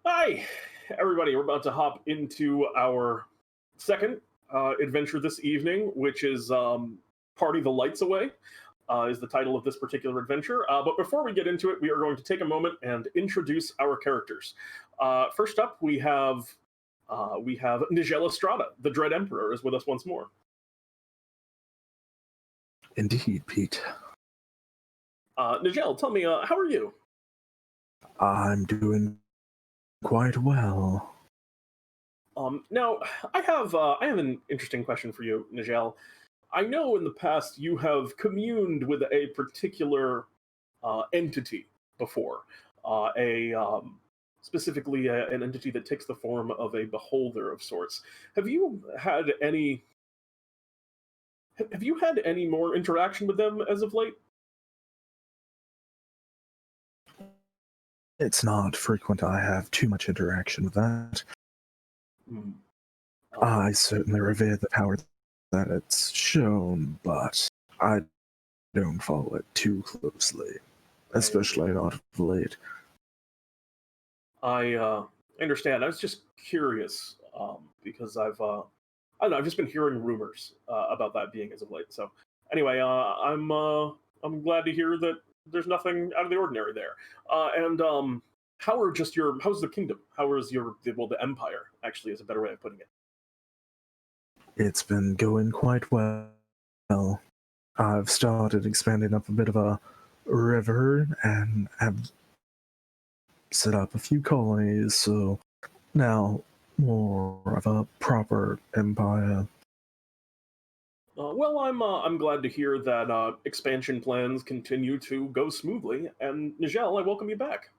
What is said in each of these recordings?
Hi, everybody. We're about to hop into our second adventure this evening, which is Party the Lights Away, is the title of this particular adventure. But before we get into it, we are going to take a moment and introduce our characters. First up, we have Nijel Astrada, the Dread Emperor, is with us once more. Indeed, Pete. Nijel, tell me, how are you? I'm doing quite well. Now, I have an interesting question for you, Nigel. I know in the past you have communed with a particular entity before, a specifically an entity that takes the form of a beholder of sorts. Have you had any? Have you had any more interaction with them as of late? It's not frequent I have too much interaction with that. Hmm. I certainly revere the power that it's shown, but I don't follow it too closely, especially not of late. I understand. I was just curious because I don't know. I've just been hearing rumors about that being as of late. So anyway, I'm glad to hear that there's nothing out of the ordinary there. And how's the kingdom? How is the empire? Actually, is a better way of putting it. It's been going quite well. I've started expanding up a bit of a river and have set up a few colonies, so now more of a proper empire. Well, I'm glad to hear that expansion plans continue to go smoothly. And Nigel, I welcome you back.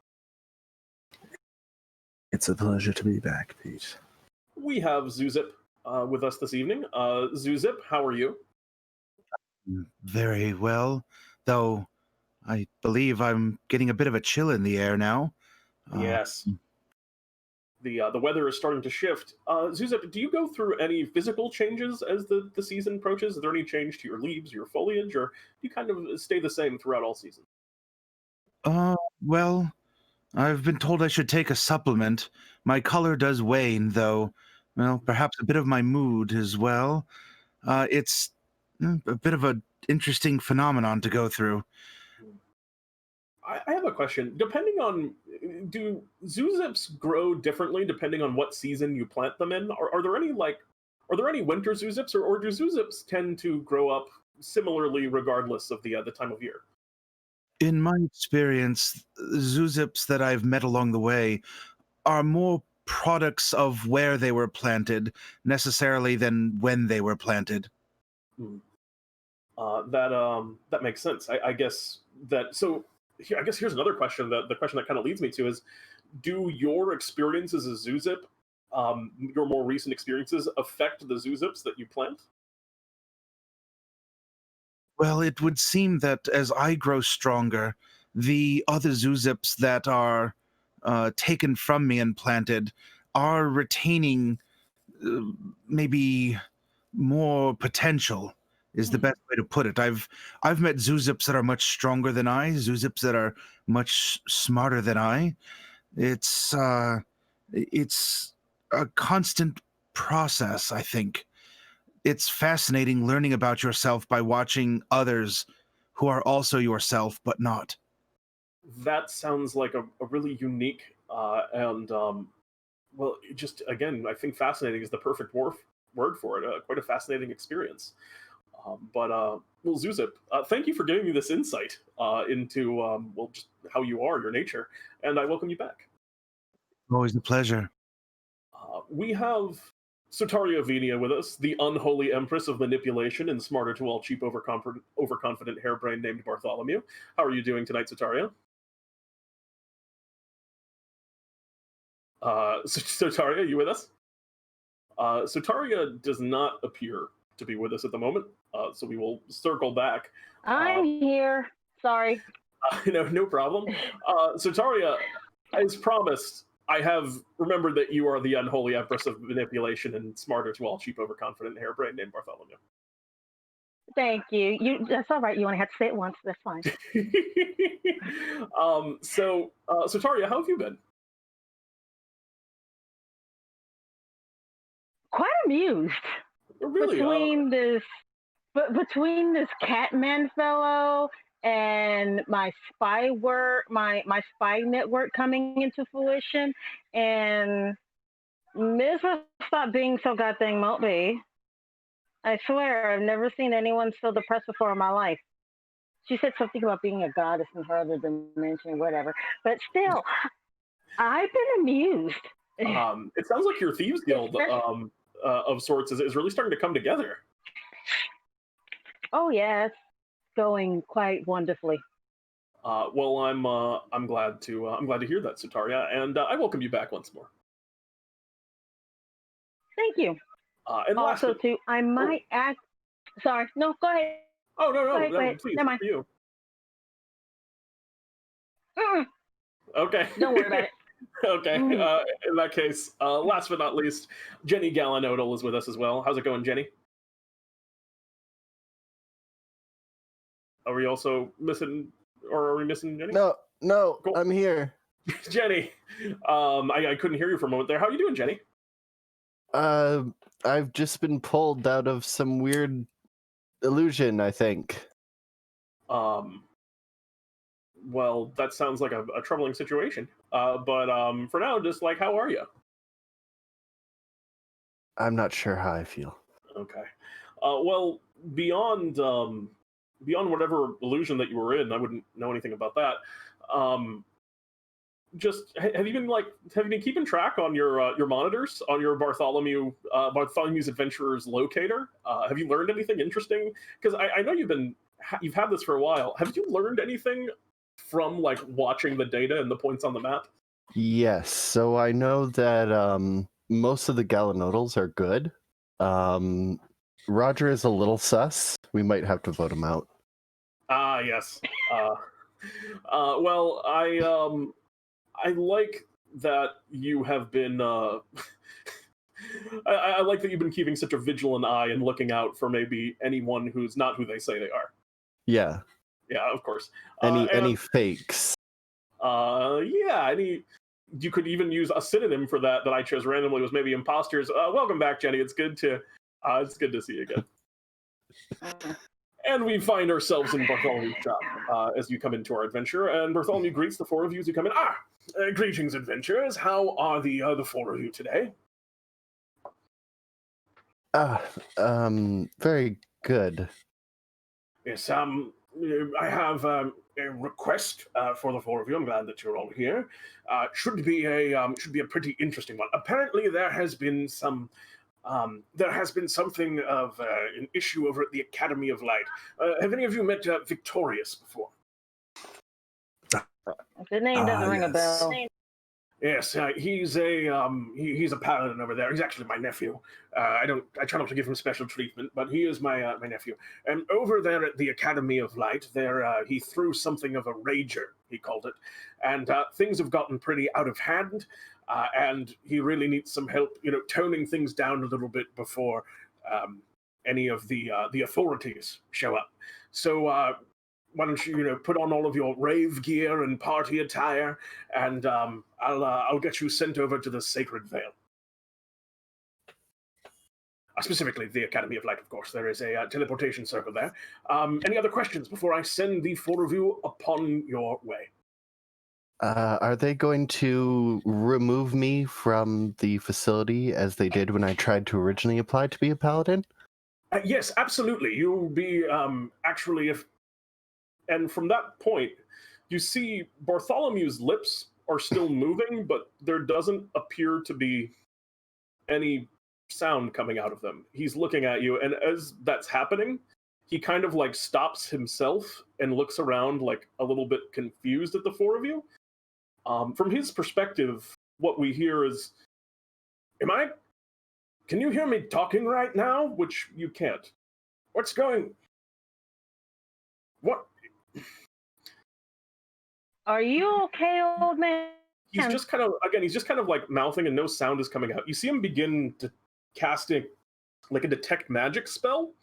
It's a pleasure to be back, Pete. We have Zewxip with us this evening. Zewxip, how are you? Very well, though I believe I'm getting a bit of a chill in the air now. Uh, Yes. The weather is starting to shift. Zewxip, do you go through any physical changes as the season approaches? Is there any change to your leaves, your foliage, or do you kind of stay the same throughout all season? well, I've been told I should take a supplement. My color does wane, though. Well, perhaps a bit of my mood as well. It's a bit of a interesting phenomenon to go through. I have a question. Depending on, do Zewxips grow differently depending on what season you plant them in? Are there any winter Zewxips, or do Zewxips tend to grow up similarly regardless of the time of year? In my experience, Zewxips that I've met along the way are more products of where they were planted necessarily than when they were planted. Hmm. That makes sense. I guess that so. I guess here's another question. That the question that kind of leads me to is: do your experiences as Zewxip, your more recent experiences, affect the Zewxips that you plant? Well, it would seem that as I grow stronger, the other Zewxips that are taken from me and planted are retaining uh, maybe more potential is the Hmm. best way to put it. I've met Zewxips that are much stronger than I, Zewxips that are much smarter than I. It's a constant process, I think. It's fascinating learning about yourself by watching others who are also yourself but not. That sounds like a really unique and well, just again, I think fascinating is the perfect word for it. Quite a fascinating experience. Well, Zuzip, thank you for giving me this insight into well, just how you are, your nature, and I welcome you back. Always a pleasure. We have Sotaria Avenia with us, the unholy Empress of manipulation and smarter to all cheap, overconfident harebrain named Bartholomew. How are you doing tonight, Sotaria? Sotaria, you with us? Sotaria does not appear to be with us at the moment, so we will circle back. Uh, I'm here. Sorry. no problem. Sotaria, as promised, I have remembered that you are the unholy empress of manipulation and smarter to all cheap, overconfident harebrain named Bartholomew. Thank you. That's all right. You only had to say it once. That's fine. Sotaria, how have you been? amused Really? between this Catman fellow and my spy work, my spy network coming into fruition, and Miss will stop being so goddamn mopey. I swear, I've never seen anyone so depressed before in my life. She said something about being a goddess in her other dimension, whatever. But still, I've been amused. It sounds like your thieves guild of sorts is really starting to come together. Oh yeah, it's going quite wonderfully. Well, I'm glad to hear that, Sotaria, and I welcome you back once more. Thank you. And also, too, I might act. Sorry, no, go ahead. Oh no, Go ahead, please, never mind. for you. Mm-mm. Okay. Don't worry about it. Okay. In that case, last but not least, Jenny Galanodel is with us as well. How's it going, Jenny? Are we also missing, or are we missing Jenny? No, Cool. I'm here. Jenny, I couldn't hear you for a moment there. How are you doing, Jenny? I've just been pulled out of some weird illusion, I think. Well, that sounds like a troubling situation. But for now, just like, how are you? I'm not sure how I feel. Okay. Well, beyond whatever illusion that you were in, I wouldn't know anything about that. Just have you been keeping track on your monitors on your Bartholomew's Adventurer's locator? Have you learned anything interesting? Because I know you've had this for a while. Have you learned anything from like watching the data and the points on the map? Yes, so I know that most of the Galanodels are good. Roger is a little sus. We might have to vote him out. Yes. Well, I like that you have been. I like that you've been keeping such a vigilant eye and looking out for maybe anyone who's not who they say they are. Yeah. Yeah, of course. Any fakes? Yeah. You could even use a synonym for that I chose randomly was maybe imposters. Welcome back, Jenny. It's good to see you again. And we find ourselves in Bartholomew's shop as you come into our adventure, and Bartholomew greets the four of you as you come in. Greetings, adventurers. How are the four of you today? Very good. Yes, I have a request for the four of you. I'm glad that you're all here. Should be a pretty interesting one. Apparently, there has been something of an issue over at the Academy of Light. Have any of you met Victorious before? The name doesn't ring a bell. Yes, he's a paladin over there. He's actually my nephew. I try not to give him special treatment, but he is my nephew. And over there at the Academy of Light, he threw something of a rager, he called it, and things have gotten pretty out of hand. And he really needs some help, toning things down a little bit before any of the authorities show up. So why don't you, put on all of your rave gear and party attire, and I'll get you sent over to the Sacred Vale. Specifically, the Academy of Light, of course. There is a teleportation circle there. Any other questions before I send the four of you upon your way? Are they going to remove me from the facility as they did when I tried to originally apply to be a paladin? Yes, absolutely. You'll be and from that point, you see Bartholomew's lips are still moving, but there doesn't appear to be any sound coming out of them. He's looking at you, and as that's happening, he kind of like stops himself and looks around like a little bit confused at the four of you. From his perspective, what we hear is, can you hear me talking right now? Which you can't. What? Are you okay, old man? He's just kind of like mouthing and no sound is coming out. You see him begin to casting like a detect magic spell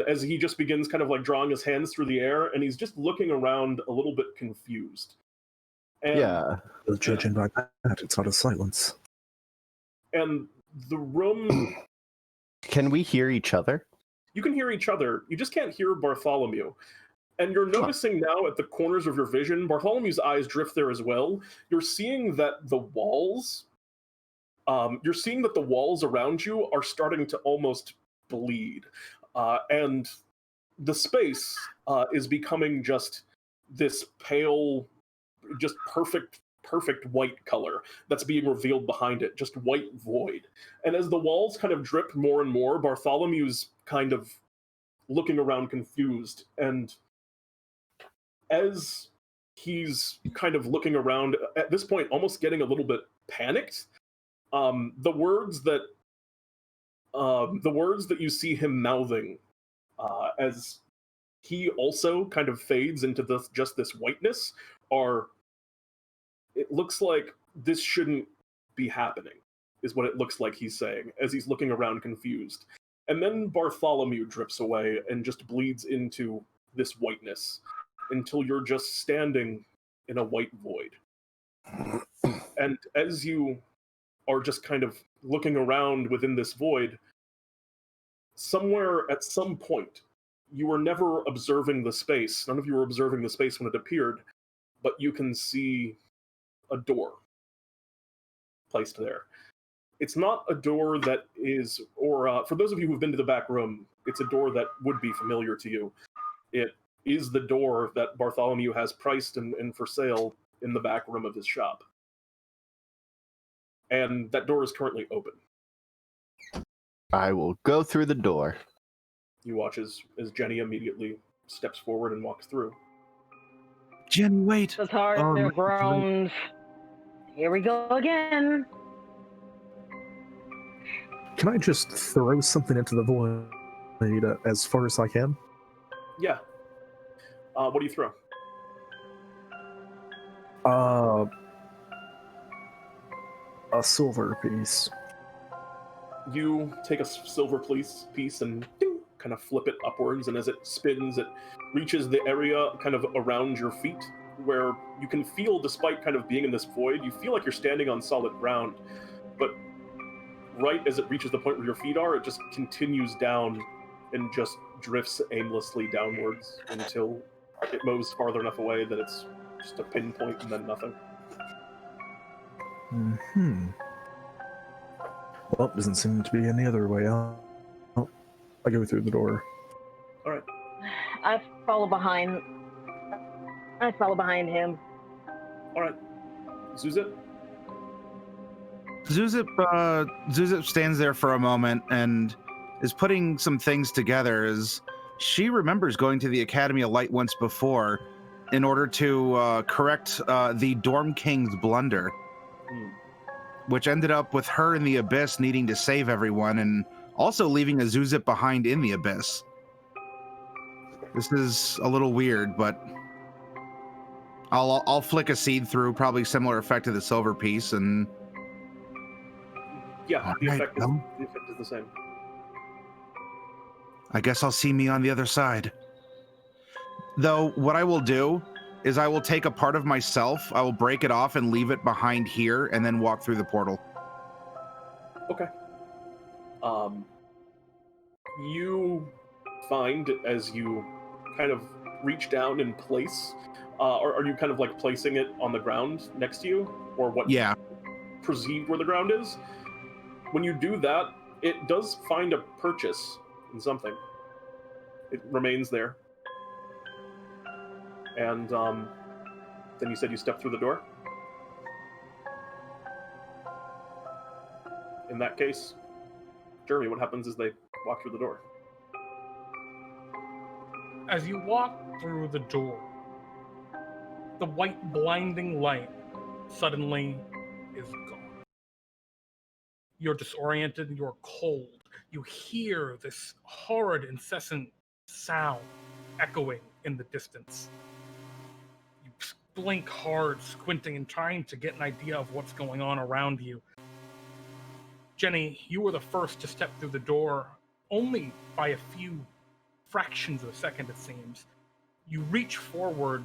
as he just begins kind of like drawing his hands through the air, and he's just looking around a little bit confused. And, yeah. Judging by that, it's not a silence. And the room Can we hear each other? You can hear each other. You just can't hear Bartholomew. And you're noticing now at the corners of your vision, Bartholomew's eyes drift there as well. You're seeing that the walls, around you are starting to almost bleed. And the space is becoming just this pale, just perfect white color that's being revealed behind it, just white void. And as the walls kind of drip more and more, Bartholomew's kind of looking around confused, and as he's kind of looking around at this point, almost getting a little bit panicked, the words that you see him mouthing as he also kind of fades into just this whiteness are, it looks like this shouldn't be happening, is what it looks like he's saying as he's looking around confused. And then Bartholomew drips away and just bleeds into this whiteness until you're just standing in a white void. And as you are just kind of looking around within this void, somewhere at some point, you were never observing the space. None of you were observing the space when it appeared, but you can see a door placed there. It's not a door that is, or for those of you who've been to the back room, it's a door that would be familiar to you. It is the door that Bartholomew has priced and for sale in the back room of his shop. And that door is currently open. I will go through the door. You watch as Jenny immediately steps forward and walks through. Jenny, wait. Sotaria groans. Here we go again. Can I just throw something into the void as far as I can? Yeah. What do you throw? A silver piece. You take a silver piece and ding, kind of flip it upwards, and as it spins, it reaches the area kind of around your feet, where you can feel, despite kind of being in this void, you feel like you're standing on solid ground, but right as it reaches the point where your feet are, it just continues down and just drifts aimlessly downwards until it moves farther enough away that it's just a pinpoint and then nothing. Well, doesn't seem to be any other way out. I go through the door. All right. I follow behind him. All right. Zewxip? Zewxip stands there for a moment and is putting some things together, as she remembers going to the Academy of Light once before in order to correct the Dorm King's blunder, which ended up with her in the Abyss needing to save everyone and also leaving a Zewxip behind in the Abyss. This is a little weird, but I'll flick a seed through, probably similar effect to the silver piece, and yeah, the effect is the same. I guess I'll see me on the other side. Though, what I will do is I will take a part of myself, I will break it off and leave it behind here, and then walk through the portal. Okay. You find, as you kind of reach down and place, are you kind of like placing it on the ground next to you? Or what Yeah. you perceive where the ground is? When you do that, it does find a purchase in something. It remains there. And then you said you stepped through the door? In that case, Jeremy, what happens as they walk through the door? As you walk through the door, the white blinding light suddenly is gone. You're disoriented, you're cold. You hear this horrid, incessant sound echoing in the distance. You blink hard, squinting and trying to get an idea of what's going on around you. Jenny, you were the first to step through the door, only by a few fractions of a second, it seems. You reach forward,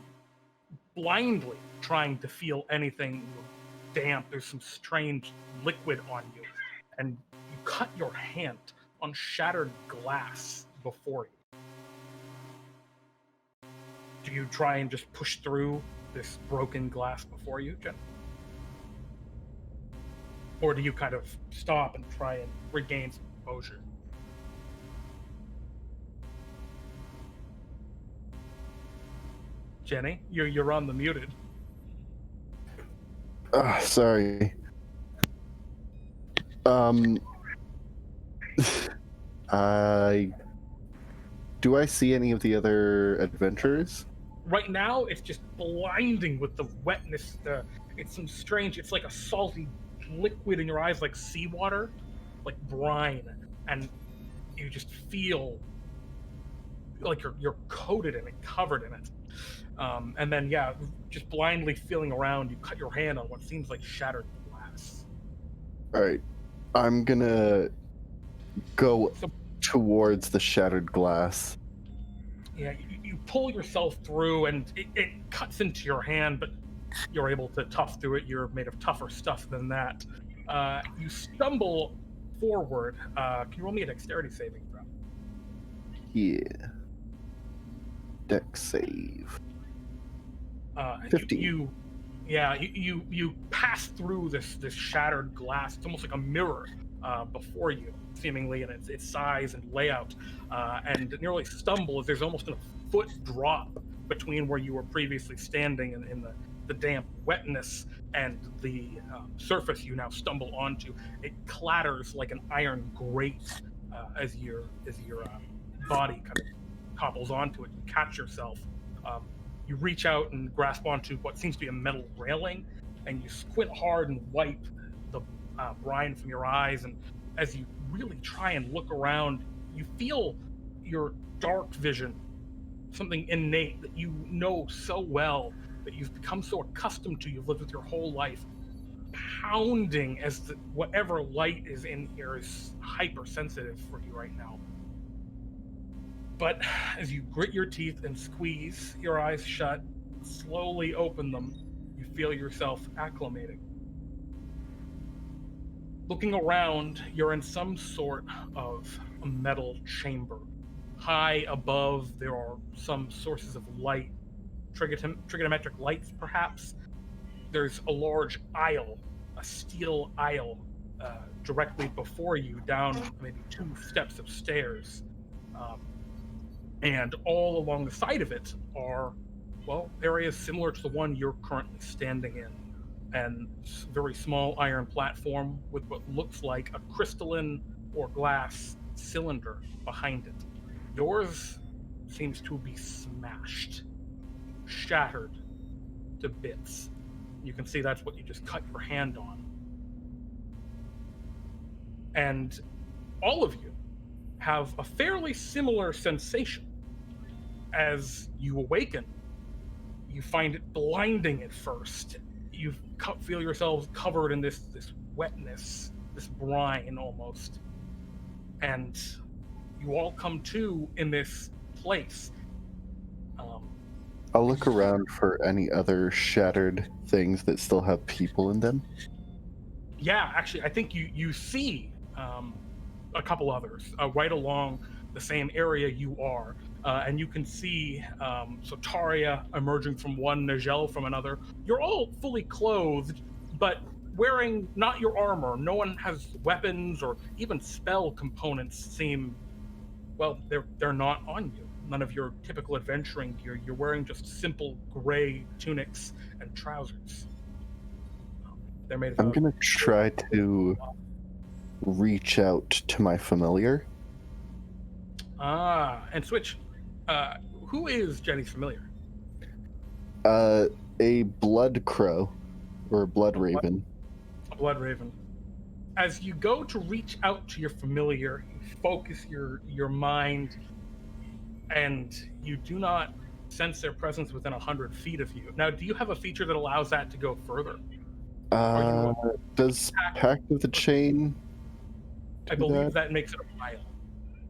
blindly trying to feel anything. You're damp, there's some strange liquid on you, and you cut your hand on shattered glass before you. Do you try and just push through this broken glass before you, Jen? Or do you kind of stop and try and regain some composure? Jenny, you're on the muted. Sorry. Do I see any of the other adventurers? Right now, it's just blinding with the wetness. It's some strange. It's like a salty liquid in your eyes, like seawater, like brine, and you just feel like you're coated in it, covered in it. And then, yeah, just blindly feeling around, you cut your hand on what seems like shattered glass. All right, I'm gonna go towards the shattered glass. Yeah, you pull yourself through, and it cuts into your hand, but you're able to tough through it. You're made of tougher stuff than that. You stumble forward. Can you roll me a dexterity saving throw? Yeah. Dex save. 15. You pass through this shattered glass. It's almost like a mirror before you, seemingly, in its size and layout, and nearly stumble as there's almost a foot drop between where you were previously standing in the damp wetness and the surface you now stumble onto. It clatters like an iron grate as your body kind of topples onto it. You catch yourself. You reach out and grasp onto what seems to be a metal railing, and you squint hard and wipe the brine from your eyes. And as you really try and look around, you feel your dark vision, something innate that you know so well, that you've become so accustomed to, you've lived with your whole life, pounding as whatever light is in here is hypersensitive for you right now. But as you grit your teeth and squeeze your eyes shut, slowly open them, you feel yourself acclimating. Looking around, you're in some sort of a metal chamber. High above, there are some sources of light, trigonometric lights perhaps. There's a large aisle, a steel aisle, directly before you, down maybe 2 steps of stairs. And all along the side of it are, well, areas similar to the one you're currently standing in. And a very small iron platform with what looks like a crystalline or glass cylinder behind it. Yours seems to be smashed, shattered to bits. You can see that's what you just cut your hand on. And all of you have a fairly similar sensation. As you awaken, you find it blinding at first. You feel yourselves covered in this wetness, this brine almost. And you all come to in this place. I'll look around for any other shattered things that still have people in them. Yeah, actually, I think you see a couple others right along the same area you are. And you can see Sotaria emerging from one, Nijel from another. You're all fully clothed, but wearing not your armor. No one has weapons or even spell components seem, well, they're not on you. None of your typical adventuring gear. You're wearing just simple gray tunics and trousers. They're made of... I'm going to try to reach out to my familiar. And switch. Who is Jenny's familiar? A blood crow, or a blood raven. A blood raven. As you go to reach out to your familiar, you focus your mind, and you do not sense their presence within 100 feet of you. Now, do you have a feature that allows that to go further? Does Pact of the Chain? I believe that makes it a mile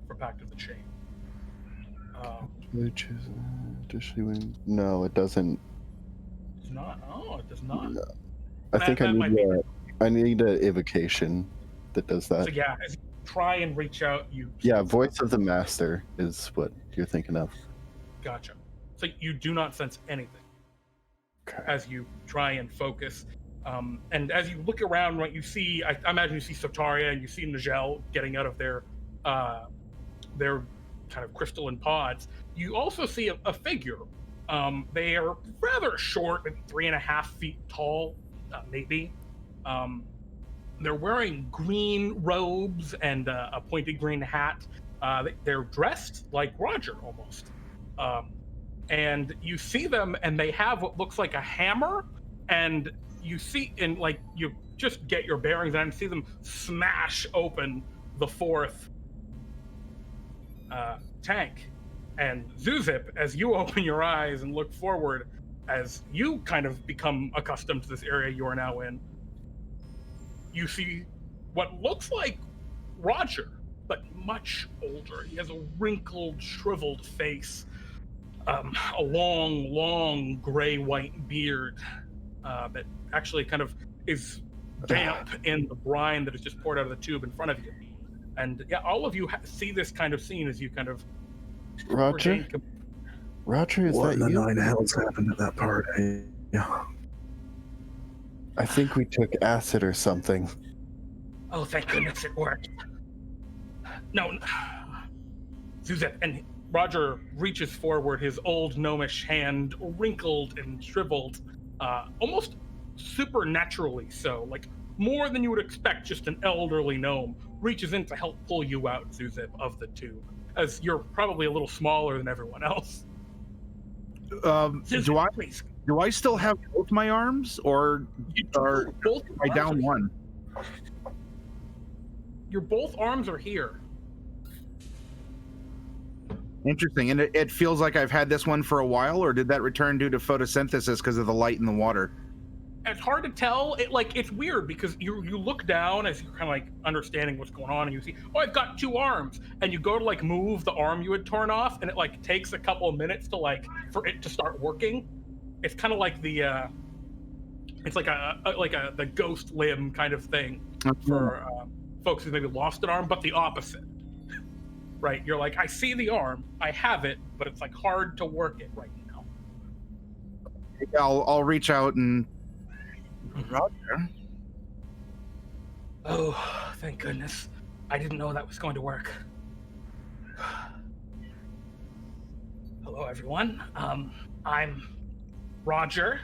for Pact of the Chain. Which is additionally, no, it doesn't. It's not. Oh, it does not. No. I think I need an evocation that does that. So yeah, try and reach out, Yeah, voice of the master is what you're thinking of. Gotcha. So you do not sense anything as you try and focus. And as you look around, right, you see, I imagine you see Sotaria and you see Nijel getting out of their kind of crystalline pods. You also see a figure. They are rather short, maybe 3.5 feet tall, maybe. They're wearing green robes and a pointed green hat. They're dressed like Roger almost. And you see them, and they have what looks like a hammer, and you see, and like you just get your bearings, and see them smash open the 4th tank. And Zewxip, as you open your eyes and look forward, as you kind of become accustomed to this area you are now in, you see what looks like Roger, but much older. He has a wrinkled, shriveled face, a long, gray-white beard that actually kind of is damp in the brine that is just poured out of the tube in front of you. And yeah, all of you see this kind of scene as you kind of... Roger? Roger, is what that in the you? nine hells happened at that party? Yeah. I think we took acid or something. Oh, thank goodness it worked. No. Zewxip, and Roger reaches forward, his old gnomish hand wrinkled and shriveled, almost supernaturally so, like more than you would expect just an elderly gnome, reaches in to help pull you out, Zewxip, of the tube, as you're probably a little smaller than everyone else. Zewxip, please. Do I still have both my arms, or are both I down one? Your both arms are here. Interesting. And it feels like I've had this one for a while, or did that return due to photosynthesis because of the light in the water? It's hard to tell. It's weird because you look down as you're kind of like understanding what's going on, and you see, oh, I've got 2 arms, and you go to like move the arm you had torn off, and it like takes a couple of minutes to like for it to start working. It's kind of like the it's like the ghost limb kind of thing for folks who maybe lost an arm, but the opposite. Right? You're like, I see the arm, I have it, but it's like hard to work it right now. Yeah, I'll reach out and Roger. Oh, thank goodness. I didn't know that was going to work. Hello, everyone. I'm Roger.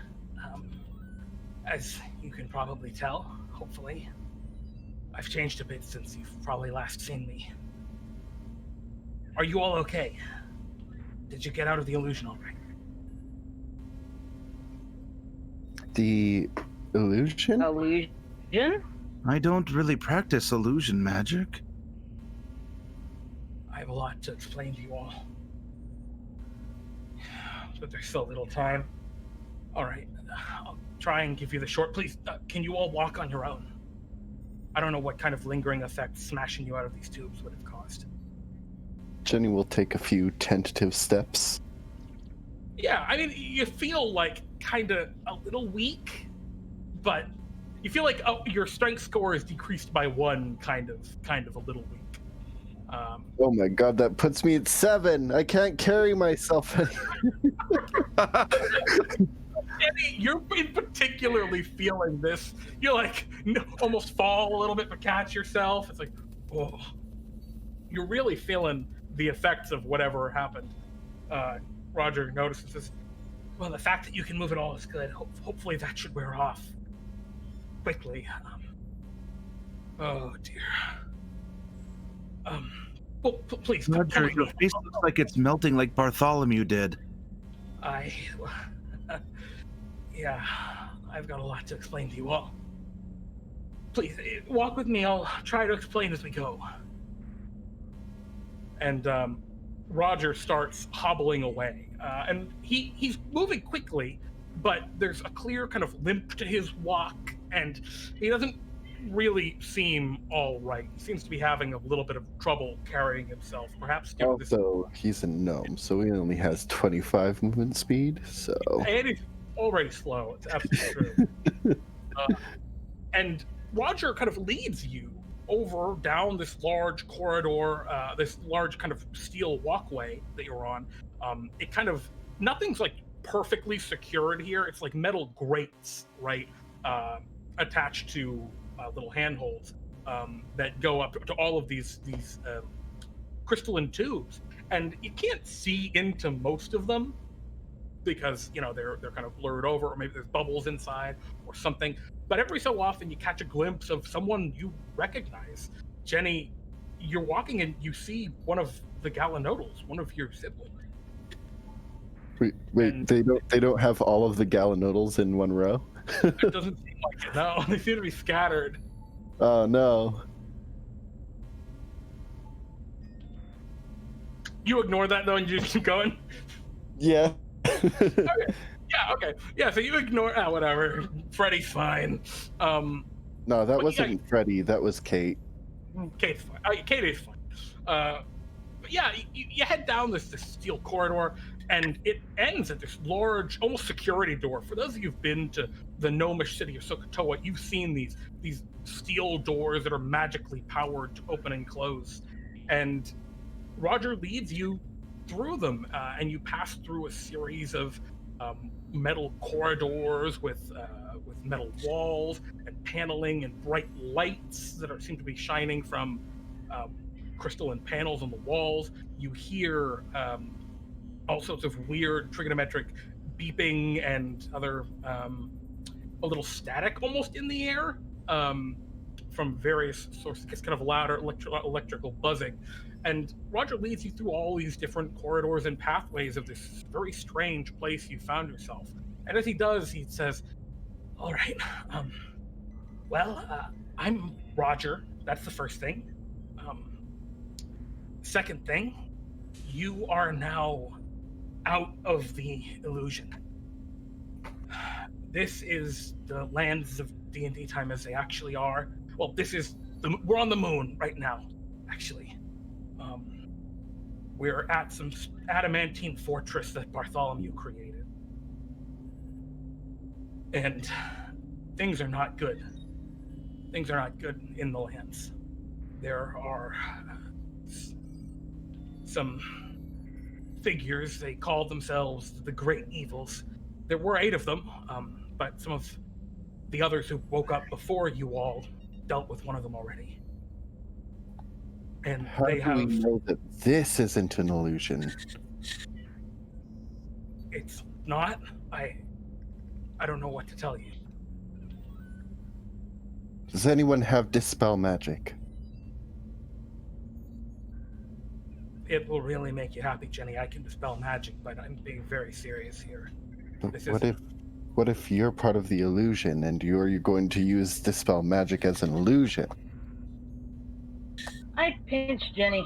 As you can probably tell, hopefully. I've changed a bit since you've probably last seen me. Are you all okay? Did you get out of the illusion all right? The illusion? Illusion? I don't really practice illusion magic. I have a lot to explain to you all. But there's so little time. All right, I'll try and give you the short. Please, can you all walk on your own? I don't know what kind of lingering effect smashing you out of these tubes would have caused. Jenny will take a few tentative steps. Yeah, I mean, you feel like kind of a little weak, but you feel like your strength score is decreased by 1, kind of a little weak. Oh my god, that puts me at 7. I can't carry myself. Jenny, you're particularly feeling this. You're like almost fall a little bit, but catch yourself. It's like, oh, you're really feeling the effects of whatever happened. Roger notices this. Well, the fact that you can move it all is good. Hopefully that should wear off quickly. Oh dear. Well, please. Roger, your face looks like it's melting like Bartholomew did. Yeah, I've got a lot to explain to you all. Please, walk with me. I'll try to explain as we go. And Roger starts hobbling away. And he's moving quickly, but there's a clear kind of limp to his walk, and he doesn't really seem all right. He seems to be having a little bit of trouble carrying himself. Perhaps also, he's a gnome, so he only has 25 movement speed, so... And he's already slow. It's absolutely true. And Roger kind of leads you over down this large corridor, this large kind of steel walkway that you're on. It kind of, nothing's like perfectly secured here. It's like metal grates, right, attached to little handholds that go up to all of these crystalline tubes, and you can't see into most of them because they're kind of blurred over, or maybe there's bubbles inside or something. But every so often you catch a glimpse of someone you recognize. Jenny, you're walking and you see one of the Galanodels, one of your siblings. Wait, And they don't have all of the Galanodels in one row? it doesn't seem like it. No, they seem to be scattered. Oh no. You ignore that though and you just keep going? Yeah. Okay. Yeah, okay. Yeah, so you ignore whatever. Freddy's fine. No, that wasn't Freddy, that was Kate. Kate's fine. Kate is fine. But yeah, you head down this steel corridor, and it ends at this large, almost security door. For those of you who've been to the gnomish city of Sokotoa, you've seen these steel doors that are magically powered to open and close. And Roger leads you through them, and you pass through a series of metal corridors with metal walls and paneling and bright lights that seem to be shining from crystalline panels on the walls. You hear all sorts of weird trigonometric beeping and other a little static almost in the air from various sources. It gets kind of louder, electrical buzzing. And Roger leads you through all these different corridors and pathways of this very strange place you found yourself. And as he does, he says, all right, I'm Roger. That's the first thing. Second thing, you are now out of the illusion. This is the lands of DnDTime as they actually are. Well, we're on the moon right now, actually. We're at some adamantine fortress that Bartholomew created. And things are not good. Things are not good in the lands. There are some figures, they call themselves the Great Evils. There were 8 of them, but some of the others who woke up before you all dealt with one of them already. And How do we know that this isn't an illusion? It's not. I don't know what to tell you. Does anyone have Dispel Magic? It will really make you happy, Jenny. I can dispel magic, but I'm being very serious here. What if you're part of the illusion and you're going to use Dispel Magic as an illusion? I pinched Jenny.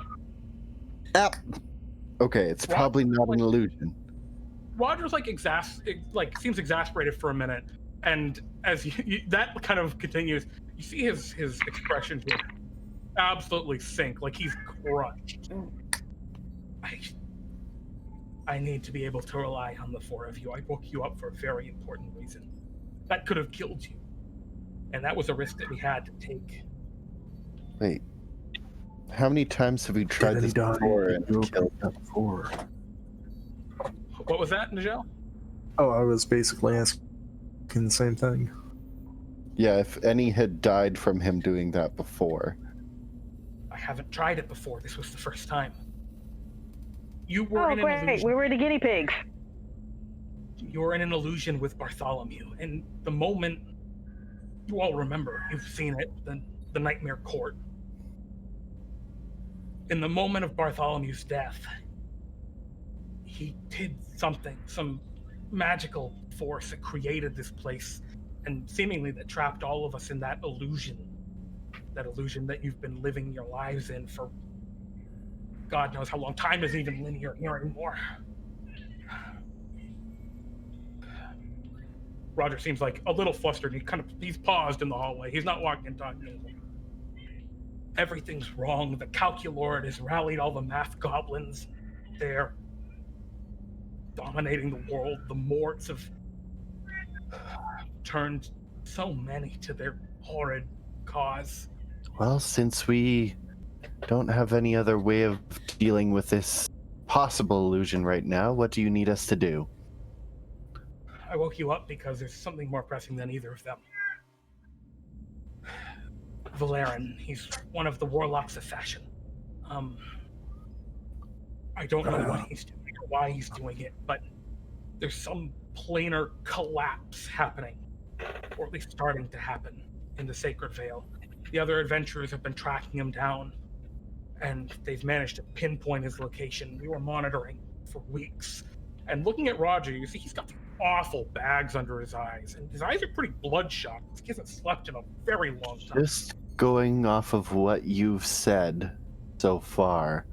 Okay, it's probably not an illusion. Roger's seems exasperated for a minute, and as that kind of continues, you see his expression here absolutely sink, like he's crushed. I need to be able to rely on the 4 of you. I woke you up for a very important reason. That could have killed you, and that was a risk that we had to take. Wait. How many times have we tried this before and killed him before? What was that, Nijel? Oh, I was basically asking the same thing. Yeah, if any had died from him doing that before. I haven't tried it before. This was the first time. You were in an great. illusion. We were the guinea pigs. You were in an illusion with Bartholomew, and the moment you all remember, you've seen it, the Nightmare Court. In the moment of Bartholomew's death, he did something, some magical force that created this place, and seemingly that trapped all of us in that illusion that you've been living your lives in for God knows how long. Time isn't even linear here anymore. Roger seems like a little flustered. He's paused in the hallway. He's not walking and talking anymore. Everything's wrong. The Calculord has rallied all the math goblins. They're dominating the world. The Morts have turned so many to their horrid cause. Well, since we don't have any other way of dealing with this possible illusion right now, what do you need us to do? I woke you up because there's something more pressing than either of them. Vlaryn, he's one of the Warlocks of Fashion. I don't know what he's doing or why he's doing it, but there's some planar collapse happening, or at least starting to happen, in the Sacred Vale. The other adventurers have been tracking him down, and they've managed to pinpoint his location. We were monitoring for weeks. And looking at Roger, you see he's got awful bags under his eyes, and his eyes are pretty bloodshot. He hasn't slept in a very long time. Just going off of what you've said so far,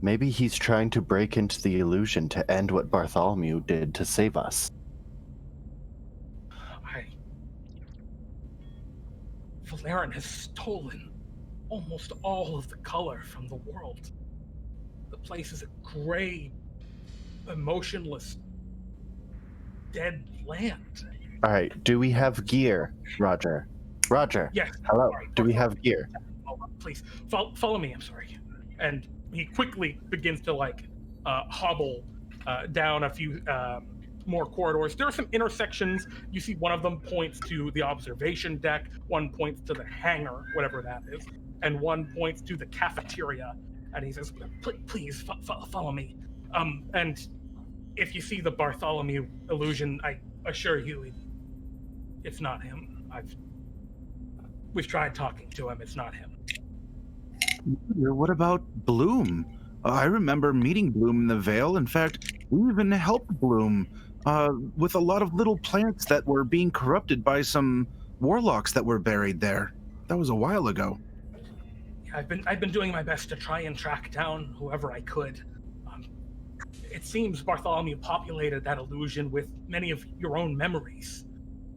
maybe he's trying to break into the illusion to end what Bartholomew did to save us. Vlaryn has stolen almost all of the color from the world. The place is a gray, emotionless, dead land. All right, do we have gear, Roger? Roger. Yes. Hello. Sorry. Do we have gear? Oh, please follow me. I'm sorry. And he quickly begins to hobble down a few more corridors. There are some intersections. You see one of them points to the observation deck, one points to the hangar, whatever that is, and one points to the cafeteria. And he says, please follow me. And if you see the Bartholomew illusion, I assure you it's not him. We've tried talking to him. It's not him. What about Bloom? I remember meeting Bloom in the Vale. In fact, we even helped Bloom with a lot of little plants that were being corrupted by some warlocks that were buried there. That was a while ago. Yeah, I've been doing my best to try and track down whoever I could. It seems Bartholomew populated that illusion with many of your own memories,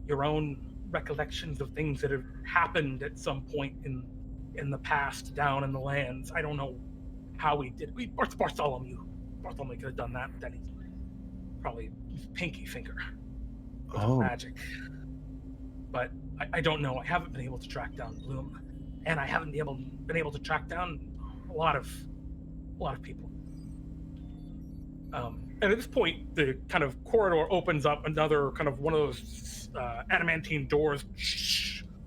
your own recollections of things that have happened at some point in the past down in the lands. I don't know how he did. Bartholomew could have done that. Then he probably used pinky finger with magic. But I don't know. I haven't been able to track down Bloom, and I haven't been able to track down a lot of people. And at this point, the kind of corridor opens up. Another kind of one of those adamantine doors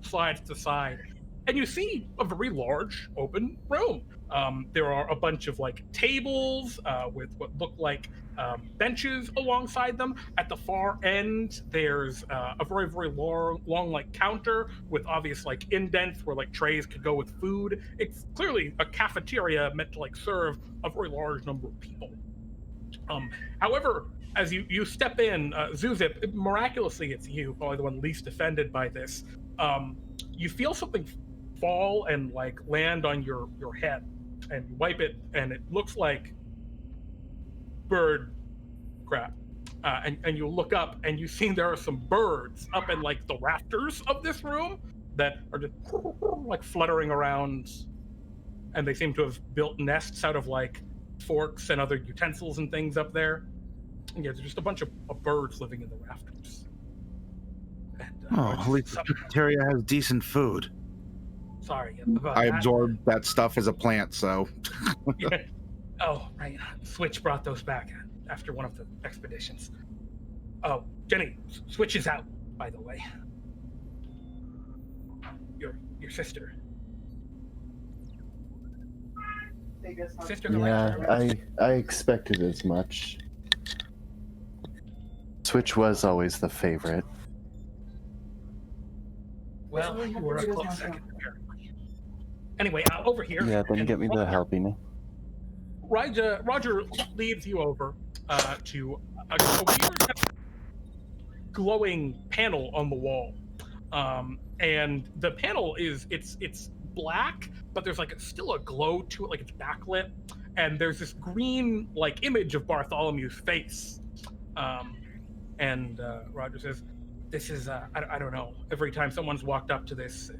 slides to the side, and you see a very large open room. There are a bunch of tables with what look like benches alongside them. At the far end, there's a very, very long counter with obvious indents where trays could go with food. It's clearly a cafeteria meant to serve a very large number of people. However, as you step in, Zewxip, miraculously it's you, probably the one least offended by this. You feel something fall and land on your head, and you wipe it, and it looks like bird crap. And you look up, and you see there are some birds up in the rafters of this room that are just fluttering around, and they seem to have built nests out of forks and other utensils and things up there. And yeah, there's just a bunch of birds living in the rafters. And, at least the cafeteria has decent food. Sorry about I that. absorbed that stuff as a plant, so. Yeah. Oh, right. Switch brought those back after one of the expeditions. Oh, Jenny, Switch is out, by the way. Your sister. Yeah, I expected as much. Switch was always the favorite. Well, you were a close second, apparently. Anyway, over here. Yeah, then get me the helping. Roger leads you over to a weird glowing panel on the wall. And the panel it's black, but there's still a glow to it, it's backlit, and there's this green image of Bartholomew's face. And Roger says, this is I don't know, every time someone's walked up to this,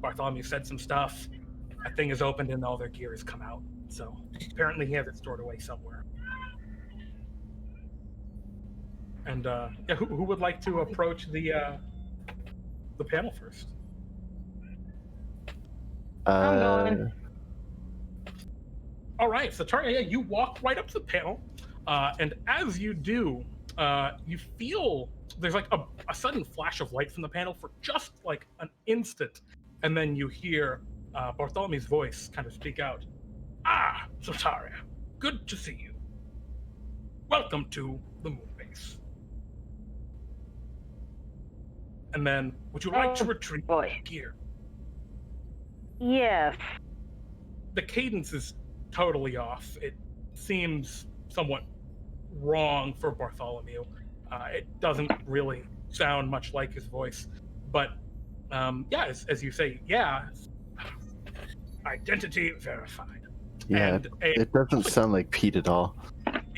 Bartholomew said some stuff, a thing is opened and all their gear has come out. So apparently he has it stored away somewhere. And who would like to approach the panel first? I'm going. All right, Sotaria, you walk right up to the panel, and as you do, you feel there's like a sudden flash of light from the panel for just like an instant, and then you hear Bartholomew's voice kind of speak out. Ah, Sotaria, good to see you. Welcome to the moon base. And then, would you like to retrieve gear? Yes. The cadence is totally off. It seems somewhat wrong for Bartholomew. It doesn't really sound much like his voice. But, yeah, as you say, yeah, identity verified. Yeah, And it doesn't sound like Pete at all.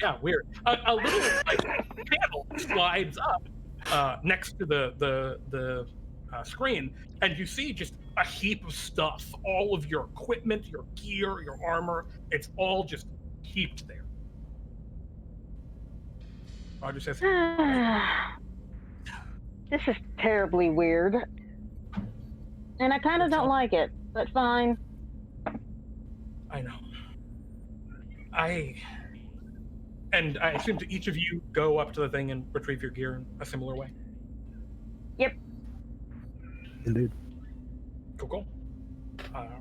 Yeah, weird. A little like panel slides up next to the screen, and you see just a heap of stuff. All of your equipment, your gear, your armor. It's all just heaped there. Roger says, This is terribly weird. And I kind of don't like it, but fine. I know. I assume to each of you go up to the thing and retrieve your gear in a similar way. Yep. Indeed. Cool.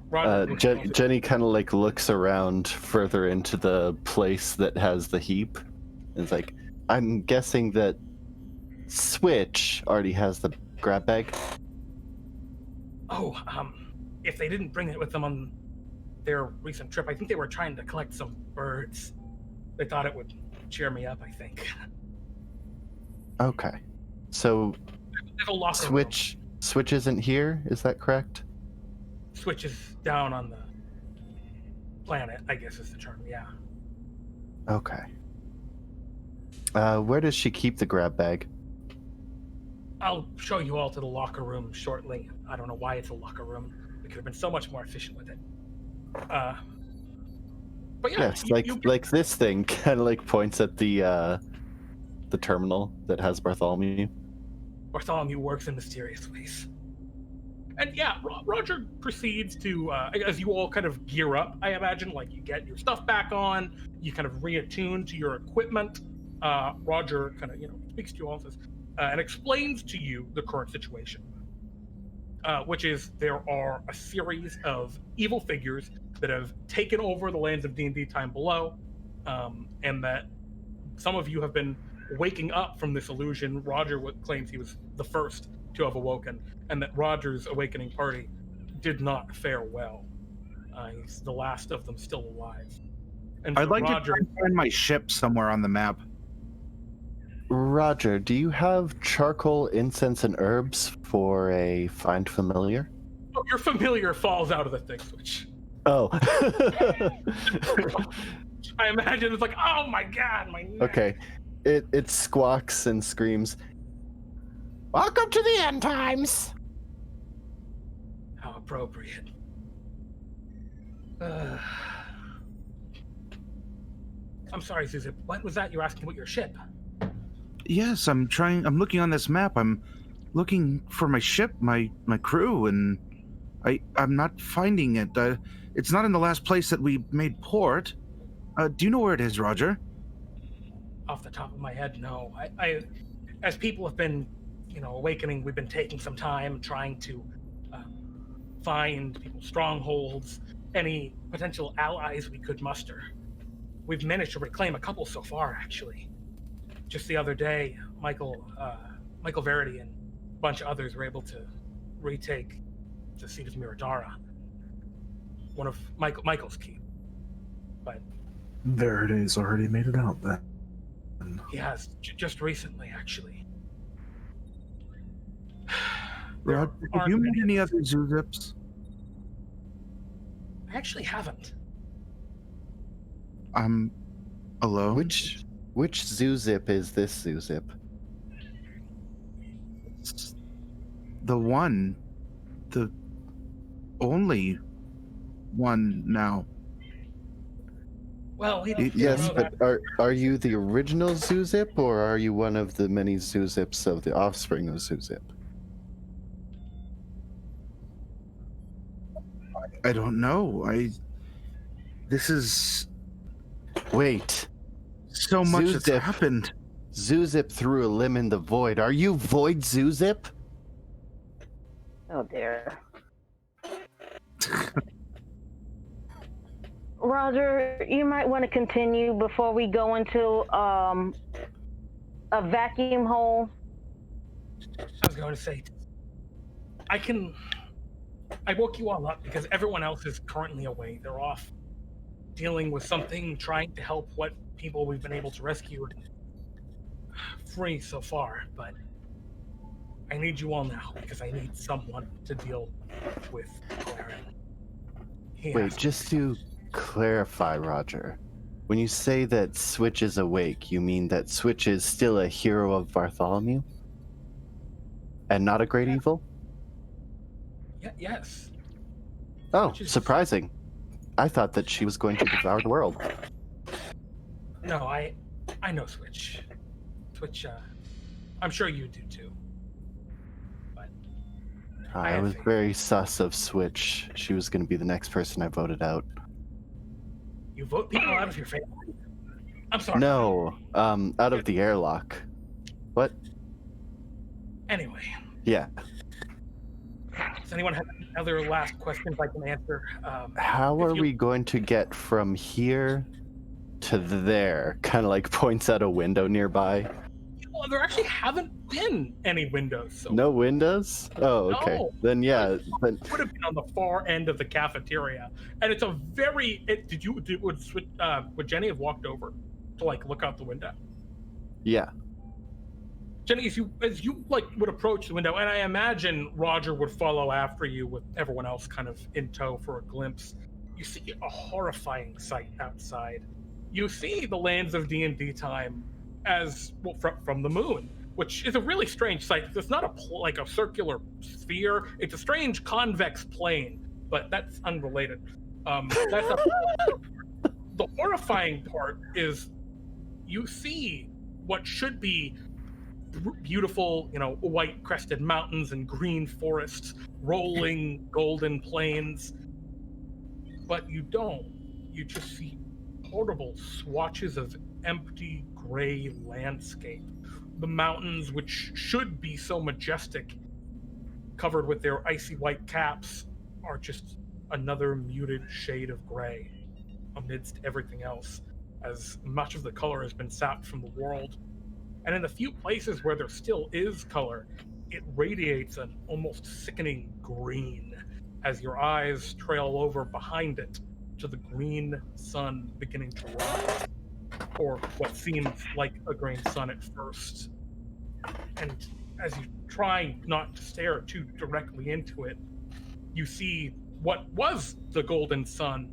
Roger, Jenny kind of like looks around further into the place that has the heap. And it's like, I'm guessing that Switch already has the grab bag. Oh, if they didn't bring it with them on their recent trip, I think they were trying to collect some birds. They thought it would cheer me up, I think. Okay. So Switch isn't here, is that correct? Switch is down on the planet, I guess is the term, yeah. Okay. Where does she keep the grab bag? I'll show you all to the locker room shortly. I don't know why it's a locker room. We could have been so much more efficient with it. But yeah, yes, like this thing kind of like points at the terminal that has Bartholomew. Bartholomew works in mysterious ways. And yeah, Roger proceeds to, as you all kind of gear up, I imagine, like you get your stuff back on, you kind of reattune to your equipment. Roger kind of, speaks to you all and explains to you the current situation, which is there are a series of evil figures that have taken over the lands of DnDTime below, and that some of you have been waking up from this illusion. Roger claims he was the first to have awoken, and that Roger's awakening party did not fare well. He's the last of them still alive. And I'd so like Roger, to find my ship somewhere on the map. Roger, do you have charcoal, incense, and herbs for a find familiar? Oh, your familiar falls out of the thing switch. Oh. I imagine it's like, oh my god, my neck. Okay. It squawks and screams, "Welcome to the end times!" How appropriate. I'm sorry, Zewxip. What was that? You're asking about your ship? Yes, I'm looking on this map. I'm looking for my ship, my crew, and I'm not finding it. It's not in the last place that we made port. Do you know where it is, Roger? Off the top of my head, no. I as people have been, awakening, we've been taking some time trying to find people's strongholds, any potential allies we could muster. We've managed to reclaim a couple so far, actually. Just the other day, Michael Verity and a bunch of others were able to retake the seat of Miradara, one of Michael's keep. But Verity's already made it out then. he has just recently, actually. Roger, have you met any other Zewxips? I actually haven't. I'm alone. Which Zewxip is this Zewxip? The only one now. Well, Yes, but are you the original Zewxip, or are you one of the many Zewxips of the offspring of Zewxip? I don't know. This is Wait. so much that's Zewxip. happened. Zewxip threw a limb in the void. Are you Void Zewxip? Oh dear. Roger, you might want to continue before we go into a vacuum hole. I was going to say, I woke you all up because everyone else is currently away. They're off dealing with something, trying to help what people we've been able to rescue free so far. But I need you all now because I need someone to deal with Vlaryn. Wait, just to clarify, Roger, when you say that Switch is awake, you mean that Switch is still a hero of Bartholomew? And not a great evil? Yes. Oh, surprising. I thought that she was going to devour the world. No, I know Switch. Switch, I'm sure you do too. But I was very sus of Switch. She was going to be the next person I voted out. You vote people out of your family? I'm sorry. No, out of the airlock. What? Anyway. Yeah. Does anyone have any other last questions I can answer? How are we going to get from here to there? Kind of like points at a window nearby. Well, there actually haven't been any windows. So No windows? Oh, okay. No. Then yeah. It would have been on the far end of the cafeteria, and it's a very. Would Jenny have walked over to like look out the window? Yeah. Jenny, as you like would approach the window, and I imagine Roger would follow after you with everyone else kind of in tow for a glimpse. You see a horrifying sight outside. You see the lands of DnDTime as well from the moon, which is a really strange sight. It's not like a circular sphere. It's a strange convex plane, but that's unrelated. That's the horrifying part is you see what should be beautiful, white crested mountains and green forests, rolling golden plains, but you don't. You just see horrible swatches of empty gray landscape. The mountains, which should be so majestic, covered with their icy white caps, are just another muted shade of gray amidst everything else, as much of the color has been sapped from the world. And in the few places where there still is color, it radiates an almost sickening green as your eyes trail over behind it to the green sun beginning to rise, or what seems like a green sun at first. And as you try not to stare too directly into it, you see what was the golden sun,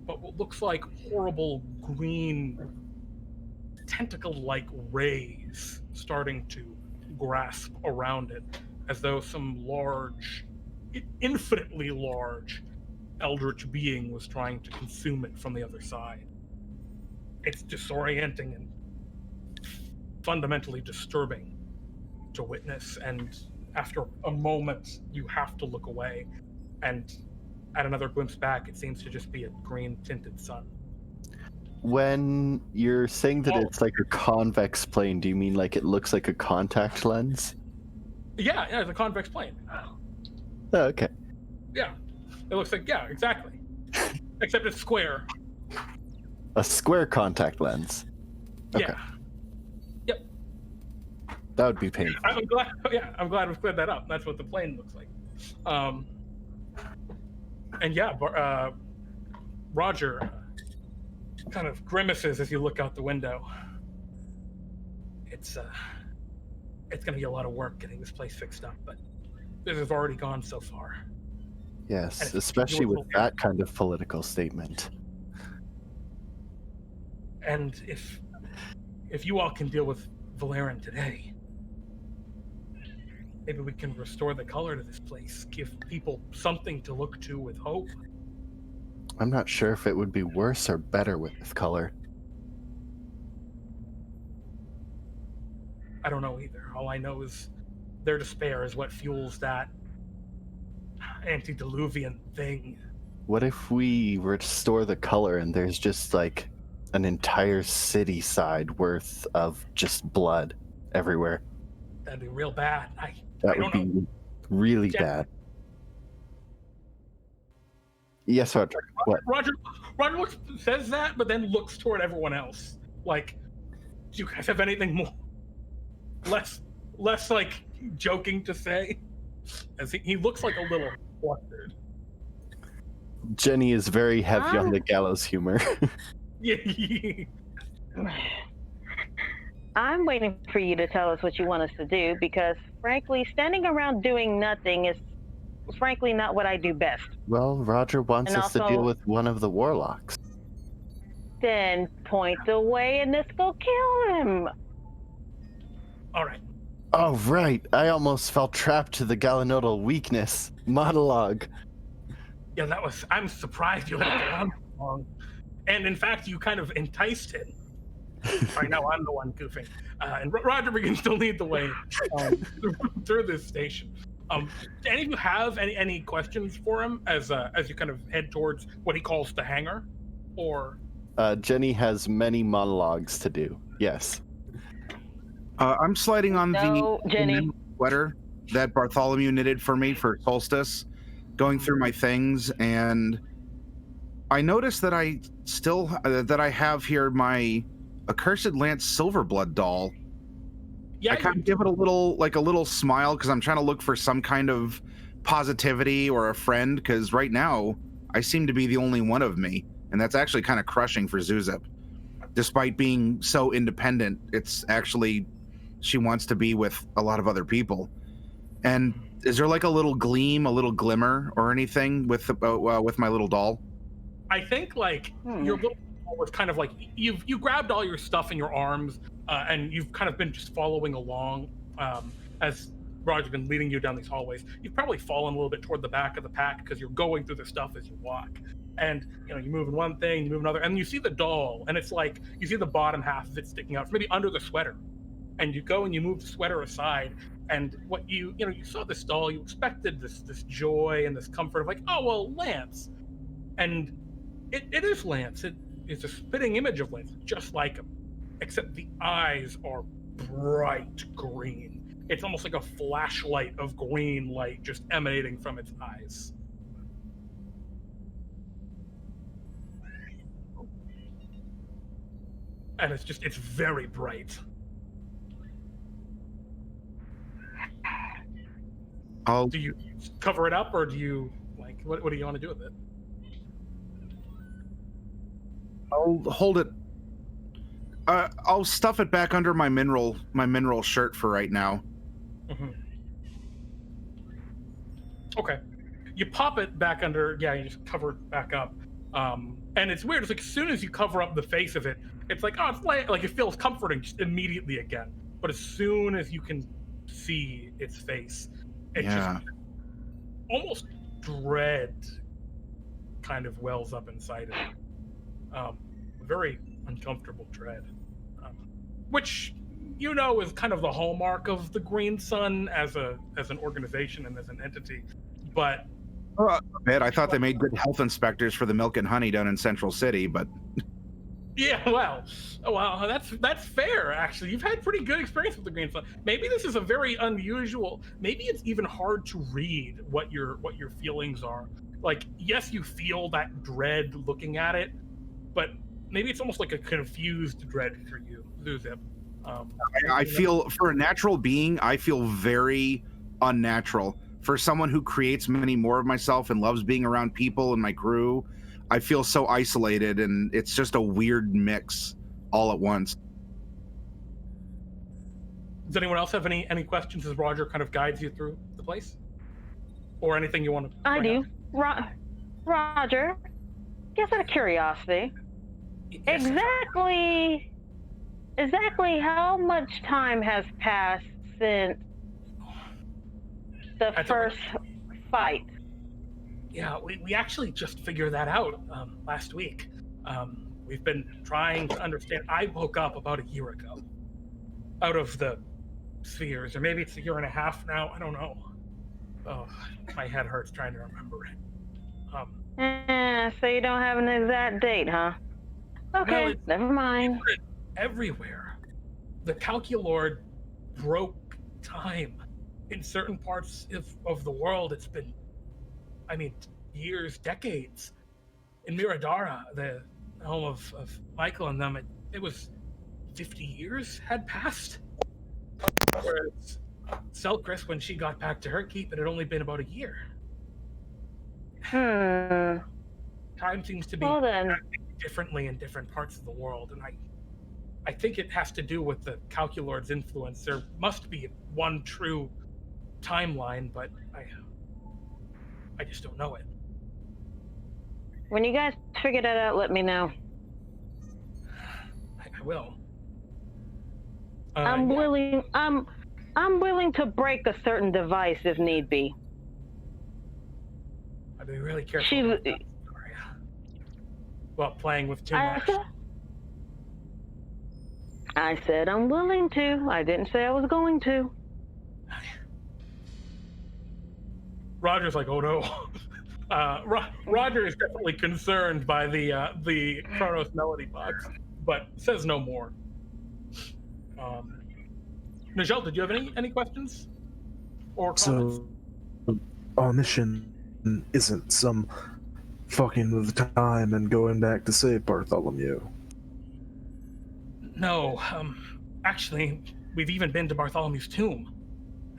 but what looks like horrible green tentacle-like rays starting to grasp around it, as though some large, infinitely large eldritch being was trying to consume it from the other side. It's disorienting and fundamentally disturbing to witness, and after a moment, you have to look away, and at another glimpse back, it seems to just be a green-tinted sun. When you're saying that it's like a convex plane, do you mean like it looks like a contact lens? Yeah, it's a convex plane. Oh, okay. Yeah, it looks like, yeah, exactly. Except it's square. A square contact lens. Okay. Yeah. Yep. That would be painful. I'm glad we've cleared that up. That's what the plane looks like. And yeah, Roger kind of grimaces as you look out the window. It's gonna be a lot of work getting this place fixed up, but this has already gone so far. Yes, especially with that kind of political statement. And if you all can deal with Vlaryn today, maybe we can restore the color to this place, give people something to look to with hope. I'm not sure if it would be worse or better with this color. I don't know either. All I know is their despair is what fuels that antediluvian thing. What if we restore the color and there's just like an entire city side worth of just blood everywhere? That'd be real bad. I That don't would know. be really Jeff- bad. Yes, Roger. What? Roger says that, but then looks toward everyone else. Like, do you guys have anything more less like joking to say? As he looks like a little flustered. Jenny is very heavy on the gallows humor. Yeah. I'm waiting for you to tell us what you want us to do because, frankly, standing around doing nothing is, frankly, not what I do best. Well, Roger wants And us to also- deal with one of the warlocks. Then point the way and let's go kill him. All right. Oh, right. I almost fell trapped to the Galanodel weakness monologue. Yeah, I'm surprised you let it go on so long. And in fact, you kind of enticed him. Right now, I'm the one goofing. And Roger begins to lead the way through this station. Do any of you have any questions for him as you kind of head towards what he calls the hangar? Or Jenny has many monologues to do. Yes. I'm sliding on No, the Jenny. linen sweater that Bartholomew knitted for me for solstice, going through my things, and I noticed that I still that I have here my accursed Lance Silverblood doll. yeah, I kind of give it a little smile because I'm trying to look for some kind of positivity or a friend, because right now I seem to be the only one of me, and that's actually kind of crushing for Zewxip. Despite being so independent, it's actually she wants to be with a lot of other people. And is there like a little gleam, a little glimmer, or anything with my little doll? I think like your little doll was kind of like you grabbed all your stuff in your arms and you've kind of been just following along as Roger's been leading you down these hallways. You've probably fallen a little bit toward the back of the pack because you're going through the stuff as you walk. And you move in one thing, you move another, and you see the doll, and it's like you see the bottom half of it sticking out, maybe under the sweater. And you go and you move the sweater aside, and what you saw this doll, you expected this joy and this comfort of like, oh well, Lance, and it is Lance. It's a spitting image of Lance, just like him, except the eyes are bright green. It's almost like a flashlight of green light just emanating from its eyes. And it's very bright. Do you cover it up, or do you what do you want to do with it? I'll hold it. I'll stuff it back under my mineral shirt for right now. Mm-hmm. Okay, you pop it back under. Yeah, you just cover it back up. And it's weird. It's like as soon as you cover up the face of it, it's like, oh, it's like it feels comforting just immediately again. But as soon as you can see its face, it just almost dread kind of wells up inside it. Very uncomfortable dread, which is kind of the hallmark of the Green Sun as an organization and as an entity. But I thought they made good health inspectors for the milk and honey down in Central City, but yeah, well, that's fair. Actually, you've had pretty good experience with the Green Sun. Maybe this is a very unusual. Maybe it's even hard to read what your feelings are. Like, yes, you feel that dread looking at it, but maybe it's almost like a confused dread for you, Zewxip. I feel, for a natural being, I feel very unnatural. For someone who creates many more of myself and loves being around people and my crew, I feel so isolated, and it's just a weird mix all at once. Does anyone else have any questions as Roger kind of guides you through the place? Or anything you want to I do. Roger, just out of curiosity, Yes. exactly how much time has passed since the first fight? Yeah, we actually just figured that out last week. We've been trying to understand. I woke up about a year ago out of the spheres, or maybe it's a year and a half now. I don't know. Oh, my head hurts trying to remember it. So you don't have an exact date, huh? Okay, Well, never mind. Everywhere. The Calculord broke time. In certain parts of the world, it's been, years, decades. In Miradara, the home of Michael and them, it was 50 years had passed. Whereas Selkris, when she got back to her keep, it had only been about a year. Time seems to be acting differently in different parts of the world, and I think it has to do with the Calculord's influence. There must be one true timeline, but I just don't know it. When you guys figure that out, let me know. I will. I'm willing to break a certain device if need be. I'd be really careful about that, Sotaria. Well, playing with too much. I said I'm willing to. I didn't say I was going to. Roger's like, oh no. Roger is definitely concerned by the Chronos Melody box, but says no more. Nijel, did you have any questions or comments? So, our mission isn't some fucking with time and going back to save Bartholomew. No, actually, we've even been to Bartholomew's tomb,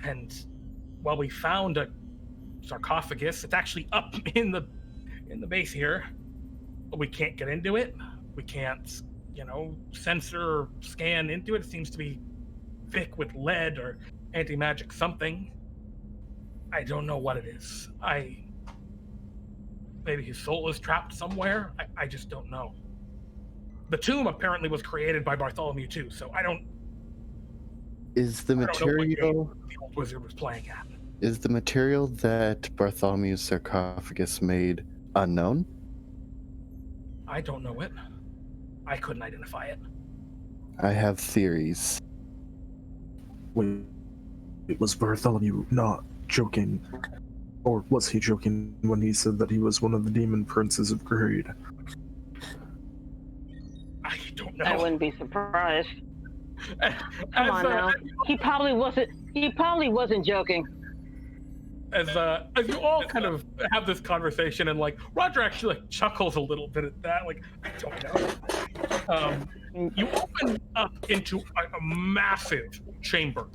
and while we found a sarcophagus, it's actually up in the base here. We can't get into it. We can't, censor or scan into it. It seems to be thick with lead or anti-magic something. I don't know what it is. Maybe his soul is trapped somewhere. I just don't know. The tomb apparently was created by Bartholomew too, so I don't. Is the material the old wizard was playing at? Is the material that Bartholomew's sarcophagus made unknown? I don't know it. I couldn't identify it. I have theories. Wait, was Bartholomew not joking? Or was he joking when he said that he was one of the demon princes of Greed? I don't know. I wouldn't be surprised. Come on now. He probably wasn't joking. As you all kind of have this conversation, and Roger actually chuckles a little bit at that, I don't know. You open up into a massive chamber.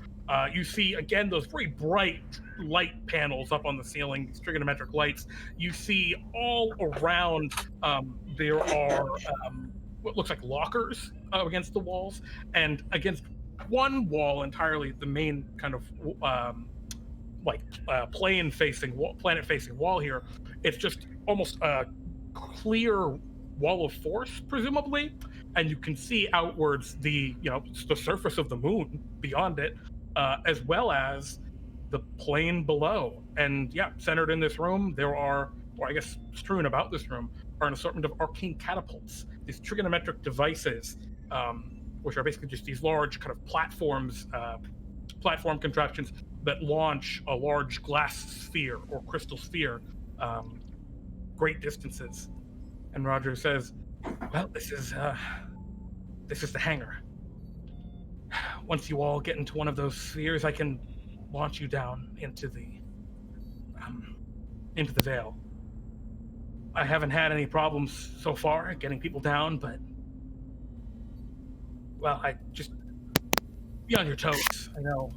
You see again those very bright light panels up on the ceiling, these trigonometric lights. You see all around there are what looks like lockers against the walls, and against one wall entirely, the main kind of planet-facing wall here. It's just almost a clear wall of force, presumably, and you can see outwards the surface of the moon beyond it, as well as the plane below. And centered in this room, there are, or I guess strewn about this room, are an assortment of arcane catapults, these trigonometric devices, which are basically just these large kind of platforms, platform contraptions that launch a large glass sphere or crystal sphere great distances. And Roger says, well, this is the hangar. Once you all get into one of those spheres, I can launch you down into the Vale. I haven't had any problems so far getting people down, but I just be on your toes. I know.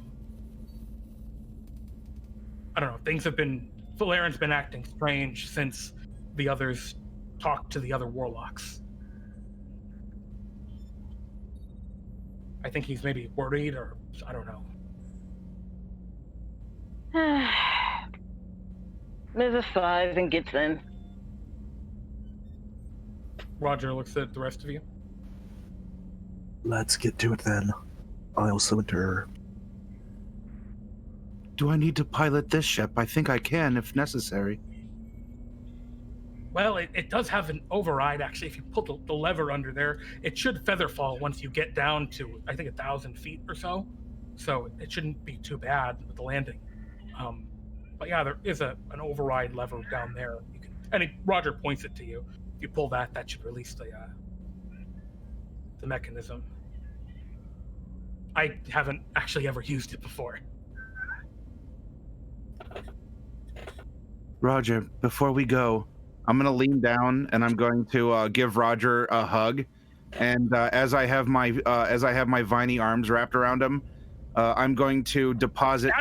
I don't know. Things have been. Vlaryn's been acting strange since the others talked to the other warlocks. I think he's maybe worried, or I don't know. Mrs. sighs and gets in. Roger looks at the rest of you. Let's get to it then. I also enter. Do I need to pilot this ship? I think I can, if necessary. Well, it does have an override, actually. If you pull the lever under there, it should featherfall once you get down to, I think, 1,000 feet or so. So it shouldn't be too bad with the landing. But yeah, there is an override lever down there. You can, and Roger points it to you. If you pull that, that should release the mechanism. I haven't actually ever used it before. Roger, before we go, I'm going to lean down and I'm going to give Roger a hug. And as I have my viney arms wrapped around him, I'm going to deposit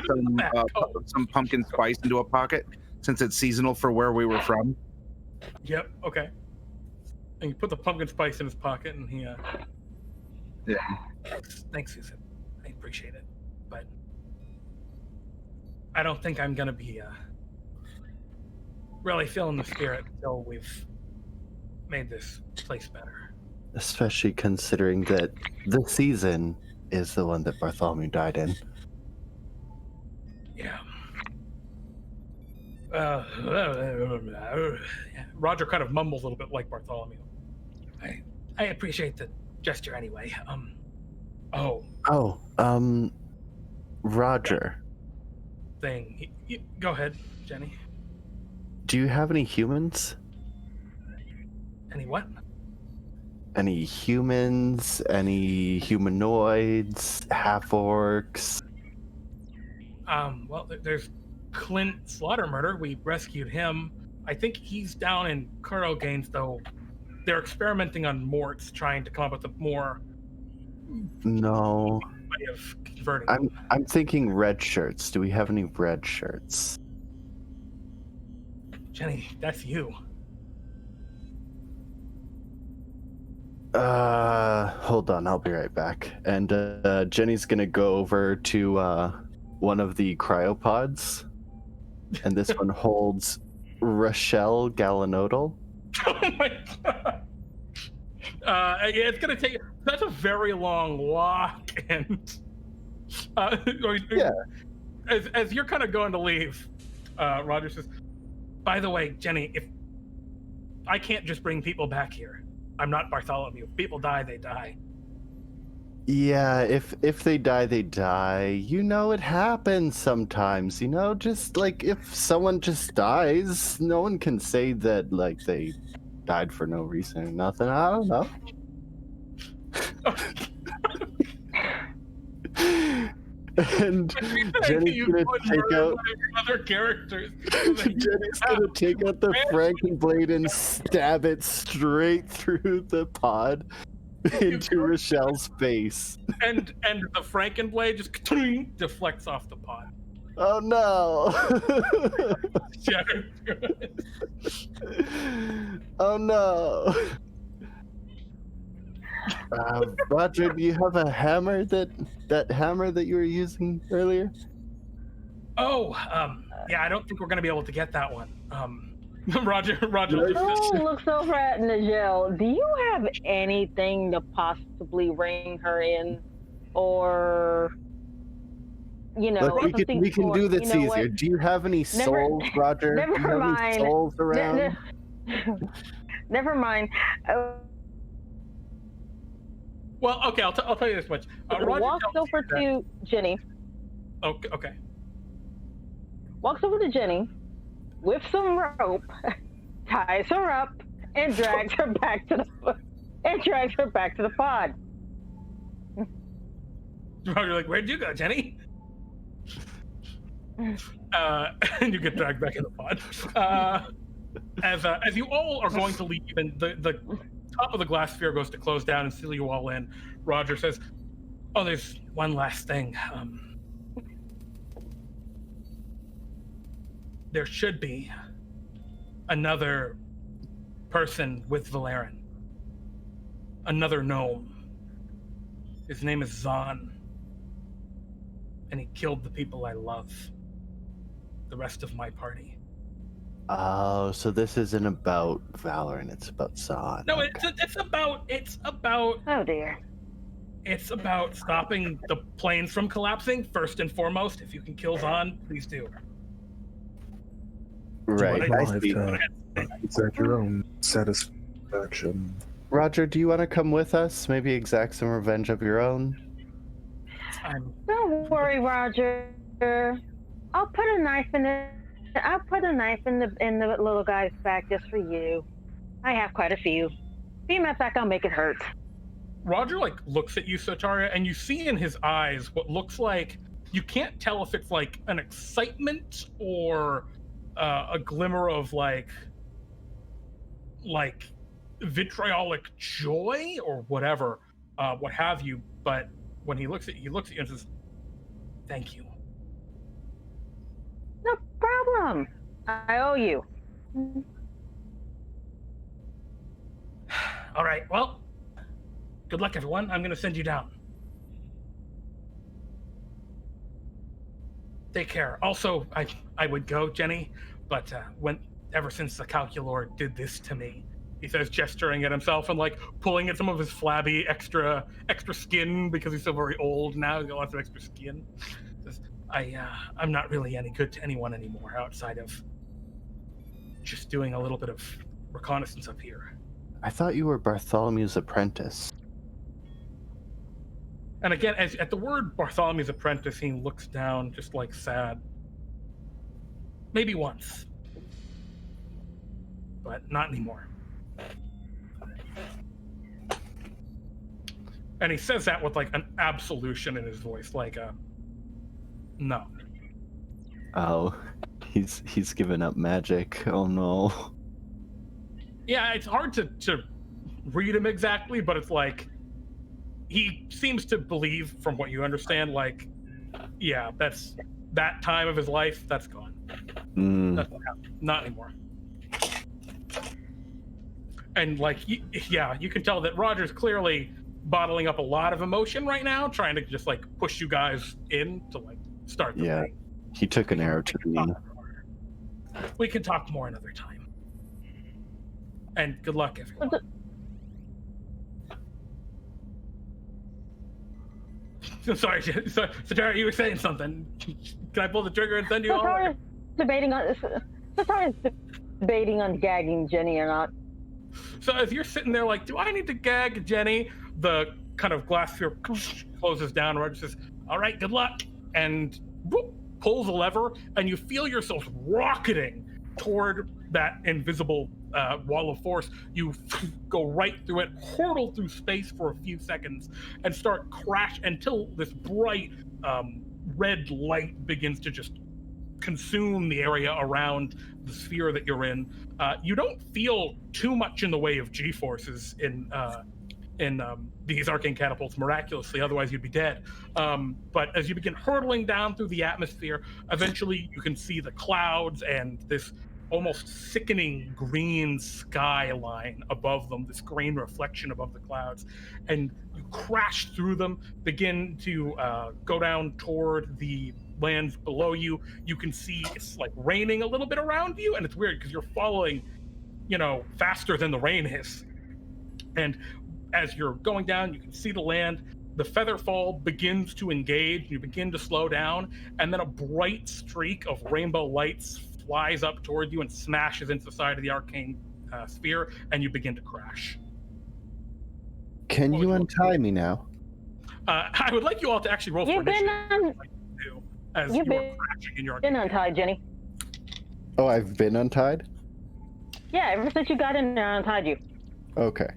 some pumpkin spice into a pocket, since it's seasonal for where we were from. Yep. Okay. And you put the pumpkin spice in his pocket, and he. Yeah. Thanks, Zewxip. I appreciate it, but I don't think I'm gonna be really feeling the spirit until we've made this place better. Especially considering that the season is the one that Bartholomew died in. Yeah. Roger kind of mumbles a little bit like Bartholomew. I appreciate the gesture anyway. Roger. Thing. Go ahead, Jenny. Do you have any humans? Any what? Any humans? Any humanoids? Half-orcs? Well, there's Clint Slaughtermurder. We rescued him. I think he's down in Kurroganes, though. They're experimenting on Morts, trying to come up with a more No. way of converting them. I'm thinking red shirts. Do we have any red shirts? Jenny, that's you. Hold on, I'll be right back. And Jenny's gonna go over to one of the cryopods, and this one holds Rochelle Galanodel. Oh my god! Yeah, it's gonna take. That's a very long walk, and Yeah. As you're kind of going to leave, Roger says, "By the way, Jenny, if I can't just bring people back here, I'm not Bartholomew. If people die, they die." Yeah, if they die, they die. You know, it happens sometimes. You know, just like if someone just dies, no one can say that like they died for no reason or nothing. I don't know. And Jenny's gonna take out other characters. Jenny's gonna take out the Frankenblade and stab it straight through the pod into Rochelle's face. And the Frankenblade just deflects off the pod. Oh no! Oh no! Roger, do you have a hammer that hammer that you were using earlier? Oh, yeah, I don't think we're gonna be able to get that one. Roger. Looks over at Nijel. Do you have anything to possibly ring her in, or Look, we can do this easier. What? Do you have any souls, Roger? Never do you have mind. Any souls around? Never mind. Well, okay, I'll tell you this much. Roger walks over to Jenny. Okay. Walks over to Jenny with some rope, ties her up, and drags her back to the pod. Roger, like, where'd you go, Jenny? And you get dragged back in the pod. As you all are going to leave, and the top of the glass sphere goes to close down and seal you all in, Roger says, "Oh, there's one last thing. There should be another person with Vlaryn. Another gnome. His name is Zahn. And he killed the people I love. The rest of my party." Oh, so this isn't about Vlaryn, it's about Zahn. No, okay. it's about. Oh dear. It's about stopping the planes from collapsing, first and foremost. If you can kill Zahn, please do. Right. It's at your own satisfaction. Roger, do you want to come with us? Maybe exact some revenge of your own? Don't worry, Roger. I'll put a knife in I'll put a knife in the little guy's back just for you. I have quite a few. Be my back, I'll make it hurt. Roger like looks at you, Sotaria, and you see in his eyes what looks like, you can't tell if it's like an excitement or a glimmer of like vitriolic joy or whatever, what have you. But when he looks at you and says, "Thank you." No problem. I owe you. All right. Well, good luck, everyone. I'm going to send you down. Take care. Also, I would go, Jenny, but ever since the Calculor did this to me, he says, gesturing at himself and like pulling at some of his flabby extra skin because he's so very old now. He's got lots of extra skin. Says, I'm not really any good to anyone anymore outside of just doing a little bit of reconnaissance up here. I thought you were Bartholomew's apprentice. And again, at the word Bartholomew's apprentice, he looks down just like sad. Maybe once. But not anymore. And he says that with like an absolution in his voice, like no. Oh, he's given up magic. Oh no. Yeah, it's hard to read him exactly, but it's like he seems to believe, from what you understand, like, yeah, that's that time of his life, that's gone. That's what happened. Not anymore. And like, yeah, you can tell that Roger's clearly bottling up a lot of emotion right now, trying to just like push you guys in to like start the fight. He took an arrow to the knee. We can talk more another time. And good luck, everyone. Sorry, Sotaria, you were saying something. Can I pull the trigger and send you all? Sotaria's debating on gagging Jenny or not. So as you're sitting there like, do I need to gag Jenny? The kind of glass sphere closes down. Roger says, all right, good luck. And whoop, pulls a lever, and you feel yourself rocketing toward that invisible wall of force. You go right through it, hurtle through space for a few seconds, and start crash until this bright red light begins to just consume the area around the sphere that you're in. You don't feel too much in the way of G-forces in these arcane catapults, miraculously, otherwise you'd be dead. But as you begin hurtling down through the atmosphere, eventually you can see the clouds and this almost sickening green skyline above them, this green reflection above the clouds, and you crash through them, begin to go down toward the lands below you. You can see it's like raining a little bit around you, and it's weird because you're following, faster than the rain is. And as you're going down, you can see the land. The featherfall begins to engage. You begin to slow down, and then a bright streak of rainbow lights flies up toward you and smashes into the side of the arcane sphere, and you begin to crash. Can you untie me now? I would like you all to actually roll for initiative. As you're crashing in your arcane. Been untied, Jenny. Oh, I've been untied? Yeah, ever since you got in there, I untied you. Okay.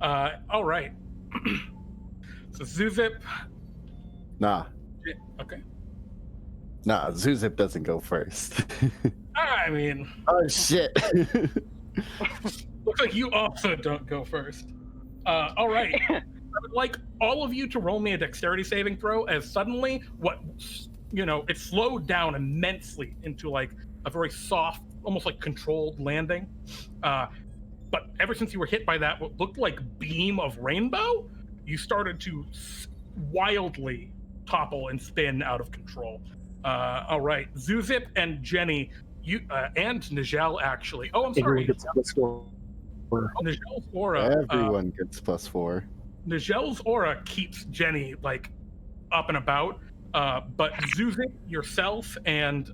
All right. So Zewxip. Nah. Okay. Nah, Zewxip doesn't go first. I mean. Oh shit. Looks like you also don't go first. All right. I would like all of you to roll me a dexterity saving throw, as suddenly it slowed down immensely into like a very soft, almost like controlled landing. But ever since you were hit by that, what looked like beam of rainbow, you started to wildly topple and spin out of control. All right, Zewxip and Jenny, you and Nijel actually. Oh, I'm sorry. Gets +4. Nigel's aura. Everyone gets +4. Nigel's aura keeps Jenny like up and about, but Zewxip, yourself, and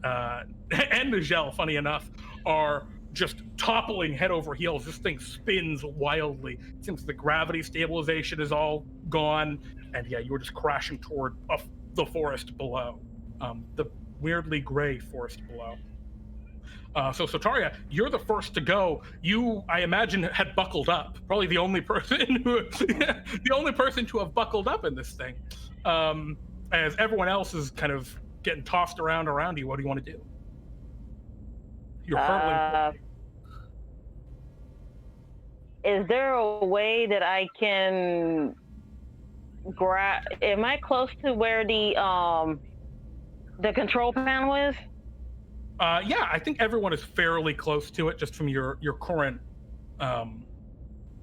Nijel, funny enough, are just toppling head over heels. This thing spins wildly. It seems the gravity stabilization is all gone, and yeah, you were just crashing toward the forest below. The weirdly gray forest below. So Sotaria, you're the first to go. You, I imagine, had buckled up. Probably the only person to have buckled up in this thing. As everyone else is kind of getting tossed around you. What do you want to do? You're hurtling. Is there a way that I can grab? Am I close to where the control panel is? Yeah, I think everyone is fairly close to it, just from your current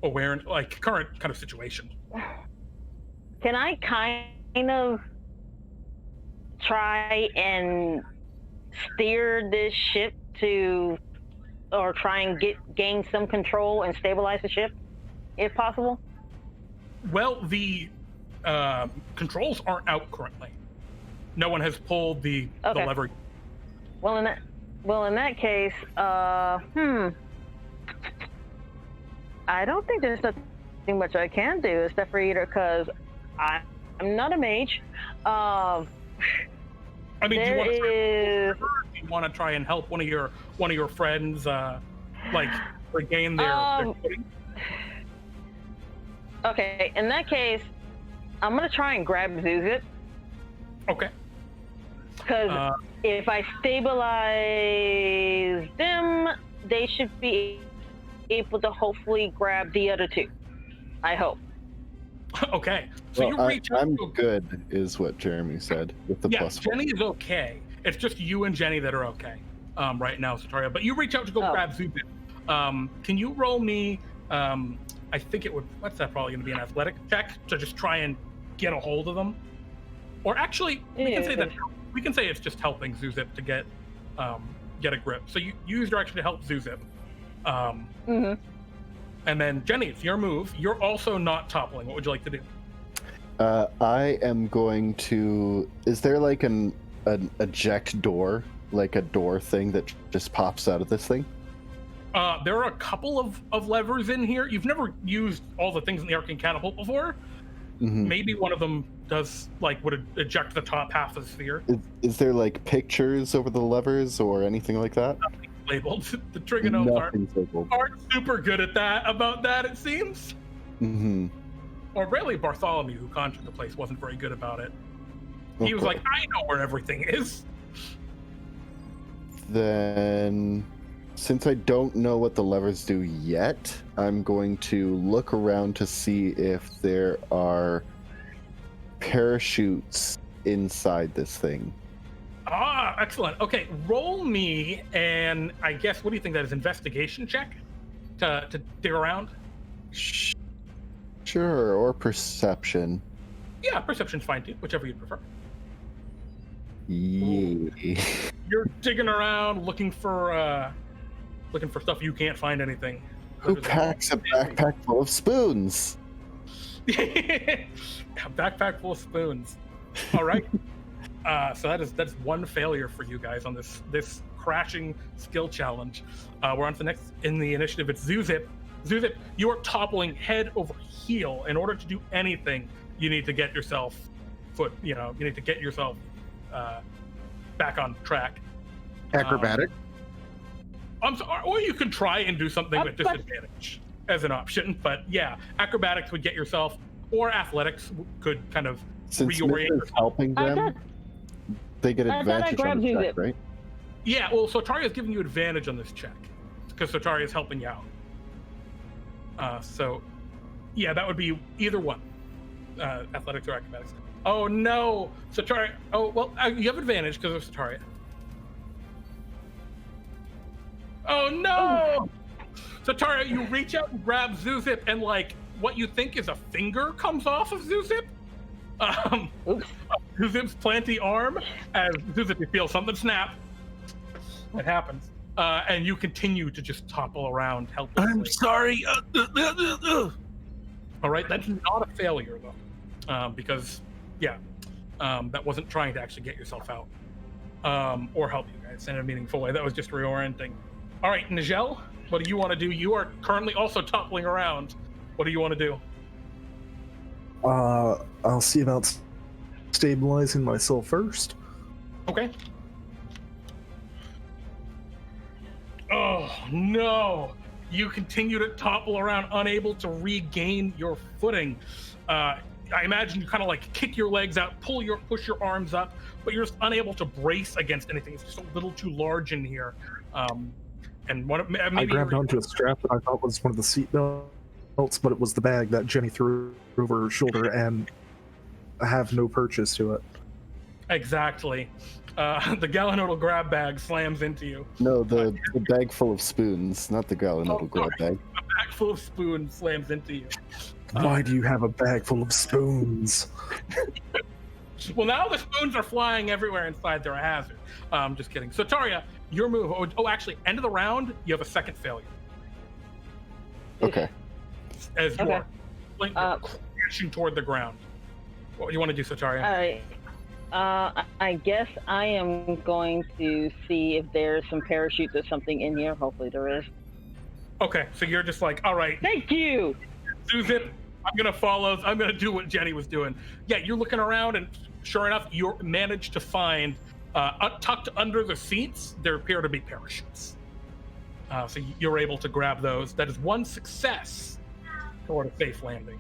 awareness, like current kind of situation. Can I kind of try and steer this ship or try and gain some control and stabilize the ship, if possible? Well, the controls aren't out currently. No one has pulled the lever. Well, in that case, I don't think there's nothing much I can do except for either, because I'm not a mage. I mean, do you want to try and help one of your friends, like regain their footing? Okay, in that case, I'm gonna try and grab Zewxip. Okay. Because if I stabilize them, they should be able to hopefully grab the other two. I hope. Okay. So well, you reach out. I'm good, is what Jeremy said with the plus. Jenny is okay. It's just you and Jenny that are okay right now, Sotaria. But you reach out to go grab Zewxip. Can you roll me? I think it would. What's that? Probably going to be an athletic check to just try and get a hold of them. Or actually, we can say that. We can say it's just helping Zewxip to get a grip. So you use your action to help Zewxip. And then Jenny, it's your move. You're also not toppling. What would you like to do? I am going to. Is there like an eject door, like a door thing that just pops out of this thing? There are a couple of levers in here. You've never used all the things in the arcane catapult before. Maybe one of them would eject the top half of the sphere. Is there like pictures over the levers or anything like that? Nothing labeled. The Trigonomes aren't super good at that. About that, it seems. Or really, Bartholomew, who conjured the place, wasn't very good about it. He was like, I know where everything is. Then, since I don't know what the levers do yet, I'm going to look around to see if there are parachutes inside this thing. Ah, excellent. Okay, roll me, and I guess, what do you think that is? Investigation check to dig around? Sure, or perception. Yeah, perception's fine too, whichever you prefer. Yeah. You're digging around, looking for stuff. You can't find anything. Who packs a backpack full of spoons? A backpack full of spoons. All right. So that's one failure for you guys on this crashing skill challenge. We're on to the next in the initiative. It's Zewxip. Zewxip, you are toppling head over heel. In order to do anything, you need to get yourself back on track. Acrobatic. I'm sorry, or you could try and do something with disadvantage as an option. But yeah, acrobatics would get yourself, or athletics could kind of reorient. Since helping them, they get advantage on the check, right? Yeah, well, Sotaria is giving you advantage on this check because Sotaria is helping you out. So, yeah, that would be either one, athletics or acrobatics. Oh no, Sotaria. Oh well, you have advantage because of Sotaria. Oh no! Sotaria, you reach out and grab Zewxip, and like what you think is a finger comes off of Zewxip. Zewxip's planty arm, as Zewxip, you feel something snap. It happens. And you continue to just topple around helplessly. I'm sorry. All right, that's not a failure though, because that wasn't trying to actually get yourself out or help you guys in a meaningful way. That was just reorienting. All right, Nijel, what do you want to do? You are currently also toppling around. What do you want to do? I'll see about stabilizing myself first. Okay. Oh no! You continue to topple around, unable to regain your footing. I imagine you kind of like kick your legs out, push your arms up, but you're just unable to brace against anything. It's just a little too large in here. And maybe I grabbed onto a strap that I thought was one of the seat belts, but it was the bag that Jenny threw over her shoulder, and I have no purchase to it. Exactly. The Galanodel grab bag slams into you. No, the bag full of spoons, not the Galanodel grab bag. A bag full of spoons slams into you. Why do you have a bag full of spoons? Well, now the spoons are flying everywhere inside. They're a hazard. Just kidding. Sotaria, your move. Oh, actually, end of the round, you have a second failure. Okay. As you are crashing toward the ground. What do you want to do, Sotaria? All right. I guess I am going to see if there's some parachutes or something in here. Hopefully there is. Okay, so you're just like, all right. Thank you. Zewxip, I'm gonna do what Jenny was doing. Yeah, you're looking around, and sure enough, you managed to find tucked under the seats. There appear to be parachutes. So you're able to grab those. That is one success toward a safe landing.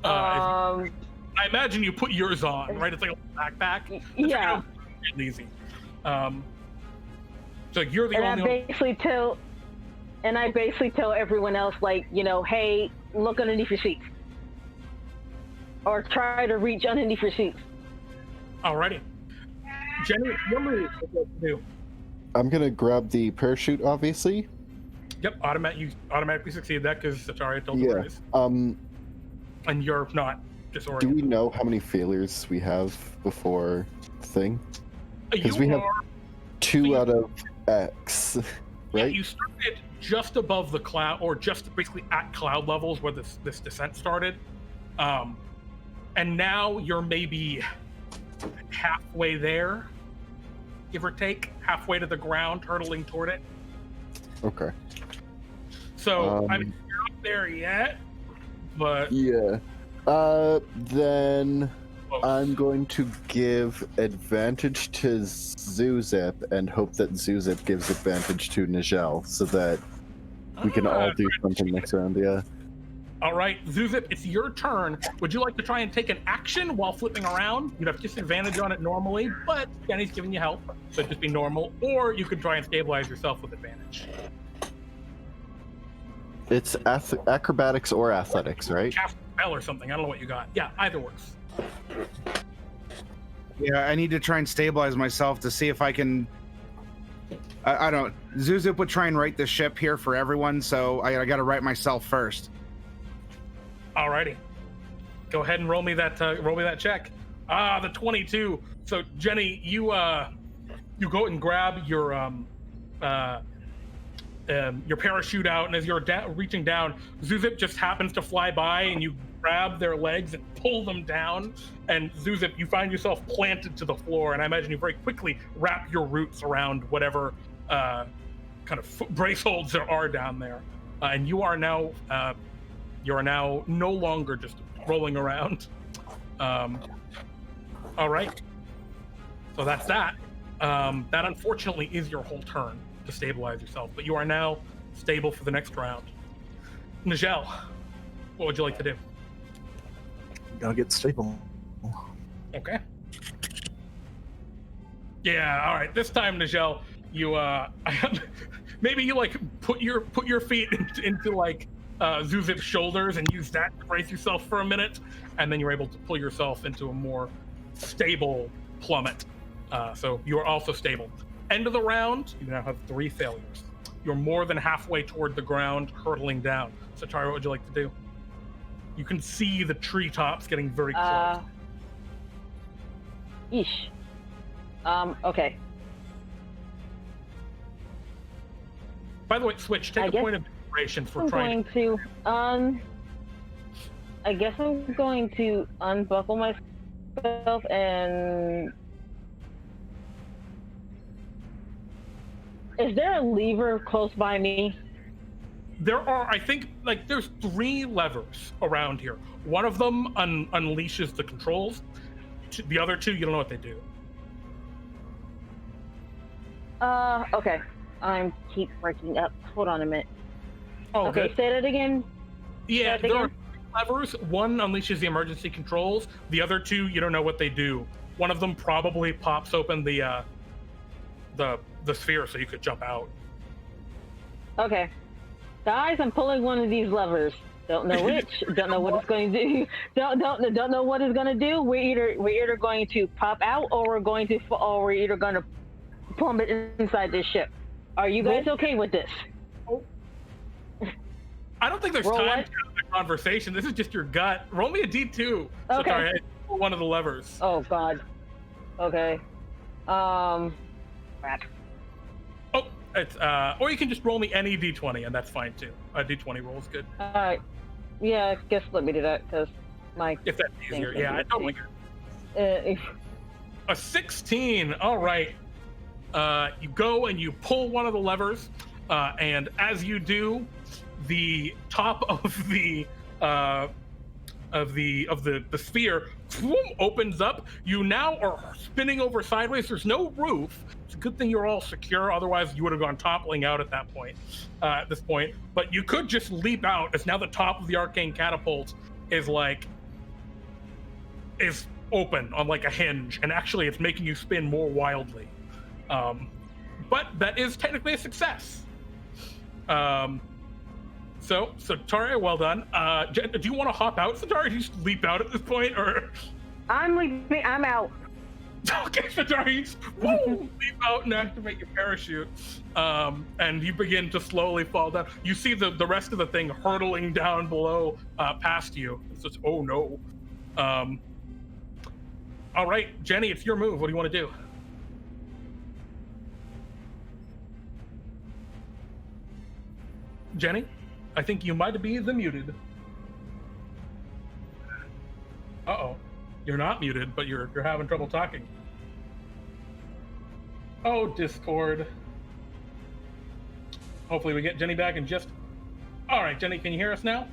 I imagine you put yours on, right? It's like a backpack. Yeah. It's easy. So you're the only one. I basically tell everyone else, like, hey, look underneath your seats. Or try to reach underneath your seats. Alrighty. Jenny, your move. What to do? I'm gonna grab the parachute, obviously. Yep, you automatically succeed that because Sotaria told you where it is. And you're not disoriented. Do we know how many failures we have before the thing? Because we have 2 out of X, right? Yeah, you started just above the cloud, or just basically at cloud levels where this descent started. And now you're maybe halfway there, give or take, halfway to the ground, hurtling toward it. Okay. So, I mean, you're not there yet, but... Yeah. Then I'm going to give advantage to Zewxip and hope that Zewxip gives advantage to Nijel so that we can all do something next round, yeah. All right, Zewxip, it's your turn. Would you like to try and take an action while flipping around? You'd have disadvantage on it normally, but Jenny's giving you help, so just be normal. Or you could try and stabilize yourself with advantage. It's acrobatics or athletics, right? Cast spell or something. I don't know what you got. Yeah, either works. Yeah, I need to try and stabilize myself to see if I can... I don't... Zewxip would try and right the ship here for everyone, so I gotta right myself first. Alrighty. Go ahead and roll me that check. The 22. So Jenny, you go and grab your parachute out, and as you're reaching down, Zewxip just happens to fly by, and you grab their legs and pull them down. And Zewxip, you find yourself planted to the floor, and I imagine you very quickly wrap your roots around whatever kind of brace holds there are down there, and you are now no longer just rolling around. All right. So that's that. That unfortunately is your whole turn to stabilize yourself, but you are now stable for the next round. Nijel, what would you like to do? Gotta get stable. Okay. Yeah, all right. This time, Nijel, you maybe you like put your feet into like Zewxip's shoulders and use that to brace yourself for a minute, and then you're able to pull yourself into a more stable plummet. So you are also stable. End of the round, you now have 3 failures. You're more than halfway toward the ground, hurtling down. Sotaria, what would you like to do? You can see the treetops getting very close. Okay. By the way, Switch, take a point of inspiration for trying I guess I'm going to unbuckle myself and... Is there a lever close by me? There are, I think, like, there's 3 levers around here. One of them unleashes the controls. The other 2, you don't know what they do. Okay. I'm keep breaking up. Hold on a minute. Oh, Okay, good. say that again. Yeah, Say that there are again. levers. One unleashes the emergency controls. The other two, you don't know what they do. One of them probably pops open the sphere so you could jump out. Okay. Guys, I'm pulling one of these levers. Don't know which. Don't know what it's going to do. Don't know what it's going to do. We're either going to pop out, or we're either going to plummet inside this ship. Are you guys okay with this? I don't think there's Roll time what? to have a conversation. This is just your gut. Roll me a D2. Okay. Sotaria, pull one of the levers. Oh God. Okay. Crap. Oh, it's or you can just roll me any D20, and that's fine too. A D20 roll is good. All right. Yeah, I guess let me do that because my. If that's easier. Thank Yeah, you. I totally get it. A 16. All right. You go and you pull one of the levers, and as you do, the top of the sphere opens up. You now are spinning over sideways. There's no roof. It's a good thing you're all secure. Otherwise, you would have gone toppling out at that point. At this point, but you could just leap out, as now the top of the arcane catapult is open on like a hinge, and actually, it's making you spin more wildly. But that is technically a success. So Sotaria, well done. Do you want to hop out, Sotaria? Do you just leap out at this point, or? I'm leaving. I'm out. Okay, Sotaria, you just leap out and activate your parachute, and you begin to slowly fall down. You see the rest of the thing hurtling down below, past you. It's just, oh no. All right, Jenny, it's your move. What do you want to do? Jenny, I think you might be the muted. Uh-oh. You're not muted, but you're having trouble talking. Oh, Discord. Hopefully we get Jenny back in just... All right, Jenny, can you hear us now?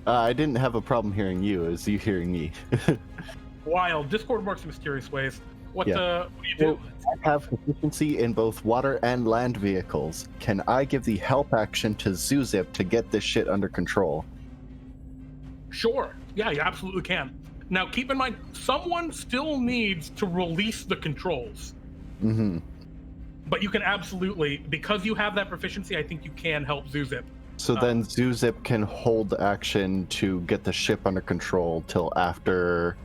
I didn't have a problem hearing you. Is you hearing me? Wild. Discord works in mysterious ways. What do you do? Well, I have proficiency in both water and land vehicles. Can I give the help action to Zewxip to get this shit under control? Sure. Yeah, you absolutely can. Now, keep in mind, someone still needs to release the controls. Mm-hmm. But you can absolutely, because you have that proficiency, I think you can help Zewxip. So then Zewxip can hold action to get the ship under control till after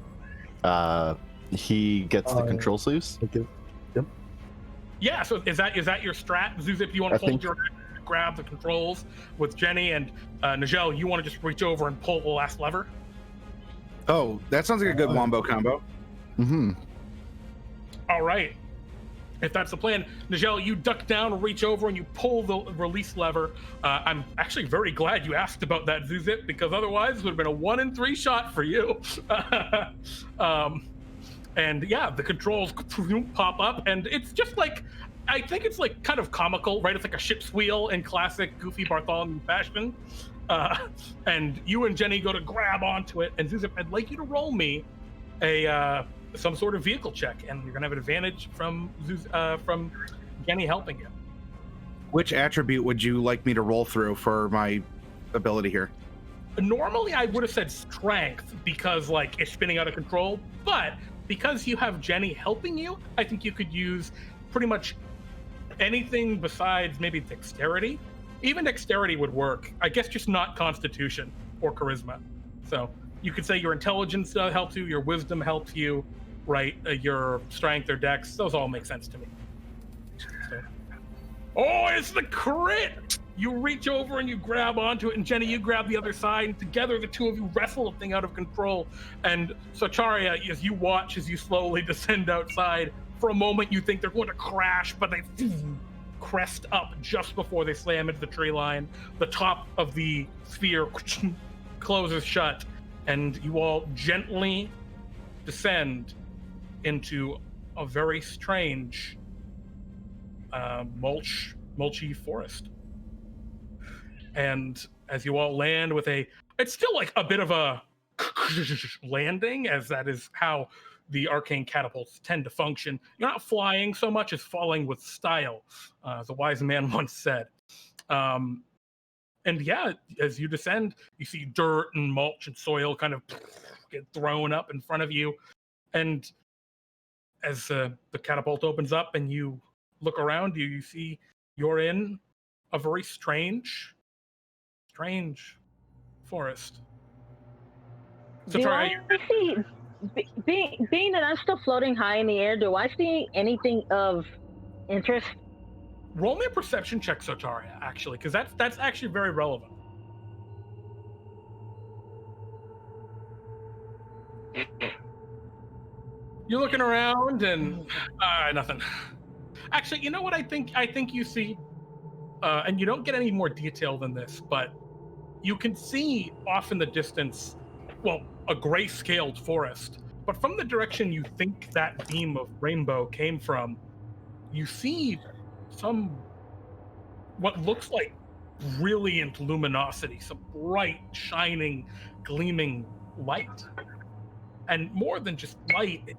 he gets the controls loose? Okay. Yep. Yeah, so is that your strat? Zewxip, you want to hold your action to grab the controls with Jenny, and Nijel, you want to just reach over and pull the last lever? Oh, that sounds like a good wombo combo. Mm-hmm. All right. If that's the plan, Nijel, you duck down, reach over, and you pull the release lever. I'm actually very glad you asked about that, Zewxip, because otherwise it would have been a 1 in 3 shot for you. And yeah, the controls pop up, and it's just like, I think it's like kind of comical, right? It's like a ship's wheel in classic goofy Bartholomew fashion. And you and Jenny go to grab onto it, and Zewxip, I'd like you to roll me some sort of vehicle check, and you're gonna have an advantage from Jenny helping you. Which attribute would you like me to roll through for my ability here? Normally, I would have said strength because like it's spinning out of control, but because you have Jenny helping you, I think you could use pretty much anything besides maybe dexterity. Even dexterity would work. I guess just not constitution or charisma. So you could say your intelligence helps you, your wisdom helps you, right? Your strength or dex, those all make sense to me. So. Oh, it's the crit! You reach over and you grab onto it, and Jenny, you grab the other side, and together the two of you wrestle the thing out of control. And Sotaria, as you watch as you slowly descend outside, for a moment you think they're going to crash, but they crest up just before they slam into the tree line. The top of the sphere closes shut, and you all gently descend into a very strange mulchy forest. And as you all land with it's still like a bit of a landing, as that is how the arcane catapults tend to function. You're not flying so much as falling with style, as a wise man once said. And yeah, as you descend, you see dirt and mulch and soil kind of get thrown up in front of you. And as the catapult opens up and you look around you, you see you're in a very strange forest. So Do I see, being that I'm still floating high in the air, do I see anything of interest? Roll me a perception check, Sotaria, actually, because that's actually very relevant. You're looking around and nothing. Actually, you know what I think you see, and you don't get any more detail than this, but you can see off in the distance, well, a gray-scaled forest. But from the direction you think that beam of rainbow came from, you see what looks like brilliant luminosity, some bright, shining, gleaming light. And more than just light,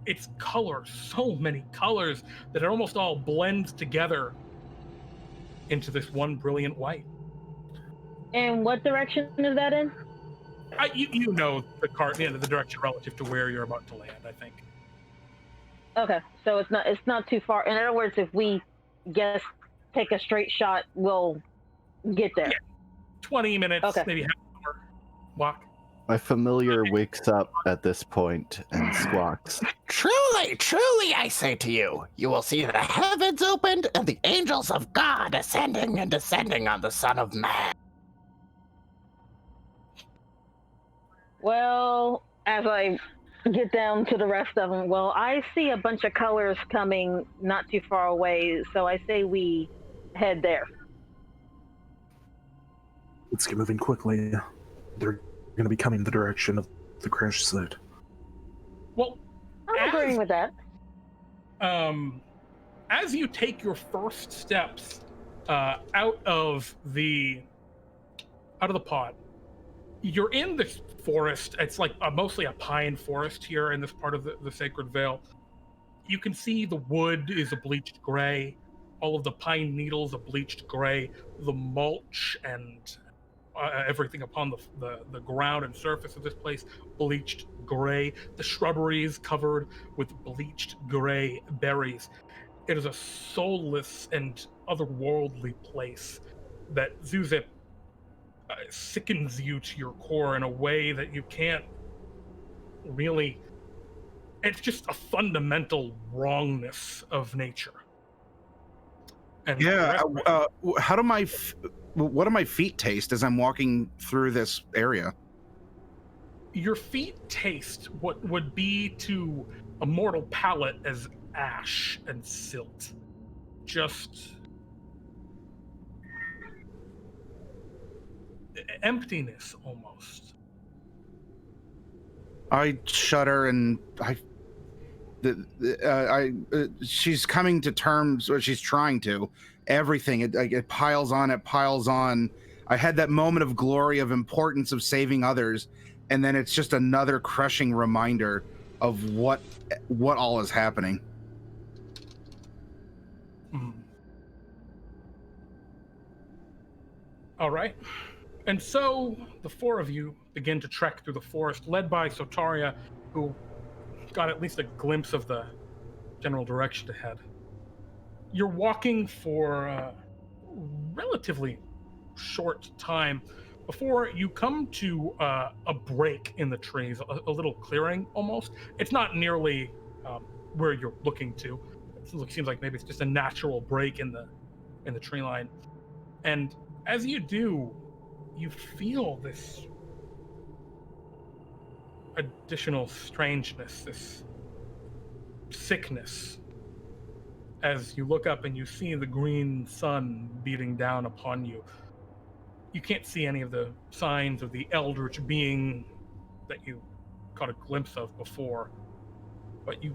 it's colors, so many colors that it almost all blends together into this one brilliant white. And what direction is that in? You know the the direction relative to where you're about to land, I think. Okay, so it's not too far. In other words, if we take a straight shot, we'll get there. Yeah. 20 minutes, okay. Maybe half an hour walk. My familiar wakes up at this point and squawks. Truly, truly, I say to you, you will see the heavens opened and the angels of God ascending and descending on the Son of Man. Well, as I get down to the rest of them, I see a bunch of colors coming not too far away, so I say we head there. Let's get moving quickly. They're going to be coming the direction of the crash site. Well, I'm agreeing with that. As you take your first steps out of the pod, you're in this forest. It's like mostly a pine forest here in this part of the Sacred Vale. You can see the wood is a bleached gray. All of the pine needles are bleached gray. The mulch and everything upon the ground and surface of this place, bleached gray. The shrubberies covered with bleached gray berries. It is a soulless and otherworldly place that Zewxip sickens you to your core in a way that you can't really. It's just a fundamental wrongness of nature. And how do what do my feet taste as I'm walking through this area? Your feet taste what would be to a mortal palate as ash and silt. Just emptiness, almost. I shudder and she's coming to terms, or she's trying to. Everything, it piles on. I had that moment of glory, of importance, of saving others, and then it's just another crushing reminder of what all is happening. All right. And so the four of you begin to trek through the forest, led by Sotaria, who got at least a glimpse of the general direction to head. You're walking for a relatively short time before you come to a break in the trees, a little clearing almost. It's not nearly where you're looking to. It seems like maybe it's just a natural break in the tree line. And as you do, you feel this additional strangeness, this sickness, as you look up and you see the green sun beating down upon you. You can't see any of the signs of the eldritch being that you caught a glimpse of before, but you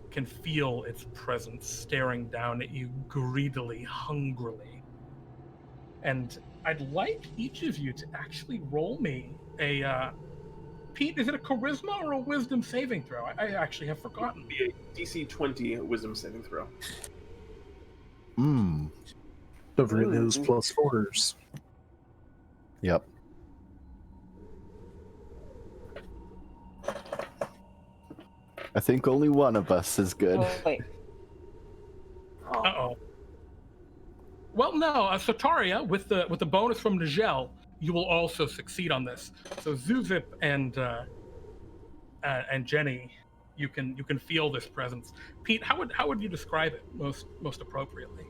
can feel its presence staring down at you greedily, hungrily. And I'd like each of you to actually roll me a Pete, is it a charisma or a wisdom saving throw? I actually have forgotten. Be a DC 20 wisdom saving throw. Over those plus 4s. Yep. I think only one of us is good. Oh, wait. Uh-oh. Well, no, Sotaria, with the bonus from Nijel, you will also succeed on this. So Zewxip and Jenny, you can feel this presence. Pete, how would you describe it most appropriately?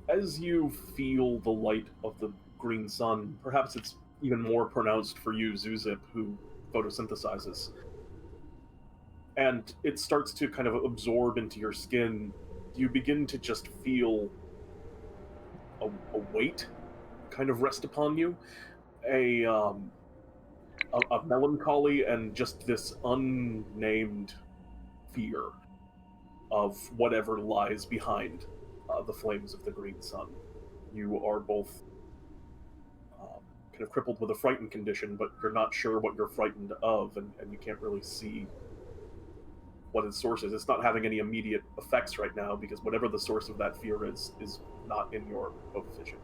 As you feel the light of the green sun, perhaps it's even more pronounced for you, Zewxip, who photosynthesizes. And it starts to kind of absorb into your skin. You begin to just feel a weight kind of rest upon you, a melancholy and just this unnamed fear of whatever lies behind the flames of the green sun. You are both kind of crippled with a frightened condition, but you're not sure what you're frightened of, and you can't really see what its source is. It's not having any immediate effects right now, because whatever the source of that fear is not in your vision.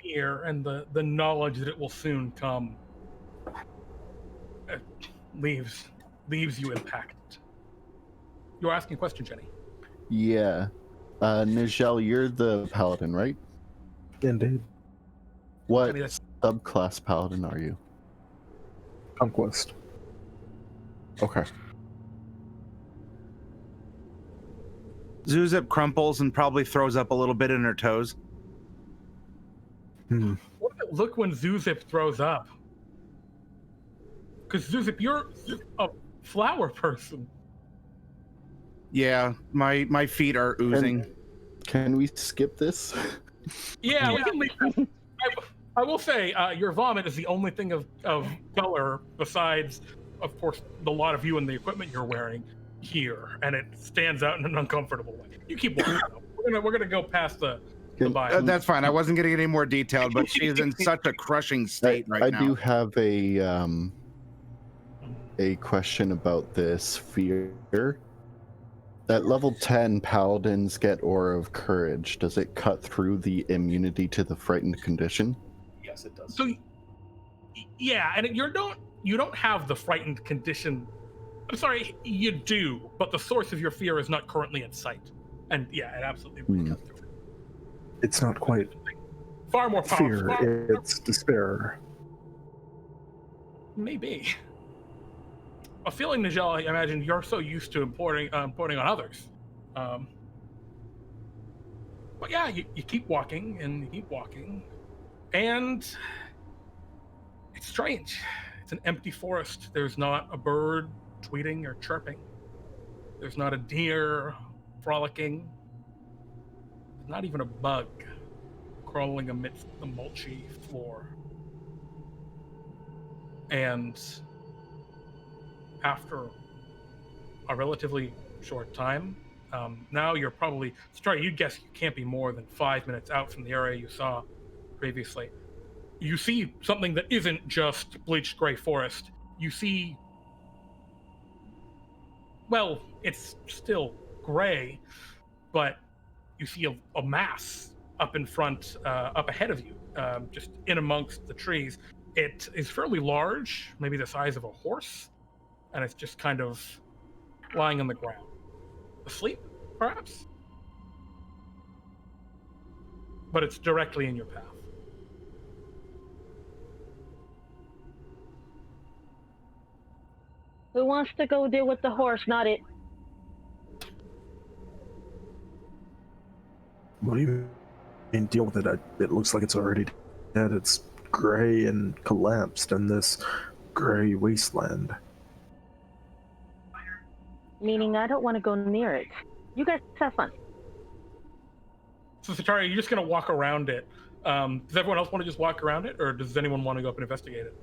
Fear and the knowledge that it will soon come leaves you impacted. You're asking a question, Jenny. Yeah. Nijel, you're the paladin, right? Indeed. What Jenny, that's- subclass paladin are you? Conquest. Okay. Zewxip crumples and probably throws up a little bit in her toes. What does it look when Zewxip throws up? Because Zewxip, you're a flower person. Yeah, my feet are oozing. Can we skip this? Yeah, we can leave. I will say, your vomit is the only thing of color besides, of course, the lot of you and the equipment you're wearing here, and it stands out in an uncomfortable way. You keep walking. We're gonna go past the bio. That's fine. I wasn't getting any more detailed, but she is in such a crushing state right now. I do have a question about this fear. At level 10, paladins get Aura of Courage. Does it cut through the immunity to the frightened condition? Yes, it does. So, yeah, and you don't have the frightened condition. I'm sorry, you do, but the source of your fear is not currently in sight. And yeah, it absolutely would cut through. It's not quite Far more powerful. fear, it's despair. Maybe. A feeling, Nijel, I imagine you're so used to importing on others. But yeah, you keep walking and you keep walking. And it's strange. It's an empty forest. There's not a bird tweeting or chirping. There's not a deer frolicking. There's not even a bug crawling amidst the mulchy floor. And after a relatively short time, now you're probably, sorry, you'd guess you can't be more than 5 minutes out from the area you saw previously. You see something that isn't just bleached gray forest. You see, well, it's still gray, but you see a mass up in front, up ahead of you, just in amongst the trees. It is fairly large, maybe the size of a horse, and it's just kind of lying on the ground. Asleep, perhaps? But it's directly in your path. Who wants to go deal with the horse, not it? What do you mean deal with it? It looks like it's already dead. It's gray and collapsed in this gray wasteland. Meaning I don't want to go near it. You guys have fun. So, Sotaria, you're just going to walk around it. Does everyone else want to just walk around it, or does anyone want to go up and investigate it?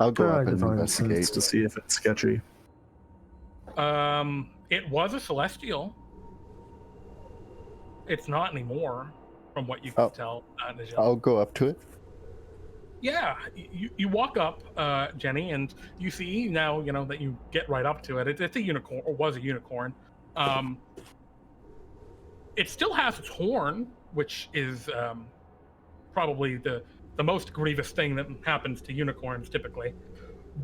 I'll go up and Divine investigate. sense to see if it's sketchy. It was a celestial. It's not anymore, from what you can tell, Nijel. I'll go up to it. Yeah, you walk up, Jenny, and you see now, that you get right up to it. It's a unicorn, or was a unicorn. It still has its horn, which is probably the most grievous thing that happens to unicorns typically.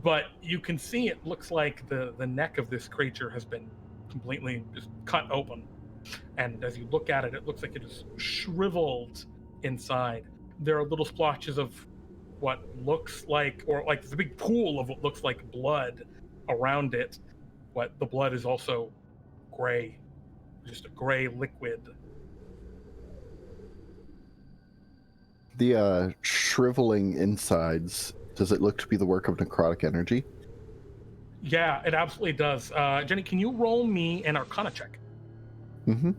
But you can see it looks like the neck of this creature has been completely just cut open. And as you look at it, it looks like it is shriveled inside. There are little splotches of what looks like, or like there's a big pool of what looks like blood around it. What the blood is also gray, just a gray liquid. The shriveling insides, does it look to be the work of necrotic energy? Yeah, it absolutely does. Jenny, can you roll me an Arcana check? Mm-hmm.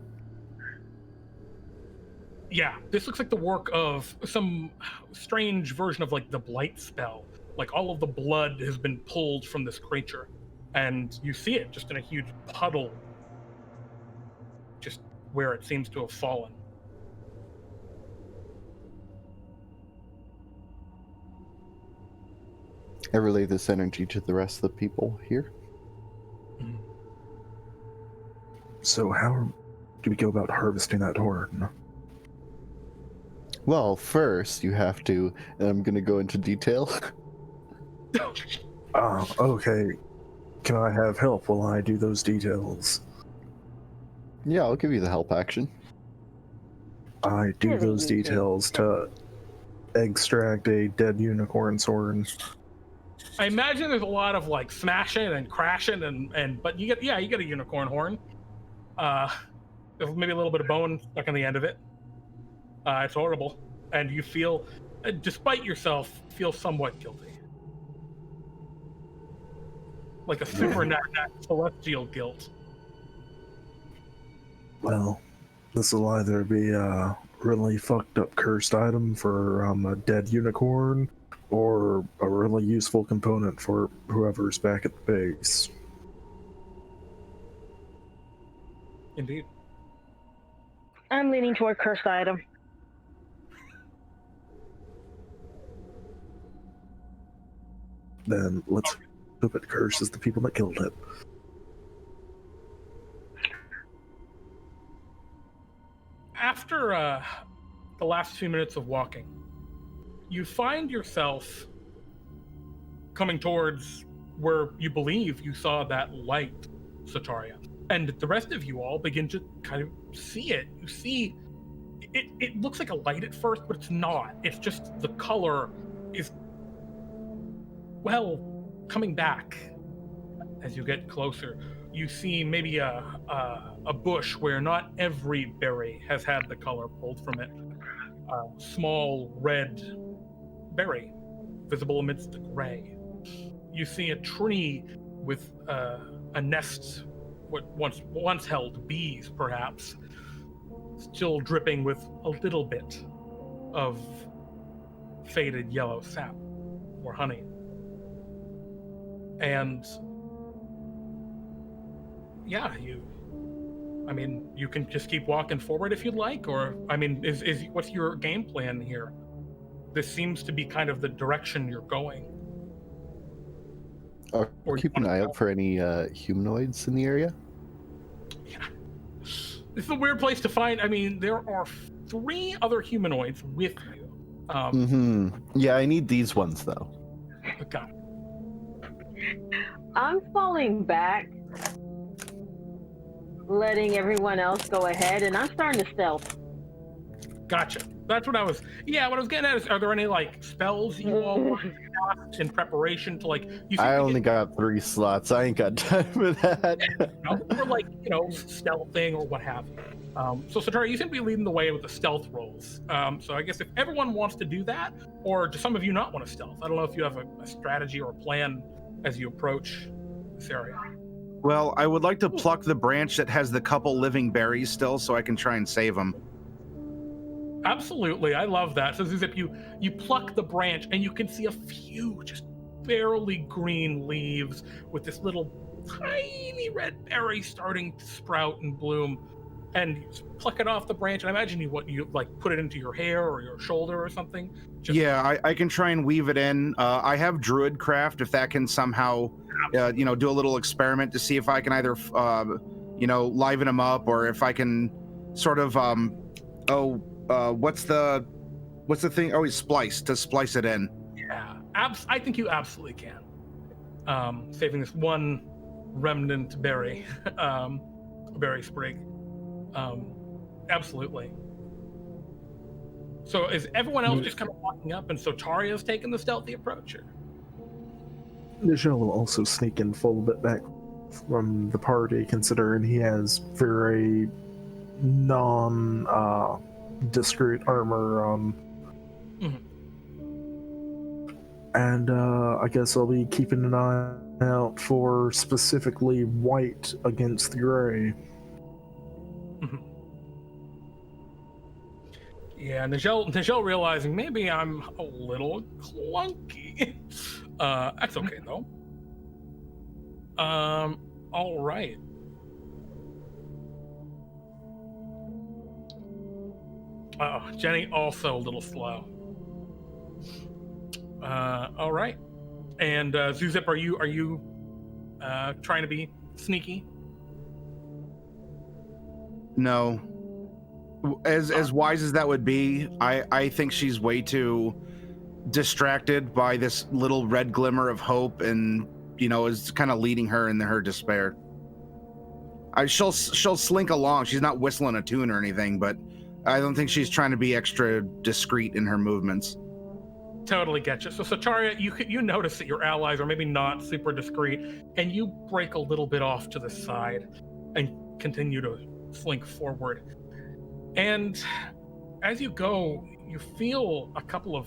Yeah, this looks like the work of some strange version of like the blight spell. Like all of the blood has been pulled from this creature, and you see it just in a huge puddle, just where it seems to have fallen. I relay this energy to the rest of the people here. So how do we go about harvesting that horn? Well, first you have to, and I'm going to go into detail. Okay. Can I have help while I do those details? Yeah, I'll give you the help action. I do Really those easy. details to extract a dead unicorn's horn. I imagine there's a lot of like smashing and crashing and but you get a unicorn horn. There's maybe a little bit of bone stuck on the end of it. It's horrible, and you feel, despite yourself, feel somewhat guilty, like a supernatural celestial guilt. Well, this will either be a really fucked up cursed item for a dead unicorn, or a really useful component for whoever's back at the base. Indeed. I'm leaning toward cursed item. Then let's hope it curses the people that killed it. After the last few minutes of walking, you find yourself coming towards where you believe you saw that light, Sotaria. And the rest of you all begin to kind of see it. You see, it looks like a light at first, but it's not. It's just the color is, well, coming back as you get closer. You see maybe a bush where not every berry has had the color pulled from it. A small red berry visible amidst the gray. You see a tree with a nest, what once held bees, perhaps, still dripping with a little bit of faded yellow sap or honey. And yeah, you can just keep walking forward if you'd like, or is what's your game plan here? This seems to be kind of the direction you're going. Or keep an eye out for any humanoids in the area. Yeah. This is a weird place to find. There are 3 other humanoids with you. Yeah, I need these ones though. Okay. I'm falling back, letting everyone else go ahead, and I'm starting to stealth. Gotcha. That's what I was. Yeah, what I was getting at is, are there any like spells you all want to cast in preparation to like? I only got 3 slots. I ain't got time for that. Or like stealthing or what have you. So Sotaria, you seem to be leading the way with the stealth rolls. So I guess if everyone wants to do that, or do some of you not want to stealth? I don't know if you have a strategy or a plan as you approach this area. Well, I would like to pluck the branch that has the couple living berries still, so I can try and save them. Absolutely, I love that. So Zewxip, you pluck the branch, and you can see a few just barely green leaves with this little tiny red berry starting to sprout and bloom. and you pluck it off the branch. And I imagine you like put it into your hair or your shoulder or something. Yeah, I can try and weave it in. I have Druidcraft, if that can somehow, do a little experiment to see if I can either, liven him up, or if I can sort of, what's the thing? Oh, he's spliced, to splice it in. Yeah, I think you absolutely can. Saving this one remnant berry, berry sprig. Absolutely. So is everyone else just kind of walking up, and Sotaria's taking the stealthy approach? Or? Nijel will also sneak in a little bit back from the party, considering he has very discreet armor on. And I guess I'll be keeping an eye out for specifically white against the gray. Yeah, Nijel realizing maybe I'm a little clunky. That's okay though. All right. Jenny also a little slow. All right. And Zewxip, are you trying to be sneaky? No. As wise as that would be, I think she's way too distracted by this little red glimmer of hope, and is kind of leading her in her despair. She'll slink along. She's not whistling a tune or anything, but I don't think she's trying to be extra discreet in her movements. Totally get you. So Sotaria, you notice that your allies are maybe not super discreet, and you break a little bit off to the side and continue to slink forward. And as you go, you feel a couple of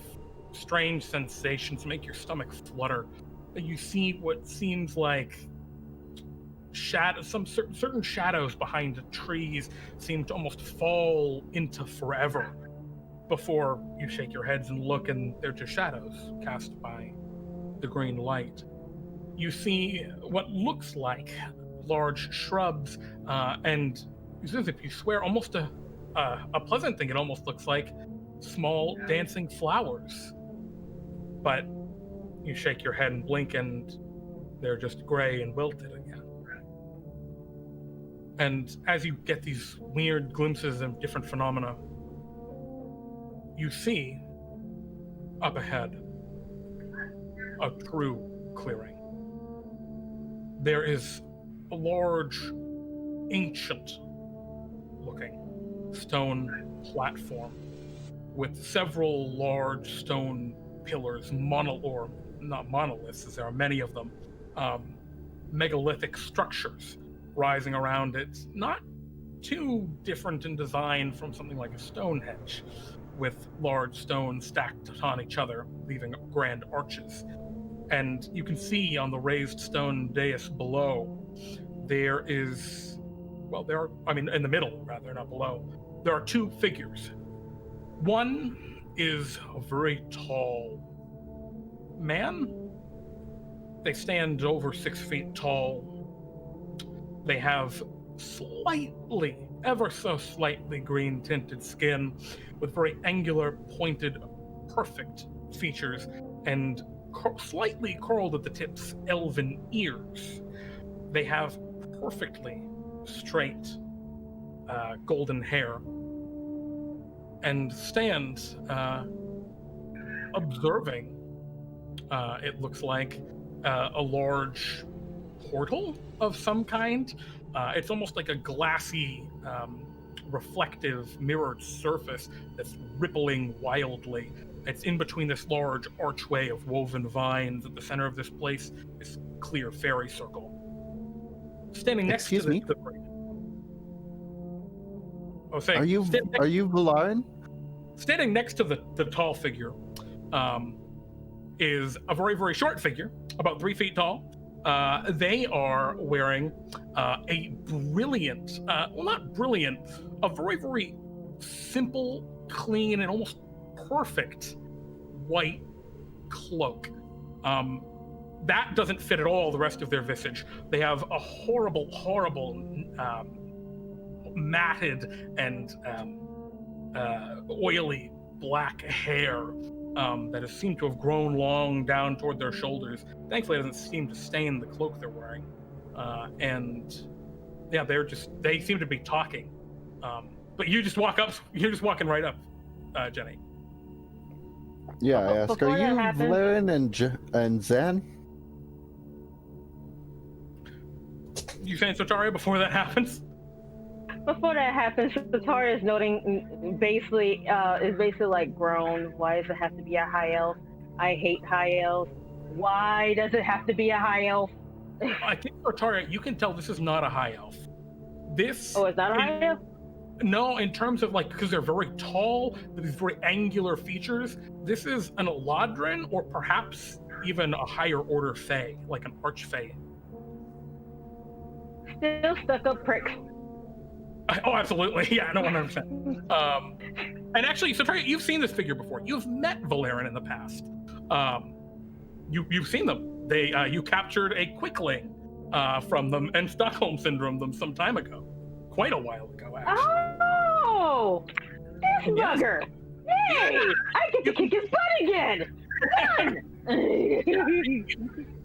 strange sensations make your stomach flutter. You see what seems like some certain shadows behind the trees seem to almost fall into forever before you shake your heads and look, and they're just shadows cast by the green light. You see what looks like large shrubs, and if you swear almost a pleasant thing, it almost looks like small dancing flowers. But you shake your head and blink, and they're just gray and wilted again. And as you get these weird glimpses of different phenomena, you see up ahead a true clearing. There is a large, ancient-looking stone platform with several large stone pillars, not monoliths, as there are many of them, megalithic structures rising around it, not too different in design from something like a Stonehenge, with large stones stacked on each other, leaving grand arches. And you can see on the raised stone dais below, there is, in the middle, rather, not below, there are two figures. One is a very tall man. They stand over 6 feet tall. They have ever so slightly green tinted skin with very angular, pointed, perfect features and slightly curled at the tips elven ears. They have perfectly straight golden hair and stand observing, it looks like, a large portal of some kind. It's almost like a glassy, reflective, mirrored surface that's rippling wildly. It's in between this large archway of woven vines. At the center of this place, this clear fairy circle. Standing next to me? Are you Vlaryn? Standing next to the tall figure is a very, very short figure, about 3 feet tall. They are wearing a brilliant, not brilliant, a very, very simple, clean, and almost perfect white cloak. That doesn't fit at all the rest of their visage. They have a horrible matted and oily black hair that has seemed to have grown long down toward their shoulders. Thankfully, it doesn't seem to stain the cloak they're wearing. And yeah, they seem to be talking. But you just walk up, you're just walking right up, Jenny. Yeah, I ask, Before are you that happens- Vlaryn and Zan? You saying Sotaria before that happens? Before that happens, Sotaria is noting is basically like grown. Why does it have to be a high elf? I hate high elves. Why does it have to be a high elf? I think Sotaria, you can tell this is not a high elf. This. Oh, it's not a high elf? No, in terms of like, because they're very tall, with these very angular features, this is an Eladrin or perhaps even a higher order Fae, like an Archfey. Still stuck up pricks. Oh, absolutely. Yeah, no, 100%. And actually, Sotaria, you've seen this figure before. You've met Vlaryn in the past. You've seen them. You captured a Quickling from them and Stockholm Syndrome them some time ago. Quite a while ago, actually. Oh! This bugger! Hey! I get to kick his butt again!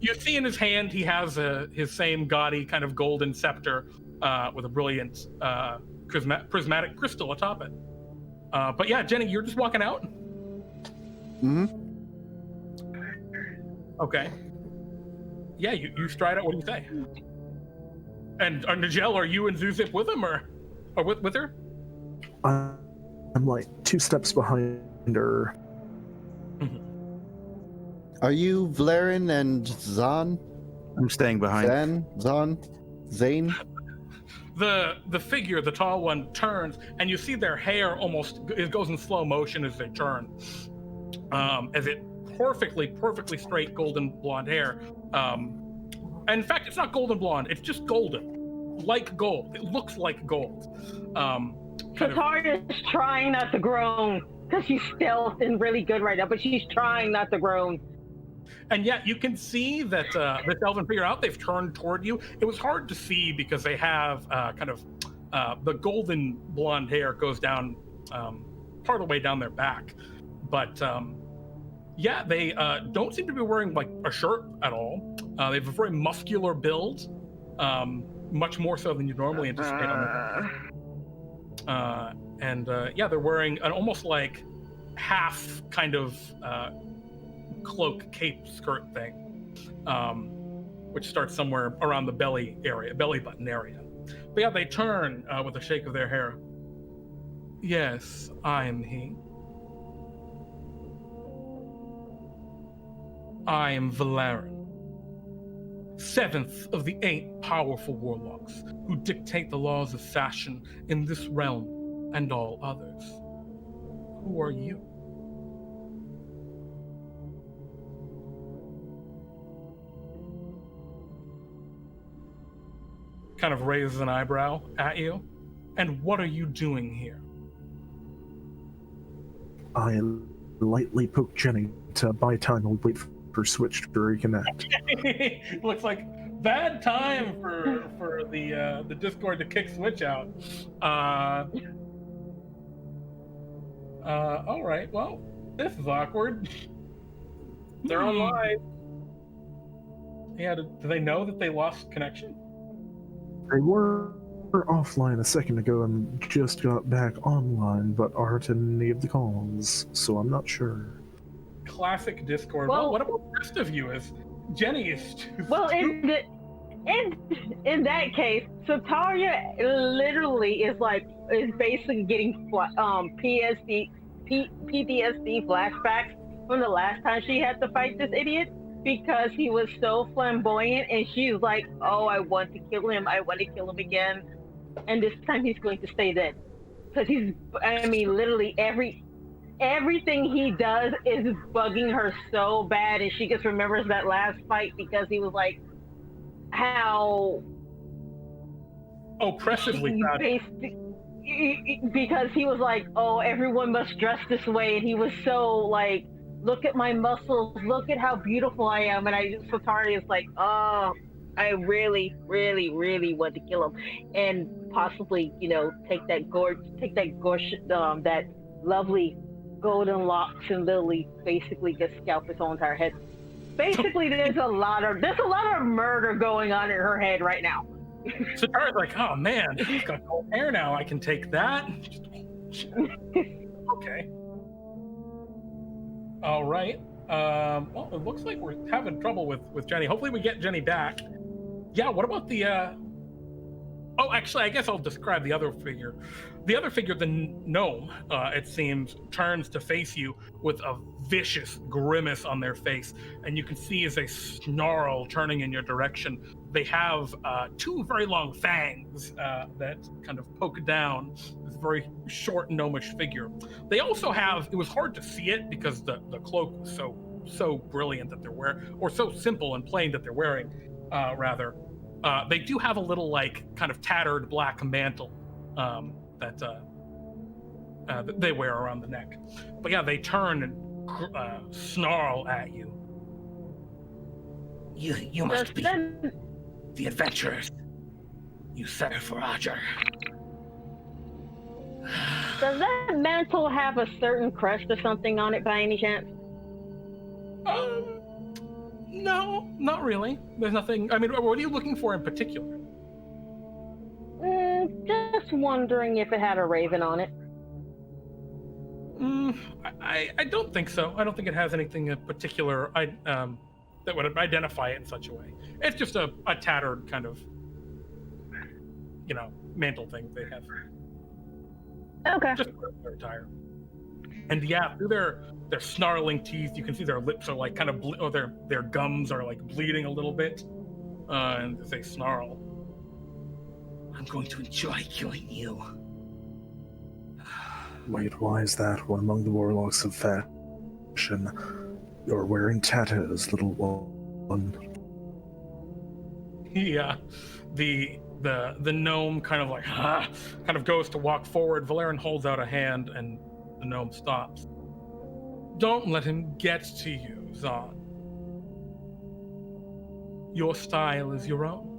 You see in his hand, he has his same gaudy kind of golden scepter with a brilliant prismatic crystal atop it. But yeah, Jenny, you're just walking out? Mm-hmm. Okay. Yeah, you stride out. What do you say? And Nijel, are you and Zewxip with him or with her? I'm like 2 steps behind her. Are you Vlaryn and Zan? I'm staying behind. Zane? The figure, the tall one, turns, and you see their hair it goes in slow motion as they turn. As it perfectly straight golden blonde hair. And in fact, it's not golden blonde, it's just golden. Like gold. It looks like gold. Sotaria's trying not to groan, because she's stealth and really good right now, but she's trying not to groan. And yet you can see that this elven figure out, they've turned toward you. It was hard to see because they have the golden blonde hair goes down part of the way down their back. But yeah, they don't seem to be wearing like a shirt at all. They have a very muscular build, much more so than you normally anticipate on them. Yeah, they're wearing an almost like half kind of cloak cape skirt thing, which starts somewhere around the belly button area. But yeah, they turn with a shake of their hair. Yes, I am he. I am Vlaryn, 7th of the 8 powerful warlocks who dictate the laws of fashion in this realm and all others. Who are you? Kind of raises an eyebrow at you. And what are you doing here? I lightly poke Jenny to buy time and wait for Switch to reconnect. Looks like bad time for the Discord to kick Switch out. All right, well, this is awkward. They're online. Yeah, do they know that they lost connection? They were offline a second ago and just got back online, but aren't in any of the calls, so I'm not sure. Classic Discord. Well, what about the rest of you? Is Jenny is too well, in that case, Sotaria literally is basically getting PTSD flashbacks from the last time she had to fight this idiot, because he was so flamboyant, and she's like, oh, I want to kill him again, and this time he's going to stay dead, because literally everything he does is bugging her so bad, and she just remembers that last fight because he was like, how oppressively bad. Because he was like, oh, everyone must dress this way, and he was so like, look at my muscles, look at how beautiful I am, and Sotaria is like, oh, I really, really, really want to kill him. And possibly, take that that lovely golden locks and lily, basically just scalp his whole entire head. Basically, there's a lot of murder going on in her head right now. So Tara's like, oh man, he's got gold hair now. I can take that. Okay. All right. Well, it looks like we're having trouble with Jenny. Hopefully we get Jenny back. Yeah, what about the... Oh, actually, I guess I'll describe the other figure. The other figure, the gnome, it seems, turns to face you with a vicious grimace on their face. And you can see as they snarl, turning in your direction, they have two very long fangs that kind of poke down this very short gnomish figure. They also have, it was hard to see it because the cloak was so brilliant that they're wearing, or so simple and plain that they're wearing, rather. They do have a little, kind of tattered black mantle that they wear around the neck. But yeah, they turn and snarl at you. You must be the adventurers. You settled for Roger. Does that mantle have a certain crest or something on it by any chance? No, not really. There's nothing. I mean, what are you looking for in particular? Just wondering if it had a raven on it. I don't think so. I don't think it has anything in particular that would identify it in such a way. It's just a tattered kind of, mantle thing they have. Okay. Just their attire. And yeah, through their snarling teeth, you can see their lips are kind of, their gums are bleeding a little bit, and they snarl. I'm going to enjoy killing you. Wait, why is that? One among the Warlocks of fashion. You're wearing tattoos, little one. Yeah, the gnome kind of goes to walk forward. Vlaryn holds out a hand, and the gnome stops. Don't let him get to you, Zahn. Your style is your own.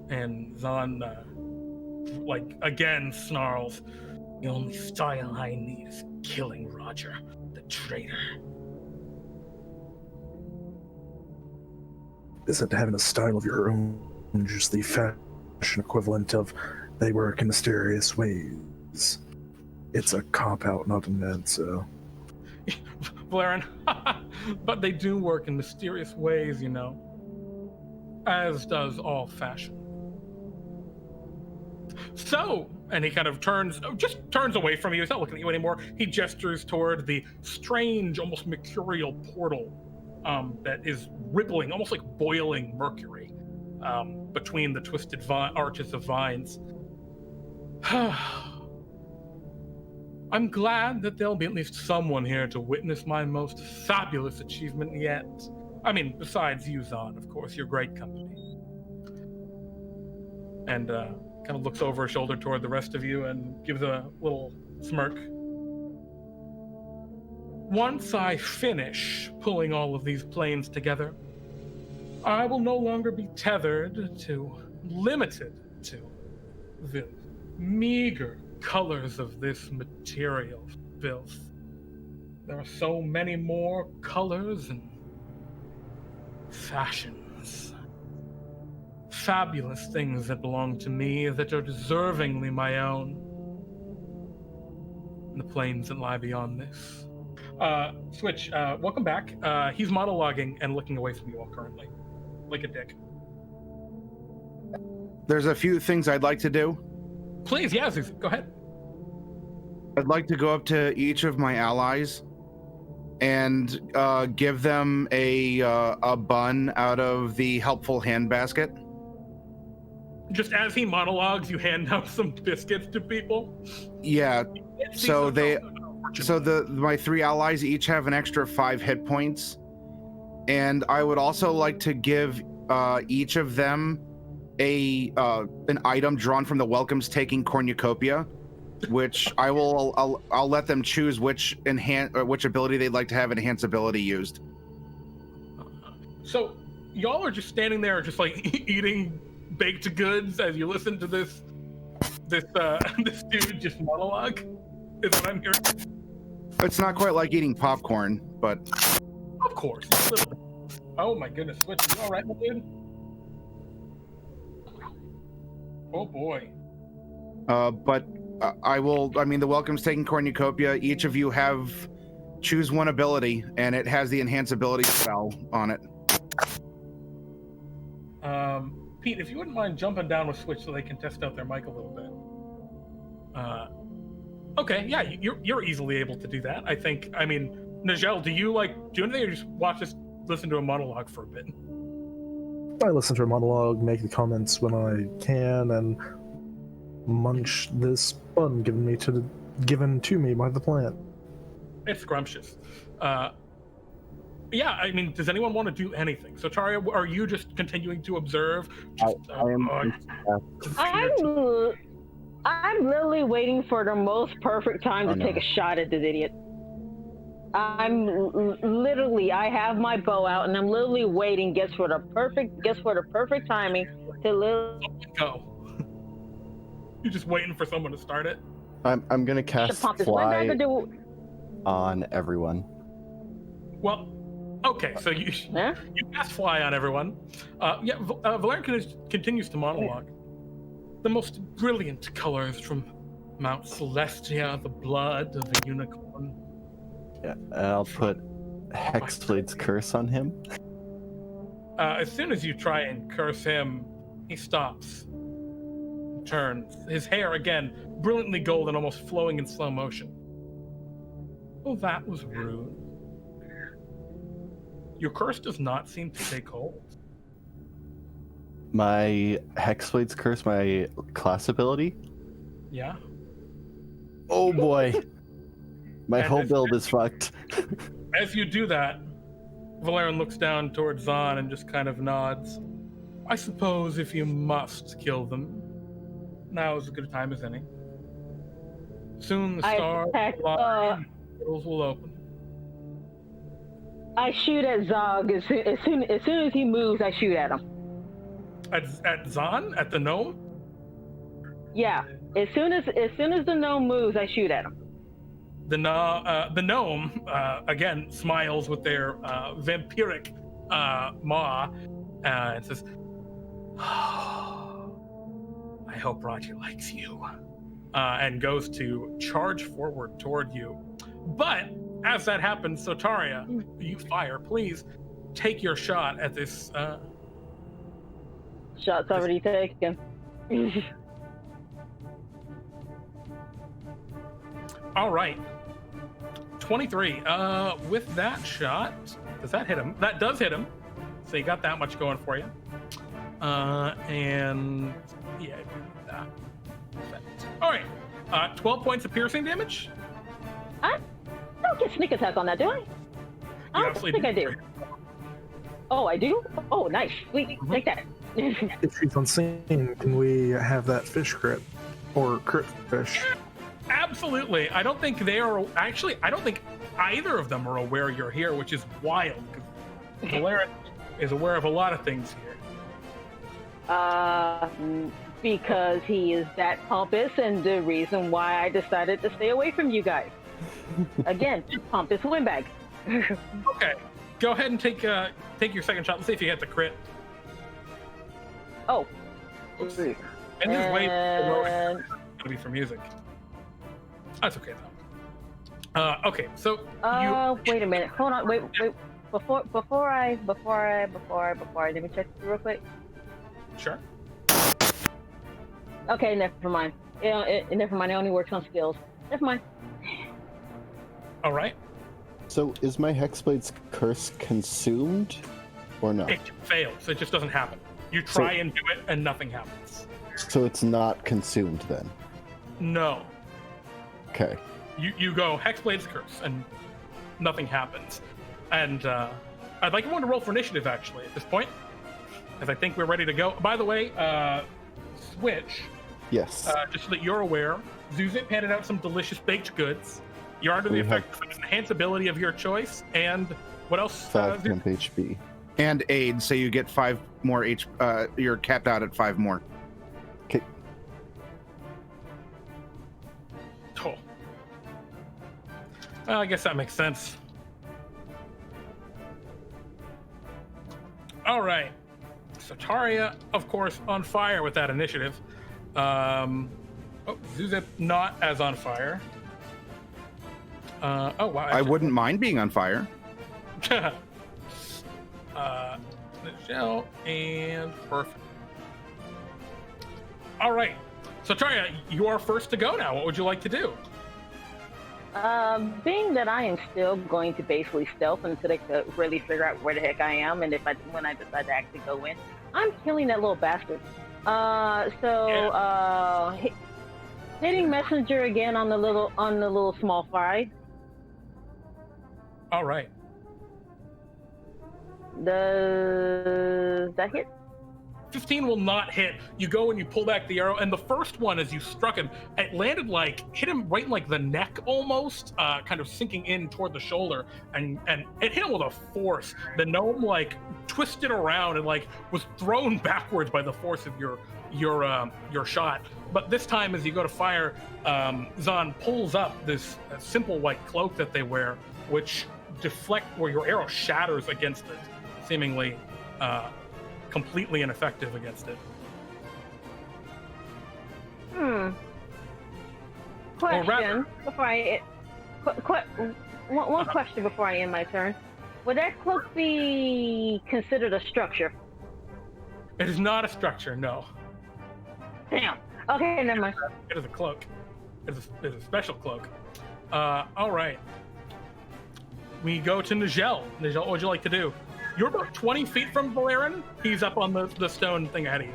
And Zahn, again snarls. The only style I need is killing Roger, the traitor. Isn't having a style of your own just the fashion equivalent of they work in mysterious ways? It's a cop-out, not an answer. Vlaryn, but they do work in mysterious ways, as does all fashion. So, and he kind of turns away from you. He's not looking at you anymore. He gestures toward the strange, almost mercurial portal that is rippling, almost like boiling mercury, between the twisted arches of vines. I'm glad that there'll be at least someone here to witness my most fabulous achievement yet. I mean, besides you, Zahn, of course, you're great company. And kind of looks over her shoulder toward the rest of you and gives a little smirk. Once I finish pulling all of these planes together, I will no longer be limited to the meager colors of this material filth. There are so many more colors and fashions. Fabulous things that belong to me that are deservingly my own. And the planes that lie beyond this. Switch, welcome back. He's monologuing and looking away from you all currently. Like a dick. There's a few things I'd like to do. Please, yeah, Zewxip, go ahead. I'd like to go up to each of my allies and give them a bun out of the helpful hand basket. Just as he monologues, you hand out some biscuits to people. Yeah. So my three allies each have an extra 5 hit points, and I would also like to give each of them an item drawn from the Welcome's Taking Cornucopia, which I'll let them choose which ability they'd like to have enhance ability used. So y'all are just standing there, just eating baked goods as you listen to this this dude just monologue? Is what I'm hearing. It's not quite like eating popcorn, but Of course, a little bit. Oh my goodness, Switch, you all right, my dude? Oh boy. but I mean, the welcome's taking cornucopia. Each of you choose one ability, and it has the enhance ability spell on it. Pete, if you wouldn't mind jumping down with Switch so they can test out their mic a little bit. Okay, yeah, you're easily able to do that. I think. I mean, Nijel, do you anything, or just listen to a monologue for a bit? I listen to a monologue, make the comments when I can, and munch this bun given to me by the plant. It's scrumptious. Yeah, I mean, does anyone want to do anything? So, Taria, are you just continuing to observe? I'm literally waiting for the most perfect time to take a shot at this idiot. I have my bow out, and I'm literally waiting. Guess for the perfect timing to literally go. You're just waiting for someone to start it. I'm gonna cast fly on everyone. Well, okay, so you cast fly on everyone. Vlaryn continues to monologue. The most brilliant colors from Mount Celestia, the blood of a unicorn. Yeah, I'll put Hexblade's curse on him. As soon as you try and curse him, he stops, turns. His hair, again, brilliantly golden, almost flowing in slow motion. Oh, that was rude. Your curse does not seem to take hold. My Hexblade's curse, my class ability? Yeah. Oh boy. My whole build is fucked. As you do that, Vlaryn looks down towards Zahn and just kind of nods. I suppose if you must kill them, now is as good a time as any. Soon the stars will open. I shoot at Zog as soon as he moves. I shoot at him. At Zahn? At the gnome? Yeah. As soon as the gnome moves, I shoot at him. The gnome again smiles with their vampiric maw and says, "Oh, I hope Roger likes you," and goes to charge forward toward you. But as that happens, Sotaria, you fire. Please take your shot at this. Shot's already taken. All right. 23. With that shot, does that hit him? That does hit him. So you got that much going for you. And yeah, that. All right. 12 points of piercing damage. I don't get sneak attack on that, do I? I don't think I do. Oh, I do? Oh, nice. Sweet. Take that. If she's unseen, can we have that fish crit? Or crit fish? Absolutely. I don't think they are. Actually, I don't think either of them are aware you're here, which is wild. Because Vlaryn is aware of a lot of things here. Because he is that pompous, and the reason why I decided to stay away from you guys. Again, pompous windbag. Okay. Go ahead and take your second shot. Let's see if you get the crit. Oh. Oops. And this is way going to be for music. That's okay though. Okay, so wait a minute. Hold on. Wait. Before I let me check real quick. Sure. Okay, never mind. Never mind. It only works on skills. Never mind. All right. So is my Hexblade's curse consumed or no? It fails. It just doesn't happen. You try and do it and nothing happens. So it's not consumed then? No. Okay. You go Hexblade's curse and nothing happens. And I'd like everyone to roll for initiative actually at this point, because I think we're ready to go. By the way, Switch. Yes. Just so that you're aware, Zewxip handed out some delicious baked goods. You're under the effect of an enhance ability of your choice, and what else? 5 temp HP. And aid, so you get 5 more you're capped out at 5 more. Okay. Oh. Well, I guess that makes sense. All right. Sotaria, of course, on fire with that initiative. Zewxip not as on fire. Oh, wow. I wouldn't mind being on fire. Nijel and perfect. All right. Sotaria, you are first to go now. What would you like to do? Being that I am still going to basically stealth until they could really figure out where the heck I am, and when I decide to actually go in, I'm killing that little bastard. Hitting messenger again on the little small fry. All right. Does that hit? 15 will not hit. You go and you pull back the arrow, and the first one, as you struck him, it landed hit him right in the neck almost, kind of sinking in toward the shoulder, and it hit him with a force. The gnome twisted around and was thrown backwards by the force of your shot. But this time, as you go to fire, Zahn pulls up this simple white cloak that they wear, which where your arrow shatters against it, seemingly completely ineffective against it. Question before I one question before I end my turn. Would that cloak be considered a structure? It is not a structure, no. Damn. Okay, never mind. It is a cloak. It is a special cloak. All right. We go to Nijel. Nijel, what would you like to do? You're about 20 feet from Vlaryn. He's up on the stone thing ahead of you.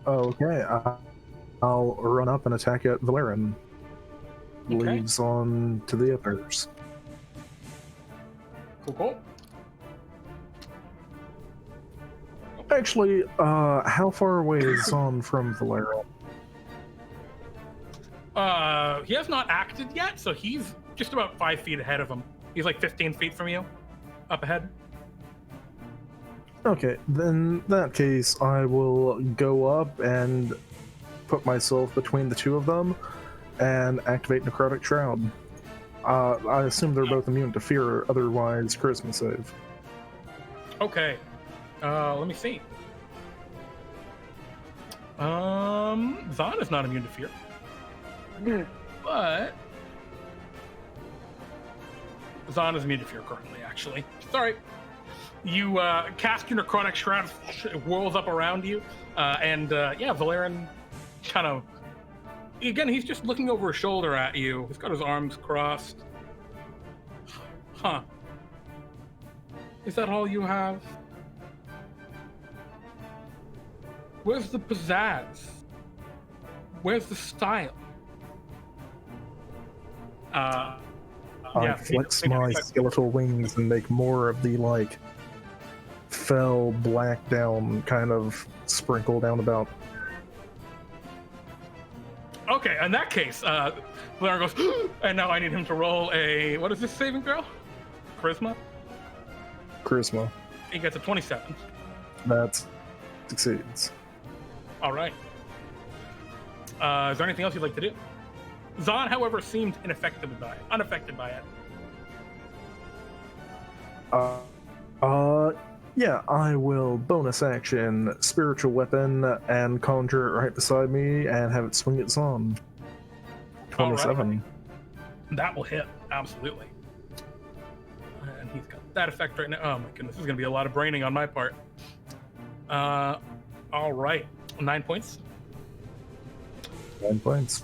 Okay, I'll run up and attack at Vlaryn. Okay. Leaves on to the others. Cool. Actually, how far away is Zahn from Vlaryn? He has not acted yet, so he's just about 5 feet ahead of him. He's 15 feet from you, up ahead. Okay, then in that case, I will go up and put myself between the two of them and activate Necrotic Shroud. I assume they're both immune to fear, otherwise charisma save. Okay. Let me see. Zahn is not immune to fear. But Zahn is immune to fear currently, actually. Sorry. You cast your Necrotic Shroud, it whirls up around you, and Vlaryn kind of... Again, he's just looking over his shoulder at you. He's got his arms crossed. Huh. Is that all you have? Where's the pizzazz? Where's the style? I flex my skeletal wings and make more of the, fell black down kind of sprinkle down about. Okay, in that case, Vlaryn goes, and now I need him to roll a, what is this saving throw? Charisma? Charisma. He gets a 27. That succeeds. All right. Is there anything else you'd like to do? Zahn, however, seemed unaffected by it. Yeah, I will bonus action spiritual weapon and conjure it right beside me and have it swing its on. 27. Right. That will hit, absolutely. And he's got that effect right now. Oh my goodness, this is going to be a lot of braining on my part. All right, 9 points. 9 points.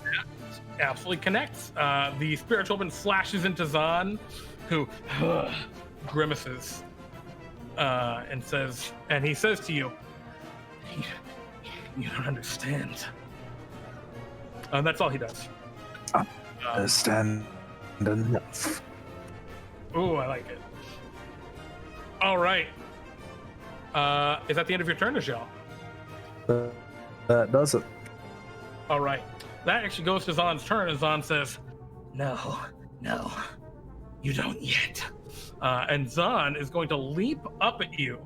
Yeah, absolutely connects. The spiritual weapon slashes into Zahn, who grimaces. And he says to you, you don't understand. And that's all he does. Understand enough. Ooh, I like it. All right. Is that the end of your turn, Nijel? That does it. All right. That actually goes to Zahn's turn, and Zahn says, No, you don't yet. And Zahn is going to leap up at you,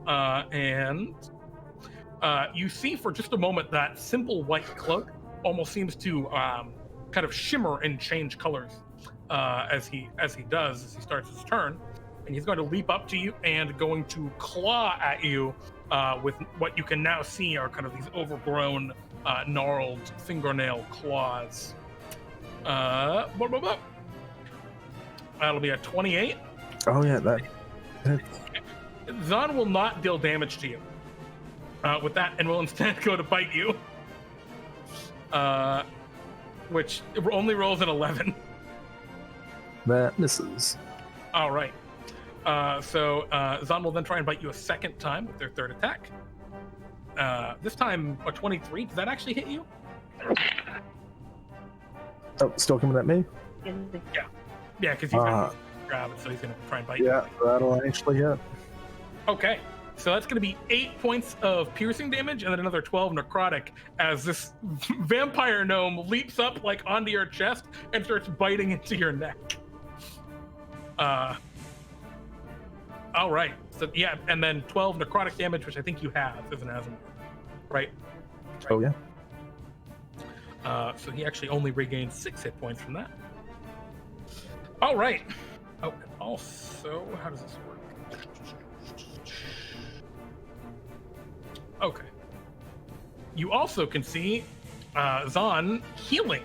and you see for just a moment that simple white cloak almost seems to kind of shimmer and change colors as he starts his turn, and he's going to leap up to you and going to claw at you with what you can now see are kind of these overgrown, gnarled fingernail claws. That'll be a 28. Oh yeah, that. Zahn will not deal damage to you with that, and will instead go to bite you, which only rolls an 11. That misses. All right. So Zahn will then try and bite you a second time with their third attack. This time a 23. Does that actually hit you? Oh, still coming at me? Yeah, because he's going to grab it, so he's going to try and bite you. Yeah, that'll actually hit. Okay, so that's going to be 8 points of piercing damage and then another 12 necrotic as this vampire gnome leaps up like onto your chest and starts biting into your neck. All right, so yeah, and then 12 necrotic damage, which I think you have as an Asimov, right? Oh yeah. So he actually only regains 6 hit points from that. All right. Oh, and also, how does this work? Okay. You also can see Zahn healing,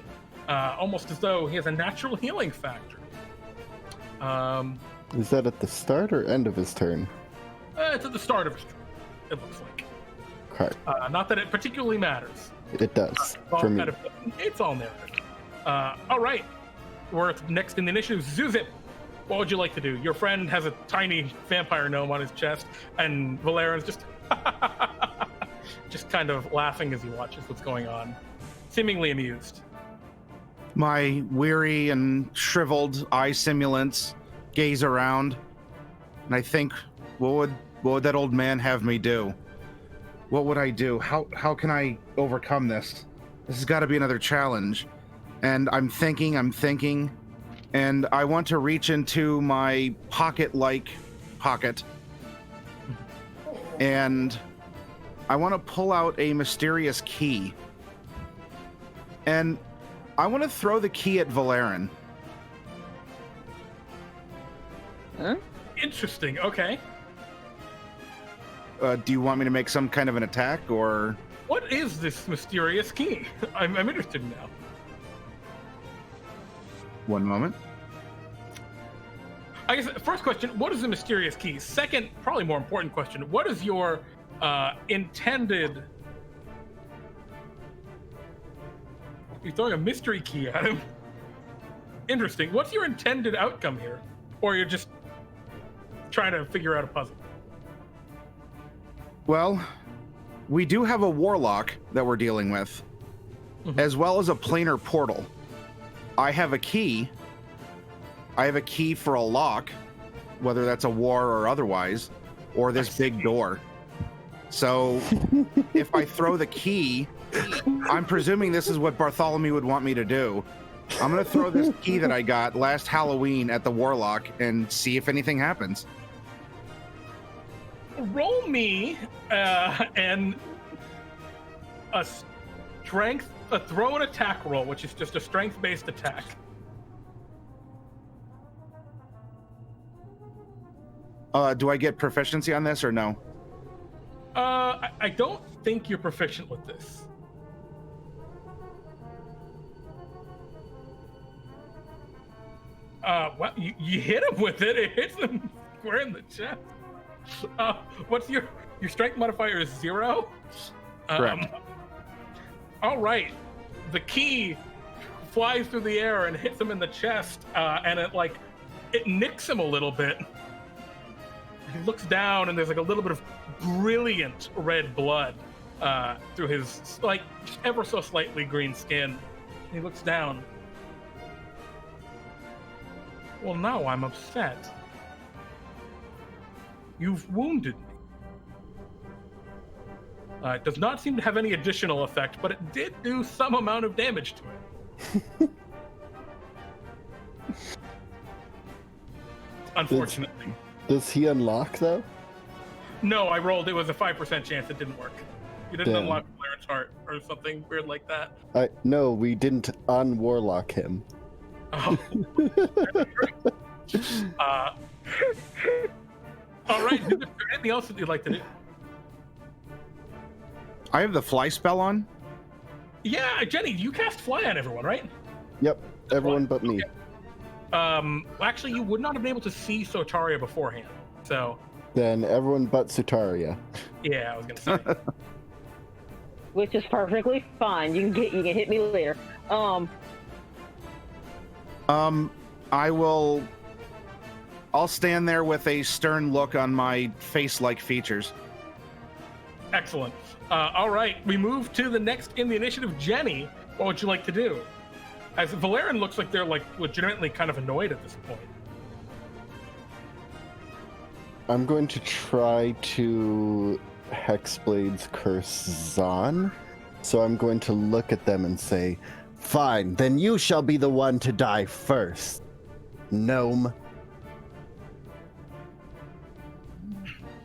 almost as though he has a natural healing factor. Is that at the start or end of his turn? It's at the start of his turn, it looks like. Okay. Not that it particularly matters. It does, for me. It's all narrative. All right. We're next in the initiative. Zewxip, what would you like to do? Your friend has a tiny vampire gnome on his chest, and Vlaryn's just kind of laughing as he watches what's going on, seemingly amused. My weary and shriveled eye simulants gaze around, and I think, what would that old man have me do? What would I do? How can I overcome this? This has got to be another challenge. And I'm thinking, and I want to reach into my pocket-like pocket, and I want to pull out a mysterious key. And I want to throw the key at Vlaryn. Huh? Interesting, okay. Do you want me to make some kind of an attack, or...? What is this mysterious key? I'm interested now. One moment. I guess first question, what is the mysterious key? Second, probably more important question, what is your intended... You're throwing a mystery key at him. Interesting. What's your intended outcome here? Or you're just trying to figure out a puzzle? Well, we do have a warlock that we're dealing with, as well as a planar portal. I have a key. I have a key for a lock, whether that's a war or otherwise, or this big door. So if I throw the key, I'm presuming this is what Bartholomew would want me to do. I'm going to throw this key that I got last Halloween at the warlock and see if anything happens. Roll me and a throw and attack roll, which is just a strength-based attack. Do I get proficiency on this or no? I don't think you're proficient with this. Well, you hit him with it. It hits him square in the chest. What's your strength modifier is 0? Correct. All right. The key flies through the air and hits him in the chest, and it nicks him a little bit. He looks down, and there's like a little bit of brilliant red blood through his ever so slightly green skin. He looks down. Well, now I'm upset. You've wounded me. It does not seem to have any additional effect, but it did do some amount of damage to it. unfortunately. Does he unlock though? No, I rolled. It was a 5% chance it didn't work. You didn't Damn. unlock Vlaryn's heart or something weird like that. No, we didn't unwarlock him. Oh. All right. Is there anything else that you'd like to do? I have the fly spell on. Yeah, Jenny, you cast fly on everyone, right? Yep, everyone but me. Okay. Actually, you would not have been able to see Sotaria beforehand. So. Then everyone but Sotaria. Yeah, I was gonna say. Which is perfectly fine. You can hit me later. I'll stand there with a stern look on my face-like features. Excellent. All right, we move to the next in the initiative. Jenny, what would you like to do? As Vlaryn looks like they're like legitimately kind of annoyed at this point. I'm going to try to Hexblade's curse Zahn. So I'm going to look at them and say, fine, then you shall be the one to die first, gnome.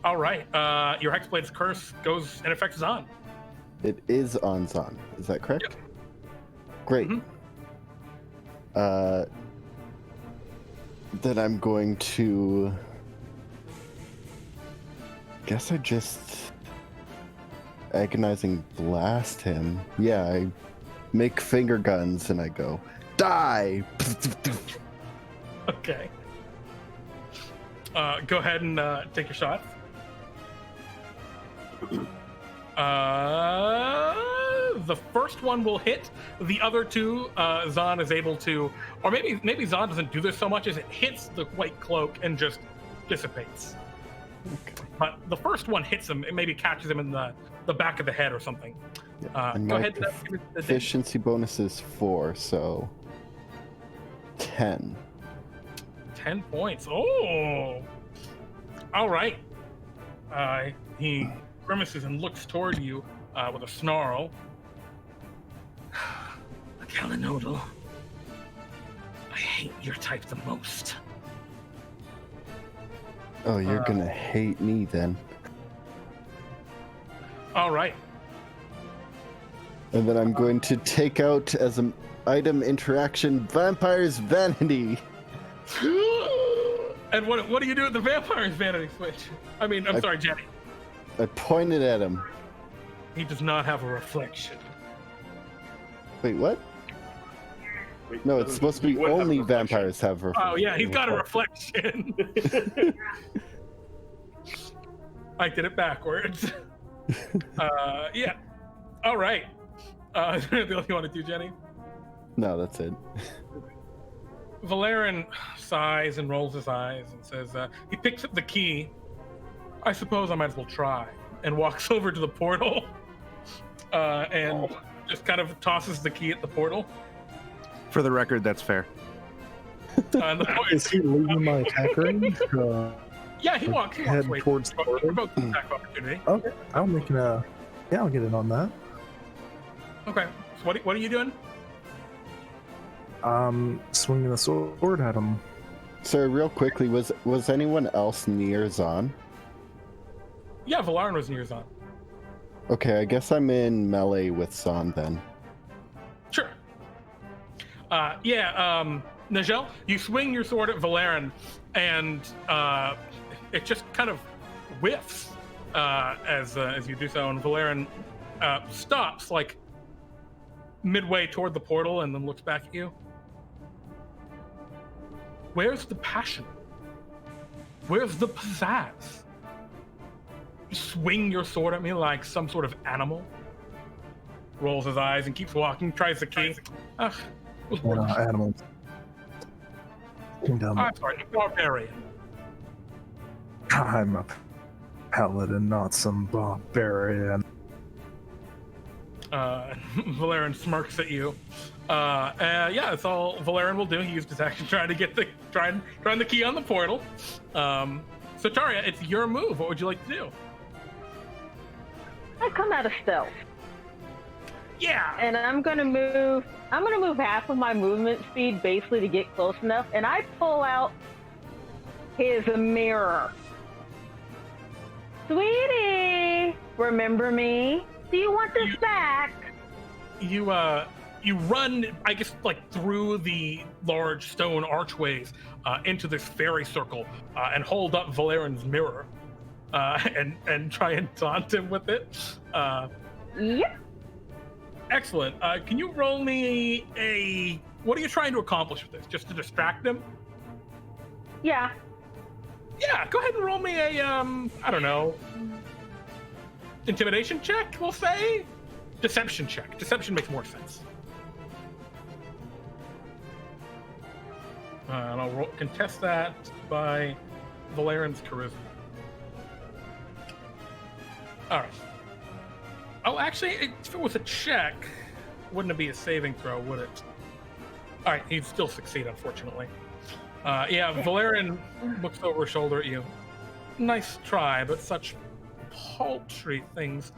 All right, your Hexblade's curse goes and affects Zahn. It is on Zahn. Is that correct? Yep. Great. Mhm. Then I'm going to... guess I just agonizing blast him. Yeah, I make finger guns and I go, die! Okay. Go ahead and take your shot. The first one will hit. The other two, Zahn is able to, or maybe Zahn doesn't do this so much as it hits the white cloak and just dissipates. Okay. But the first one hits him. It maybe catches him in the back of the head or something. And Go my ahead. Efficiency bonus is 4, so 10. 10 points. Oh! All right. He grimaces and looks toward you with a snarl. Galanodel, I hate your type the most. Oh, you're gonna hate me then. All right. And then I'm going to take out as an item interaction Vampire's Vanity. And what do you do with the vampire's vanity switch? I'm sorry, Jenny. I pointed at him. He does not have a reflection. Wait, what? No, it's supposed to be only vampires have reflection. Oh yeah, he's got a reflection. I did it backwards. Yeah. All right. Is there anything else you want to do, Jenny? No, that's it. Vlaryn sighs and rolls his eyes and says, he picks up the key. I suppose I might as well try. And walks over to the portal and just kind of tosses the key at the portal. For the record, that's fair. Is he leaving my attack range? Yeah, he walks head way towards the portal? Provoke an attack opportunity. Okay, I'll make it. Yeah, I'll get in on that. Okay, so what are you doing? Swinging the sword at him. Sir, real quickly, was anyone else near Zahn? Yeah, Vlaryn was near Zahn. Okay, I guess I'm in melee with Zahn then. Sure. Nijel, you swing your sword at Vlaryn, and it just kind of whiffs as you do so, and Vlaryn stops like midway toward the portal and then looks back at you. Where's the passion? Where's the pizzazz? You swing your sword at me like some sort of animal. Rolls his eyes and keeps walking, tries the key. Animals. I'm sorry, barbarian. I'm a paladin, not some barbarian. Vlaryn smirks at you. Yeah, that's all Vlaryn will do. He used his action trying to get trying the key on the portal. Sotaria, it's your move. What would you like to do? I come out of stealth. Yeah. And I'm gonna move half of my movement speed basically to get close enough, and I pull out his mirror. Sweetie, remember me? Do you want this back? You run, I guess, like through the large stone archways into this fairy circle and hold up Vlaryn's mirror and try and taunt him with it. Yep. Excellent. Can you roll me a... What are you trying to accomplish with this? Just to distract him? Yeah. Yeah, go ahead and roll me a, I don't know, intimidation check, we'll say? Deception check. Deception makes more sense. And I'll contest that by Vlaryn's charisma. All right. Oh, actually, if it was a check, wouldn't it be a saving throw, would it? All right, he'd still succeed, unfortunately. Yeah, Vlaryn looks over his shoulder at you. Nice try, but such paltry things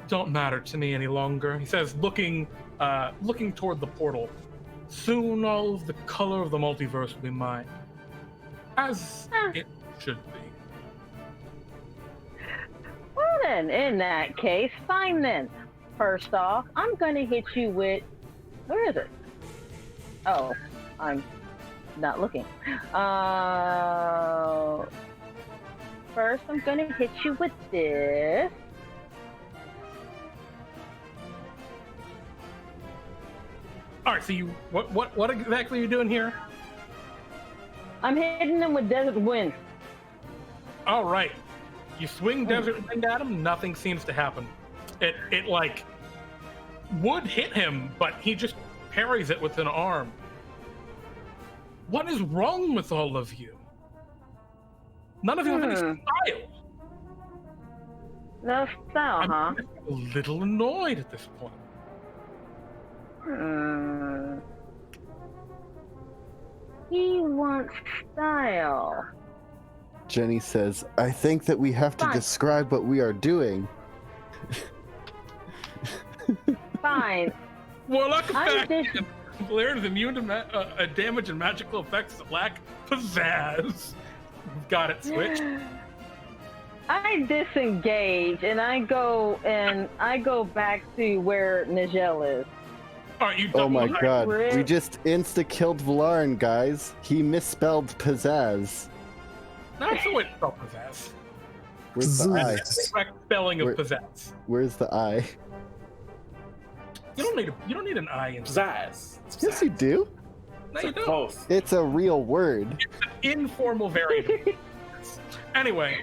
don't matter to me any longer. He says, looking toward the portal. Soon all of the color of the multiverse will be mine. As it should be. Well then, in that case, fine then. First off, I'm gonna hit you with... Where is it? Oh, I'm not looking. First, I'm gonna hit you with this. All right, so you what exactly are you doing here? I'm hitting him with Desert Wind. All right, you swing Desert Wind at him. Nothing seems to happen. It like would hit him, but he just parries it with an arm. What is wrong with all of you? None of you have any style. No style, huh? I'm a little annoyed at this point. He wants style. Jenny says, I think that we have to Fine. describe what we are doing. Fine. Warlock of I'm Fabulosity. Vlaryn is immune to damage and magical effects that lack pizzazz. We've got it switched. I disengage and I go back to where Nijel is. All right, you Oh my double- god, Rip. we just insta-killed Vlaryn, guys. He misspelled pizzazz. That's the way to spell pizzazz. Where's the I? Correct spelling of Where- pizzazz. Where's the I? You don't need an I in Pizzazz. It's Yes, you do. No, you don't. both. It's a real word. It's an informal variant. Anyway,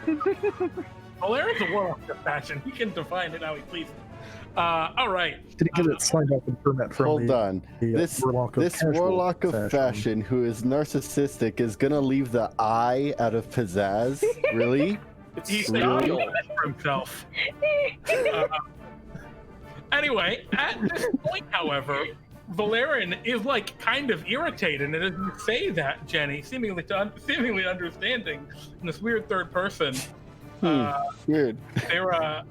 Vlaryn's a warlock of fashion. He can define it how he pleases. All right. Did he get it signed up and permit from Hold on. the This Warlock of casual Warlock of fashion who is narcissistic is gonna leave the I out of pizzazz? Really? It's He's Really? style for himself. Anyway, at this point, however, Vlaryn is like kind of irritated, and as you say that, Jenny, seemingly understanding in this weird third person, Weird. they're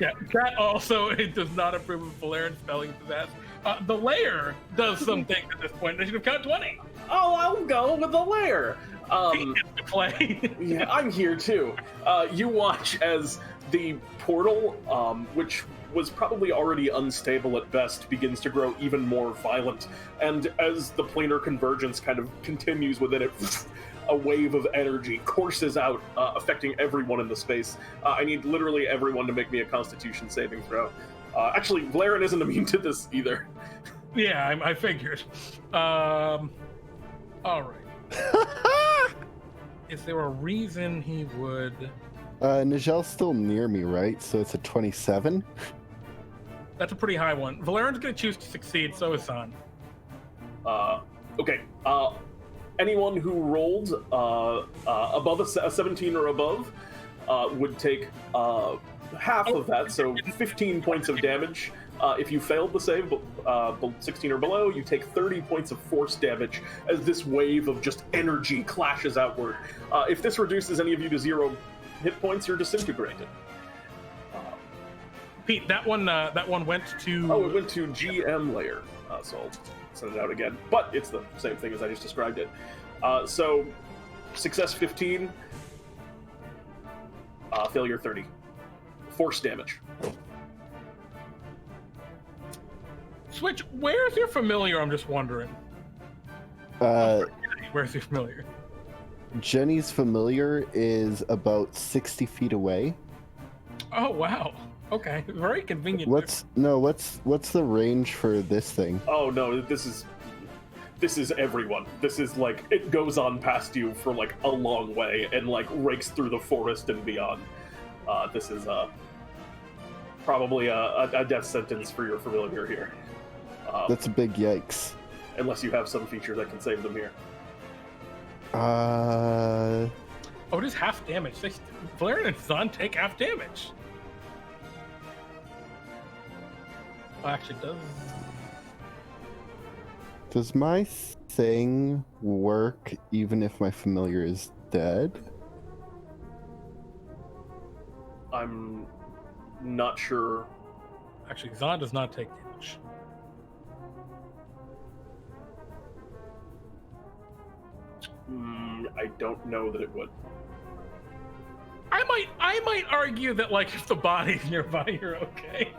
yeah, that also it does not approve of Vlaryn spelling pizzazz. The layer does something at this point. Initiative count 20. Oh, I'll go with the lair. He gets to play. Yeah, I'm here too. You watch as the portal, which was probably already unstable at best, begins to grow even more violent. And as the planar convergence kind of continues within it, a wave of energy courses out, affecting everyone in the space. I need literally everyone to make me a Constitution saving throw. Actually, Vlaryn isn't immune to this either. Yeah, I figured. All right. Is there a reason he would? Nigel's still near me, right? So it's a 27? That's a pretty high one. Vlaryn's going to choose to succeed, so is San. Okay. Anyone who rolled above a 17 or above would take half of that, so 15 points of damage. If you failed the save, 16 or below, you take 30 points of force damage as this wave of just energy clashes outward. If this reduces any of you to 0 hit points, you're disintegrated. Pete, that one went to. Oh, it went to GM layer. So I'll send it out again. But it's the same thing as I just described it. So, success 15, failure 30. Force damage. Switch, where's your familiar? I'm just wondering. Where's your familiar? Jenny's familiar is about 60 feet away. Oh wow. Okay, very convenient. What's the range for this thing? Oh no, this is everyone. This is like, it goes on past you for like a long way and like rakes through the forest and beyond. This is probably a death sentence for your familiar here. That's a big yikes. Unless you have some feature that can save them here. Oh, it is half damage. Vlaryn and Zahn take half damage. Oh, actually, Does my thing work even if my familiar is dead? I'm not sure. Actually, Zahn does not take damage. I don't know that it would. I might argue that, like, if the body's nearby, you're okay.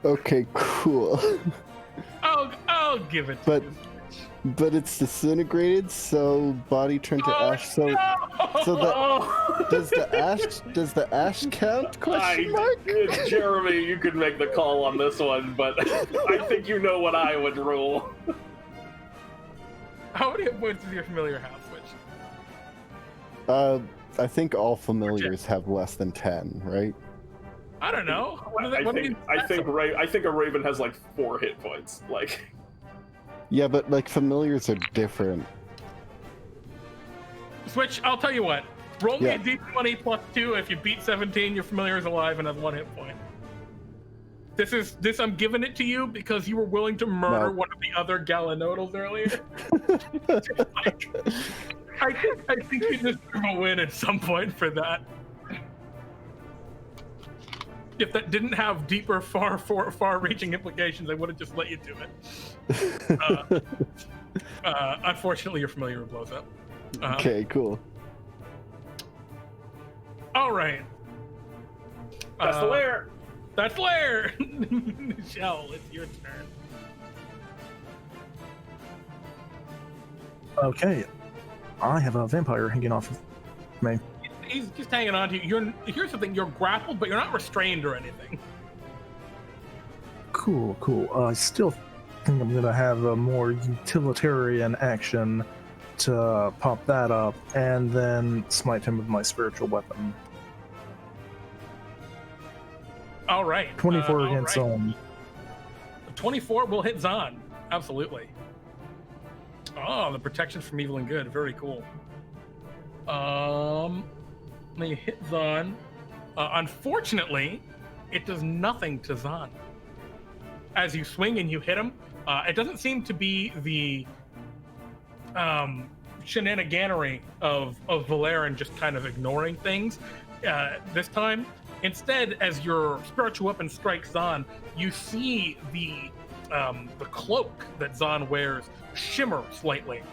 Okay, cool. I'll give it to you. But it's disintegrated, so body turned to ash. So does the ash count? Question mark. Jeremy, you could make the call on this one, but I think you know what I would rule. How many hit points does your familiar have, Switch? I think all familiars have less than 10, right? I don't know. I think a raven has like 4 hit points. Like. Yeah, but like familiars are different. Switch, I'll tell you what. Roll me a d20 plus 2. If you beat 17, your familiar is alive and has 1 hit point. This I'm giving it to you because you were willing to murder one of the other Galanodels earlier. I think you deserve a win at some point for that. If that didn't have deeper, far-reaching implications, I would have just let you do it. Unfortunately, your familiar blows up. Okay, cool. All right. That's the lair. That's lair. Nijel, it's your turn. Okay, I have a vampire hanging off of me. He's just hanging on to you. Here's the thing: you're grappled, but you're not restrained or anything. Cool. I still think I'm gonna have a more utilitarian action to pop that up, and then smite him with my spiritual weapon. All right. 24 against Zahn. 24 will hit Zahn. Absolutely. Oh, the protection from evil and good. Very cool. Then you hit Zahn. Unfortunately, it does nothing to Zahn. As you swing and you hit him, it doesn't seem to be the shenaniganery of Vlaryn just kind of ignoring things this time. Instead, as your spiritual weapon strikes Zahn, you see the cloak that Zahn wears shimmer slightly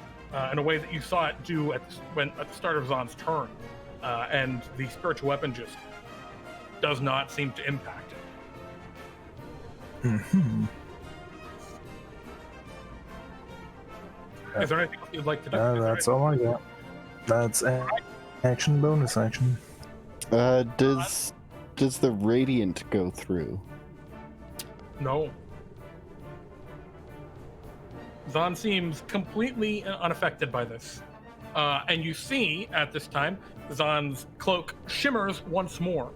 in a way that you saw it do at the start of Zahn's turn. And the spiritual weapon just does not seem to impact it. Mm-hmm. Is there anything else you'd like to do? That's all I got. That's action, bonus action. Does the radiant go through? No. Zahn seems completely unaffected by this. And you see, at this time, Zahn's cloak shimmers once more,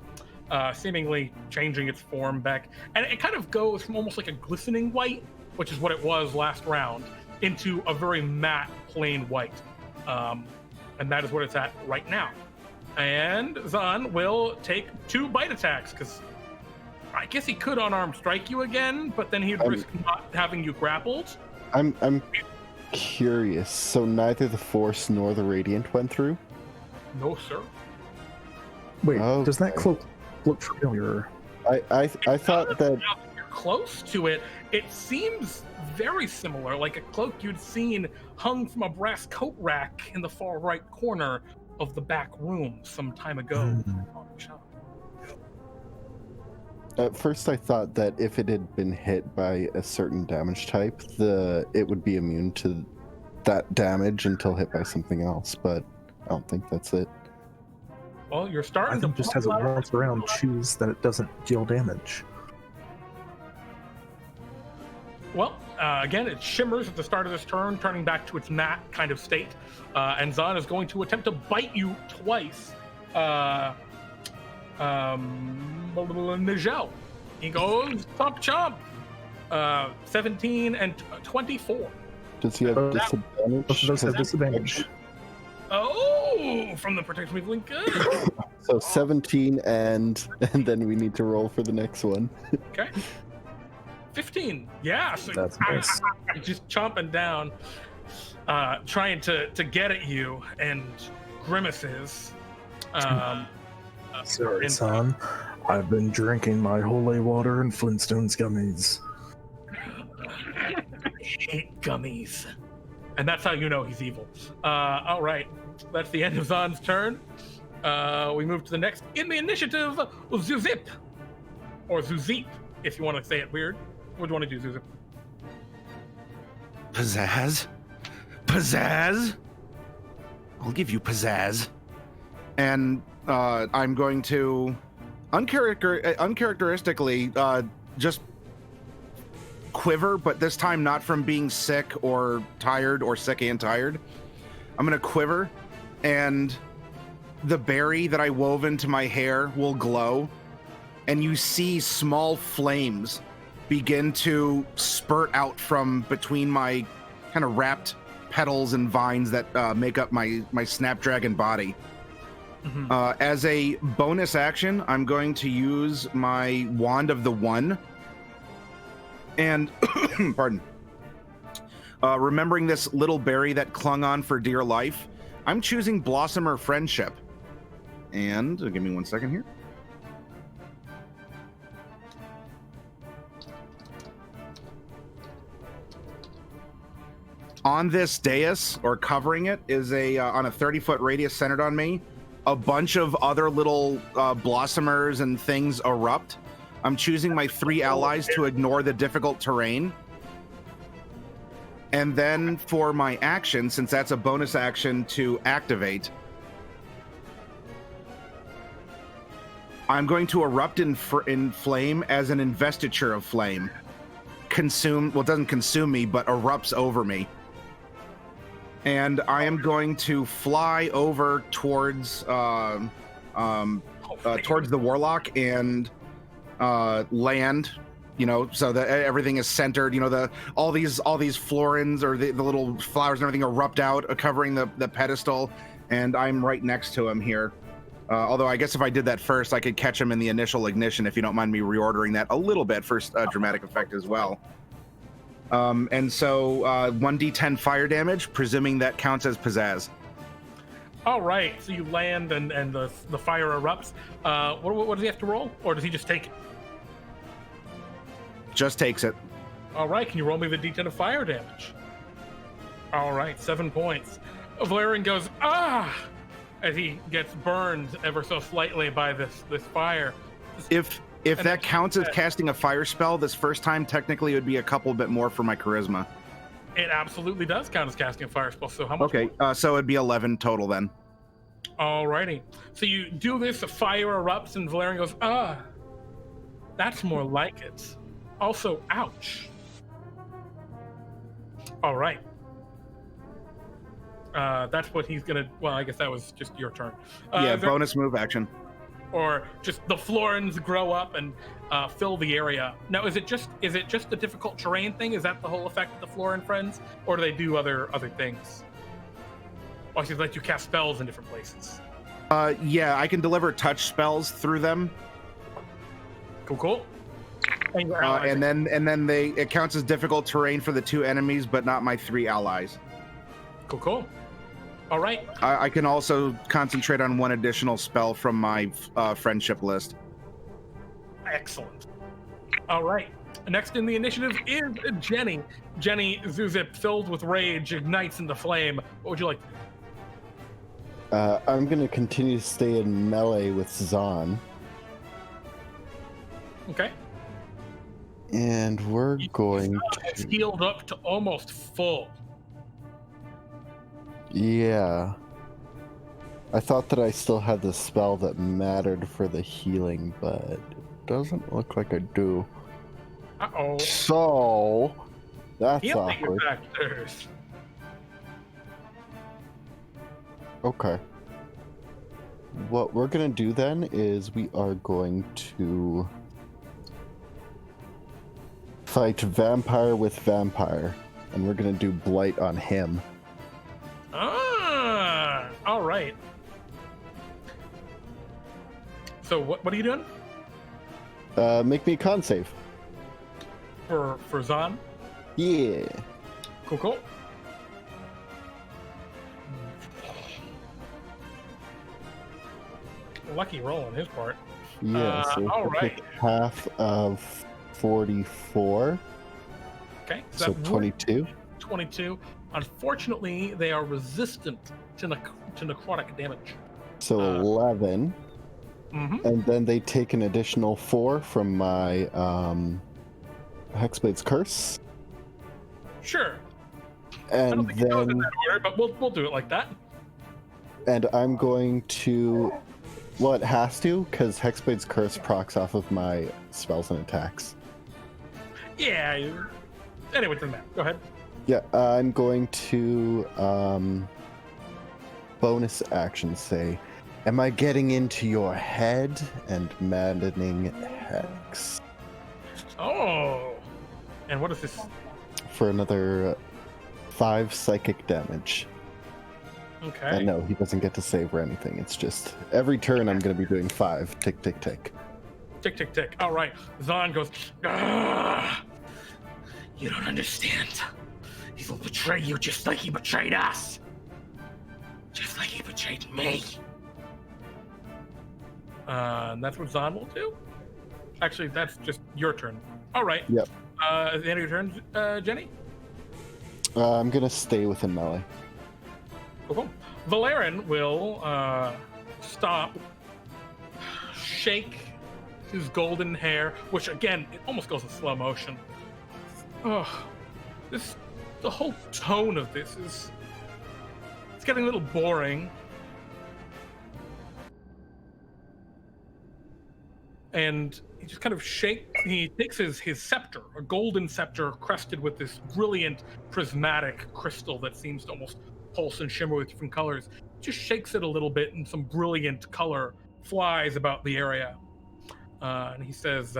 seemingly changing its form back. And it kind of goes from almost like a glistening white, which is what it was last round, into a very matte, plain white. And that is what it's at right now. And Zahn will take 2 bite attacks, because I guess he could unarmed strike you again, but then he'd risk not having you grappled. I'm curious. So neither the Force nor the Radiant went through? No, sir. Wait, does that cloak look familiar? I thought that close to it, it seems very similar, like a cloak you'd seen hung from a brass coat rack in the far right corner of the back room some time ago. On the shelf. At first, I thought that if it had been hit by a certain damage type, it would be immune to that damage until hit by something else, but I don't think that's it. Well, you're starting I think to just has it once around, choose that it doesn't deal damage. Well, again, it shimmers at the start of this turn, turning back to its matte kind of state. And Zahn is going to attempt to bite you twice. Nijel. He goes chomp chomp. 17 and 24. Does he have disadvantage? Both of those have disadvantage. Oh, from the protection we've linked. Good. So 17 and then we need to roll for the next one. Okay. 15. Yeah. So That's nice. just chomping down, trying to get at you, and grimaces. Sorry, son. I've been drinking my holy water and Flintstones gummies. I hate gummies. And that's how you know he's evil. All right. That's the end of Zahn's turn. We move to the next in the initiative, Zewxip. Or Zewxip, if you want to say it weird. What do you want to do, Zewxip? Pizzazz? Pizzazz? I'll give you pizzazz. And I'm going to uncharacteristically just quiver, but this time not from being sick or tired or sick and tired. I'm going to quiver, and the berry that I wove into my hair will glow, and you see small flames begin to spurt out from between my kind of wrapped petals and vines that make up my snapdragon body. Mm-hmm. As a bonus action, I'm going to use my Wand of the One. And, pardon, remembering this little berry that clung on for dear life, I'm choosing Blossomer Friendship. And, give me 1 second here. On this dais, or covering it, is on a 30-foot radius centered on me, a bunch of other little blossomers and things erupt. I'm choosing my 3 allies to ignore the difficult terrain. And then for my action, since that's a bonus action to activate, I'm going to erupt in flame as an investiture of flame. It doesn't consume me, but erupts over me. And I am going to fly over towards towards the Warlock and land, so that everything is centered. All these florins or the little flowers and everything erupt out, covering the pedestal, and I'm right next to him here. Although I guess if I did that first, I could catch him in the initial ignition. If you don't mind me reordering that a little bit for dramatic effect as well. And so 1d10 fire damage, presuming that counts as pizzazz. All right, so you land and the fire erupts. What does he have to roll, or does he just take it? Just takes it. All right, can you roll me the d10 of fire damage? All right, 7 points. Vlaryn goes, as he gets burned ever so slightly by this fire. If that counts as casting a fire spell, this first time technically it would be a couple bit more for my charisma. It absolutely does count as casting a fire spell. So how much? Okay, so it'd be 11 total then. Alrighty. So you do this, the fire erupts, and Vlaryn goes, that's more like it. Also, ouch. All right. That's what he's gonna. Well, I guess that was just your turn. Bonus move action. Or just the florins grow up and fill the area. Now, is it just the difficult terrain thing? Is that the whole effect of the Florin friends, or do they do other things? Or should they let you cast spells in different places? Yeah, I can deliver touch spells through them. Cool. And then it counts as difficult terrain for the 2 enemies, but not my 3 allies. Cool. All right. I can also concentrate on 1 additional spell from my friendship list. Excellent. All right. Next in the initiative is Jenny. Jenny, Zewxip, filled with rage, ignites into flame. What would you like to do? I'm going to continue to stay in melee with Zahn. Okay. And we're going It's to... healed up to almost full. Yeah. I thought that I still had the spell that mattered for the healing, but it doesn't look like I do. Uh-oh. So, that's Healing awkward. factors. Okay. What we're going to do then is we are going to fight vampire with vampire, and we're going to do blight on him. Ah, all right. So what are you doing Make me a con save. for Zahn? Yeah. Cool. Lucky roll on his part. Yeah, so all we'll right. take half of 44, Okay, so that 22. 22. Unfortunately, they are resistant to necrotic damage. So 11. Mm-hmm. And then they take an additional 4 from my Hexblade's Curse. Sure. I don't And think it goes in then, that order, but we'll do it like that. and I'm going to, well, it has to, because Hexblade's Curse procs off of my spells and attacks. Yeah. Anyway, doesn't matter. Go ahead. Yeah, I'm going to bonus action say, am I getting into your head? And maddening hex. Oh. And what is this? For another 5 psychic damage. Okay. And no, he doesn't get to save or anything. It's just every turn I'm going to be doing 5. Tick, tick, tick. Tick, tick, tick. All right. Zahn goes, "Ah, you don't understand. He will betray you just like he betrayed us. Just like he betrayed me." And that's what Zahn will do? Actually, that's just your turn. All right. Yep. At the end of your turn, Jenny? I'm going to stay within melee. Cool. Vlaryn will stop, shake his golden hair, which again, it almost goes in slow motion. Oh, the whole tone of this it's getting a little boring. And he just kind of he takes his scepter, a golden scepter crested with this brilliant prismatic crystal that seems to almost pulse and shimmer with different colors, just shakes it a little bit and some brilliant color flies about the area. And he says,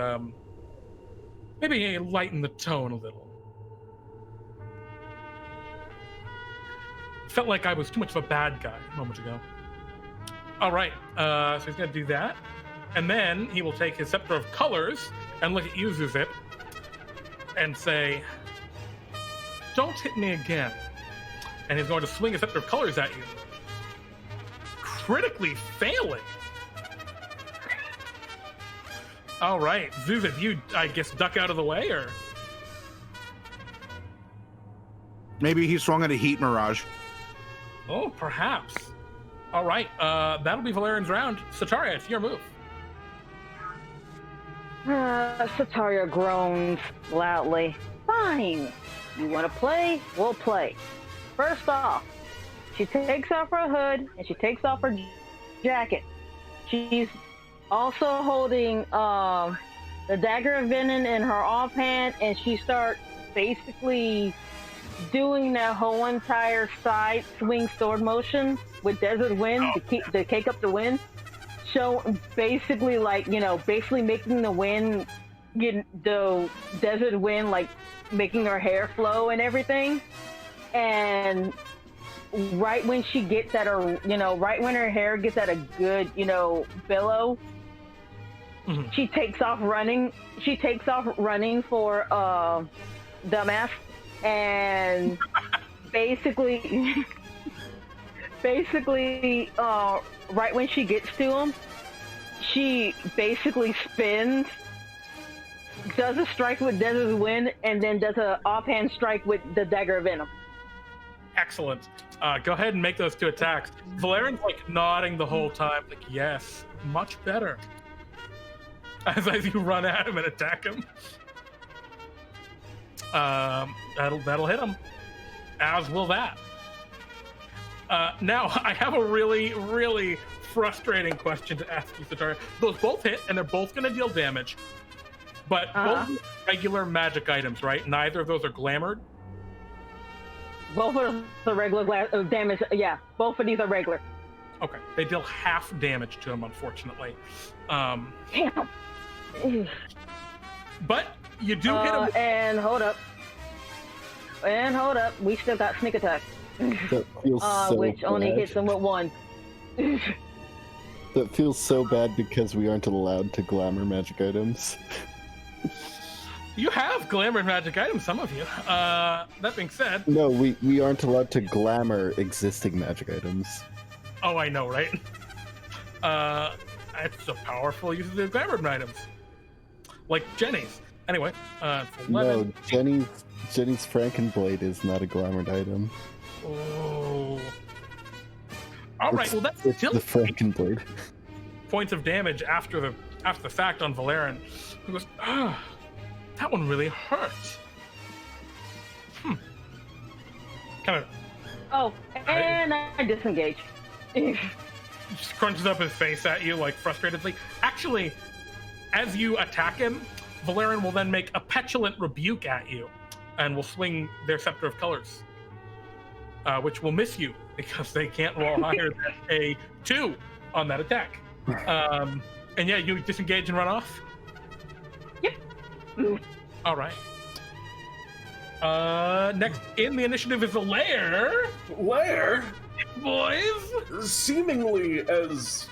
maybe lighten the tone a little. Felt like I was too much of a bad guy a moment ago. All right, so he's gonna do that. And then he will take his Scepter of Colors and look at you, Zewxip, and say, don't hit me again. And he's going to swing his Scepter of Colors at you, critically failing. All right, Zewxip, you, I guess, duck out of the way, or? Maybe he swung at a heat mirage. Oh, perhaps. All right, that'll be Valerion's round. Sotaria, it's your move. Sotaria groans loudly. Fine. You want to play? We'll play. First off, she takes off her hood and she takes off her jacket. She's also holding the dagger of venom in her offhand, and she starts basically doing that whole entire side swing sword motion with desert wind to kick up the wind. So basically, like, basically making the wind, the desert wind, like making her hair flow and everything. And right when she gets at her, right when her hair gets at a good, billow, mm-hmm. She takes off running. She takes off running for dumbass, and basically, right when she gets to him, she basically spins does a strike with Desert's Wind, and then does a offhand strike with the Dagger of Venom. Excellent. Go ahead and make those 2 attacks. Vlaryn's like nodding the whole time, like, yes, much better. As you run at him and attack him. That'll hit him. As will that. Now, I have a really, really frustrating question to ask you, Sotaria. Those both hit, and they're both going to deal damage. But both regular magic items, right? Neither of those are glamored? Both of the regular damage, yeah. Both of these are regular. Okay, they deal half damage to him, unfortunately. Damn. But you do hit him. And hold up. We still got sneak attack. That feels so which bad. only hits him with 1. That feels so bad because we aren't allowed to glamour magic items. You have glamored magic items, some of you. That being said... No, we aren't allowed to glamour existing magic items. Oh, I know, right? It's a powerful use of the glamored items. Like Jenny's. Anyway, for 11... No, Jenny's Frankenblade is not a glamored item. Oh. Alright, well that's still the Frankenblade. points of damage after the fact on Vlaryn. He goes, that one really hurt. Kind of. Oh, and I disengage. Just crunches up his face at you, like frustratedly. Actually, as you attack him, Vlaryn will then make a petulant rebuke at you, and will swing their Scepter of Colors, which will miss you because they can't roll higher than a 2 on that attack. And yeah, you disengage and run off. Yep. All right. Next in the initiative is a Lair. Lair? Boys? Seemingly as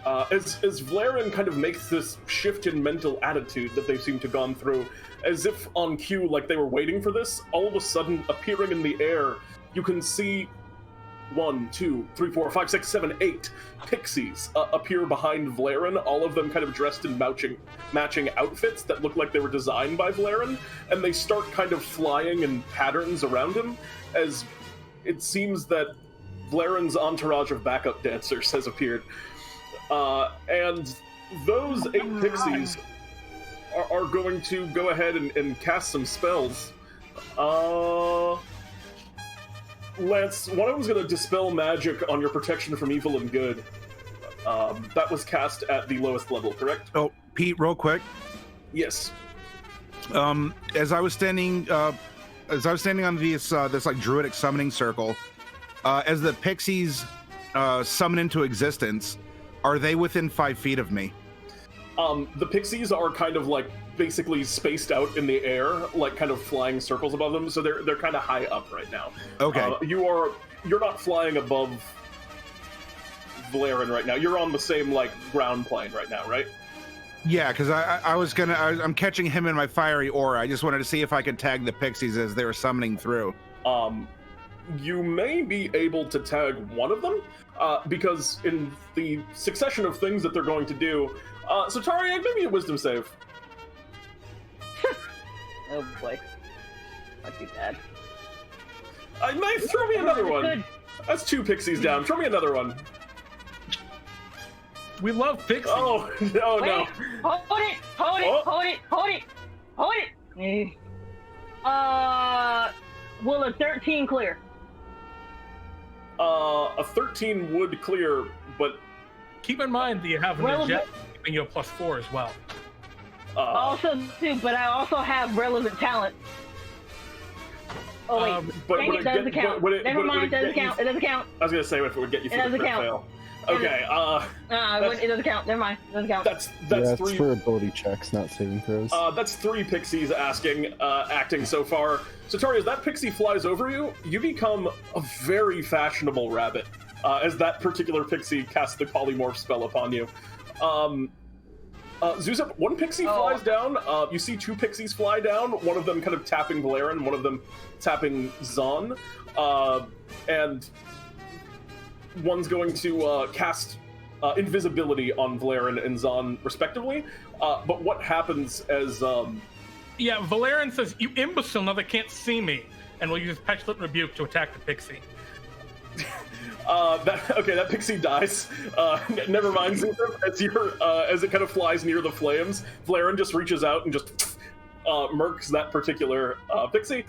Vlaryn kind of makes this shift in mental attitude that they seem to have gone through, as if on cue, like they were waiting for this, all of a sudden appearing in the air, you can see 1, 2, 3, 4, 5, 6, 7, 8 pixies appear behind Vlaryn, all of them kind of dressed in matching outfits that look like they were designed by Vlaryn, and they start kind of flying in patterns around him, as it seems that Vlaryn's entourage of backup dancers has appeared. And those 8 pixies are going to go ahead and cast some spells. Lance, one of them is going to dispel magic on your protection from evil and good. That was cast at the lowest level, correct? Oh, Pete, real quick. Yes. As I was standing on this like druidic summoning circle, as the pixies summon into existence, are they within 5 feet of me? The pixies are kind of like basically spaced out in the air, like kind of flying circles above them, so they're kind of high up right now. Okay. You're not flying above Vlaryn right now. You're on the same like ground plane right now, right? Yeah, because I'm catching him in my fiery aura. I just wanted to see if I could tag the pixies as they were summoning through. You may be able to tag one of them, because in the succession of things that they're going to do, Sotaria, maybe a wisdom save. Oh boy. Might be bad. Throw me another one. Good. That's 2 pixies down. Throw me another one. We love pixies. Oh, no, Wait, no. Hold it. Will a 13 clear? A 13 would clear, but... Keep in mind that you have an jet giving you a +4 as well. Also, too, but I also have relevant talent. Oh, wait. But Dang, it doesn't count. Never mind, it doesn't count. It doesn't count. I was going to say if it would get you through the crit fail. Okay, it doesn't count. Never mind. It doesn't count. That's That's 3... for ability checks, not saving throws. That's 3 pixies acting so far. Sotaria, as that pixie flies over you, you become a very fashionable rabbit, as that particular pixie casts the polymorph spell upon you. Zewxip, 1 pixie flies down. You see 2 pixies fly down, one of them kind of tapping Vlaryn, one of them tapping Zon. And one's going to cast invisibility on Vlaryn and Zahn, respectively. But what happens as Yeah, Vlaryn says, "You imbecile! Now they can't see me," and will use Petulant Rebuke to attack the pixie. that pixie dies. Never mind, Zewxip, as it kind of flies near the flames, Vlaryn just reaches out and just murks that particular pixie.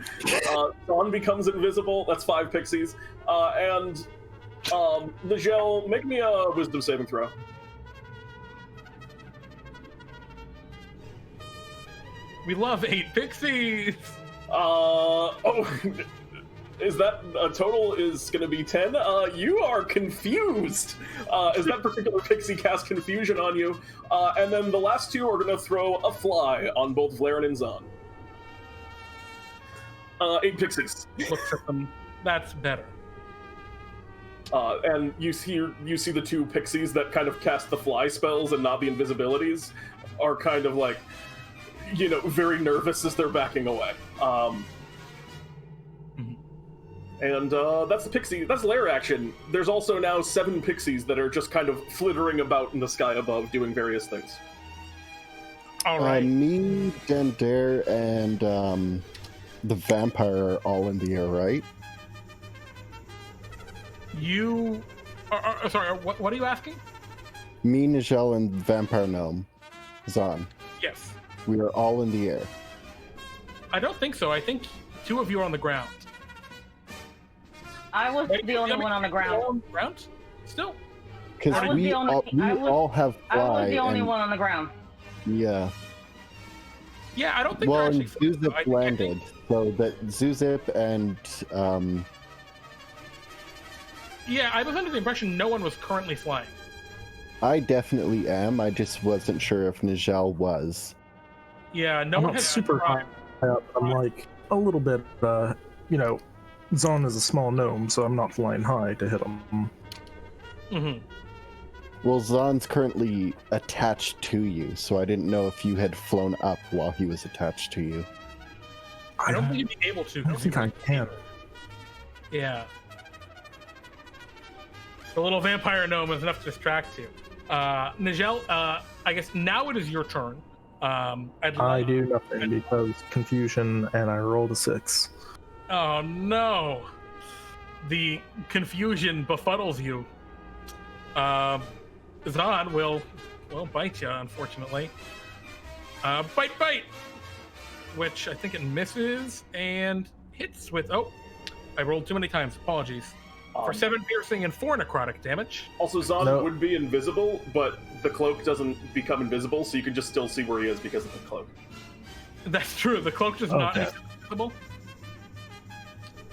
Zahn becomes invisible. That's 5 pixies. And Nijel, make me a wisdom saving throw. We love 8 pixies! Is that total is going to be 10? You are confused as that particular pixie casts confusion on you. And then the last 2 are going to throw a fly on both Vlaryn and Zahn. 8 pixies. Looks at them. That's better. And you see the 2 pixies that kind of cast the fly spells and not the invisibilities are kind of like, very nervous as they're backing away. And that's the pixie. That's lair action. There's also now 7 pixies that are just kind of flittering about in the sky above, doing various things. All right. Me, Dendare, and the vampire are all in the air, right? You... sorry, what are you asking? Me, Nijel, and vampire gnome, Zahn. Yes. We are all in the air. I don't think so. I think 2 of you are on the ground. I was the only one on the ground. On the ground? Still? Because we all have fly. I was the only one on the ground. Yeah. Yeah, I don't think well, they're and actually... Zewxip landed, so that Zewxip and... Yeah, I was under the impression no one was currently flying. I definitely am. I just wasn't sure if Nijel was. Yeah, no I'm one not has super high up. I'm like a little bit, Zahn is a small gnome, so I'm not flying high to hit him. Mm-hmm. Well, Zahn's currently attached to you, so I didn't know if you had flown up while he was attached to you. I don't think you'd be able to. I don't think I can. Yeah. The little vampire gnome is enough to distract you. Nijel, I guess now it is your turn. I do nothing because confusion, and I rolled a 6. Oh no! The confusion befuddles you. Zahn will bite you, unfortunately. Bite! Which I think it misses and hits with... Oh, I rolled too many times. Apologies. For 7 piercing and 4 necrotic damage. Also, Zahn would be invisible, but the cloak doesn't become invisible, so you can just still see where he is because of the cloak. That's true. The cloak does not make him invisible.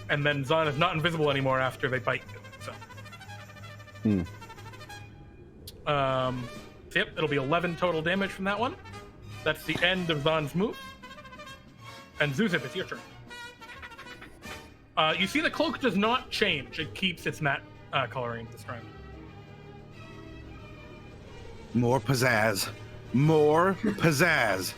And then Zahn is not invisible anymore after they bite you. So. Yep, it'll be 11 total damage from that one. That's the end of Zahn's move. And Zewxip, it's your turn. You see the cloak does not change. It keeps its matte coloring this round. More pizzazz. More pizzazz.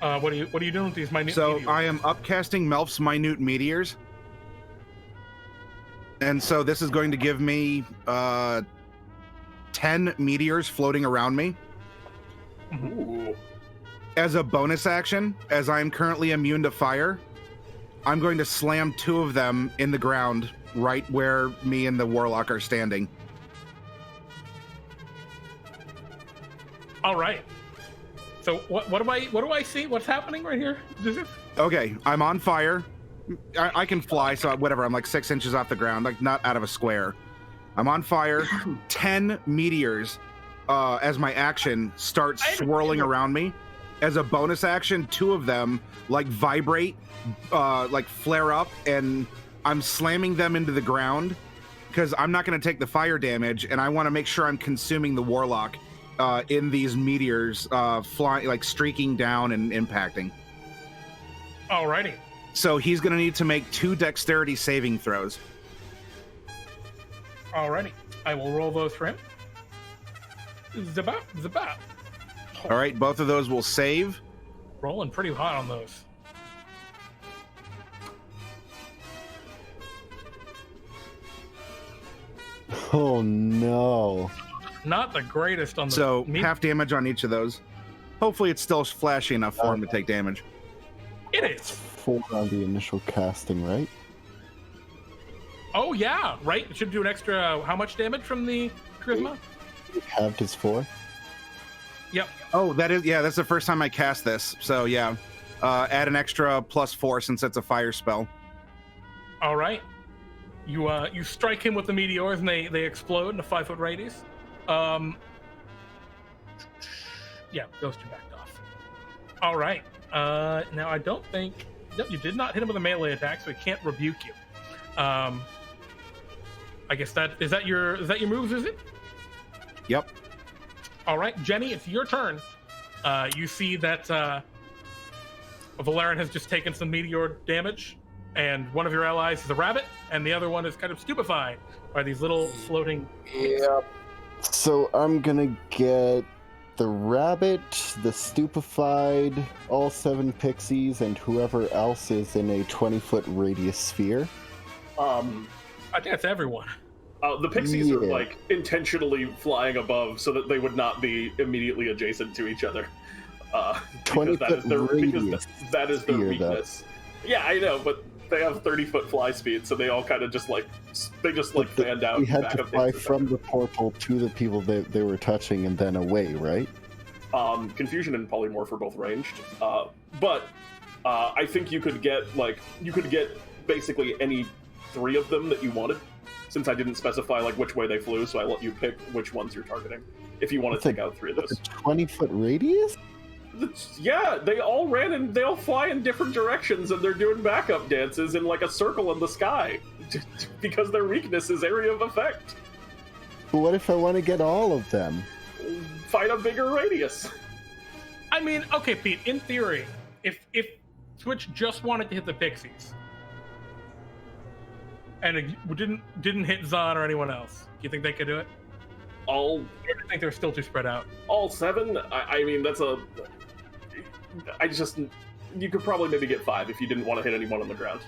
What are you doing with these minute So meteors? I am upcasting Melf's minute meteors. And so this is going to give me 10 meteors floating around me. Ooh. As a bonus action, as I am currently immune to fire, I'm going to slam 2 of them in the ground right where me and the Warlock are standing. All right. So what do I see? What's happening right here? Okay, I'm on fire. I can fly, so whatever. I'm like 6 inches off the ground, like not out of a square. I'm on fire. 10 meteors, as my action, start swirling around me. As a bonus action, 2 of them like vibrate, like flare up, and I'm slamming them into the ground because I'm not going to take the fire damage, and I want to make sure I'm consuming the Warlock in these meteors, flying, like streaking down and impacting. Alrighty. So he's going to need to make 2 dexterity saving throws. Alrighty. I will roll those for him. Zabap. All right, both of those will save. rolling pretty hot on those. Oh no. Not the greatest on the. So half damage on each of those. Hopefully, it's still flashy enough for him to take damage. It is. 4 on the initial casting, right? Oh yeah, right. It should do an extra. How much damage from the charisma? Halved is 4. Yep. Oh, that's the first time I cast this. So yeah, add an extra +4 since it's a fire spell. All right. You strike him with the meteors and they explode in a 5-foot radius. Yeah, those two backed off. All right. Now I don't think. Nope, you did not hit him with a melee attack, so he can't rebuke you. I guess that is that your moves, is it? Yep. All right, Jenny, it's your turn. You see that Vlaryn has just taken some meteor damage, and one of your allies is a rabbit, and the other one is kind of stupefied by these little floating. Yep. So I'm gonna get the rabbit, the stupefied, all 7 pixies, and whoever else is in a 20-foot radius sphere. I think that's everyone. The pixies are like intentionally flying above so that they would not be immediately adjacent to each other. 20-foot radius. That is their weakness. Though. Yeah, I know, but they have 30-foot fly speed, so they all kind of just fanned out. We had to fly from the portal to the people they were touching and then away, right? Confusion and polymorph are both ranged, but I think you could get basically any 3 of them that you wanted, since I didn't specify which way they flew, so I let you pick which ones you're targeting if you want to take out 3 of those. 20-foot radius? Yeah, they all fly in different directions, and they're doing backup dances in a circle in the sky, because their weakness is area of effect. But what if I want to get all of them? Find a bigger radius. I mean, okay, Pete, in theory, if Twitch just wanted to hit the pixies, and it didn't hit Zahn or anyone else, do you think they could do it? I think they're still too spread out. All 7? I mean, that's a... You could probably maybe get 5 if you didn't want to hit anyone on the ground.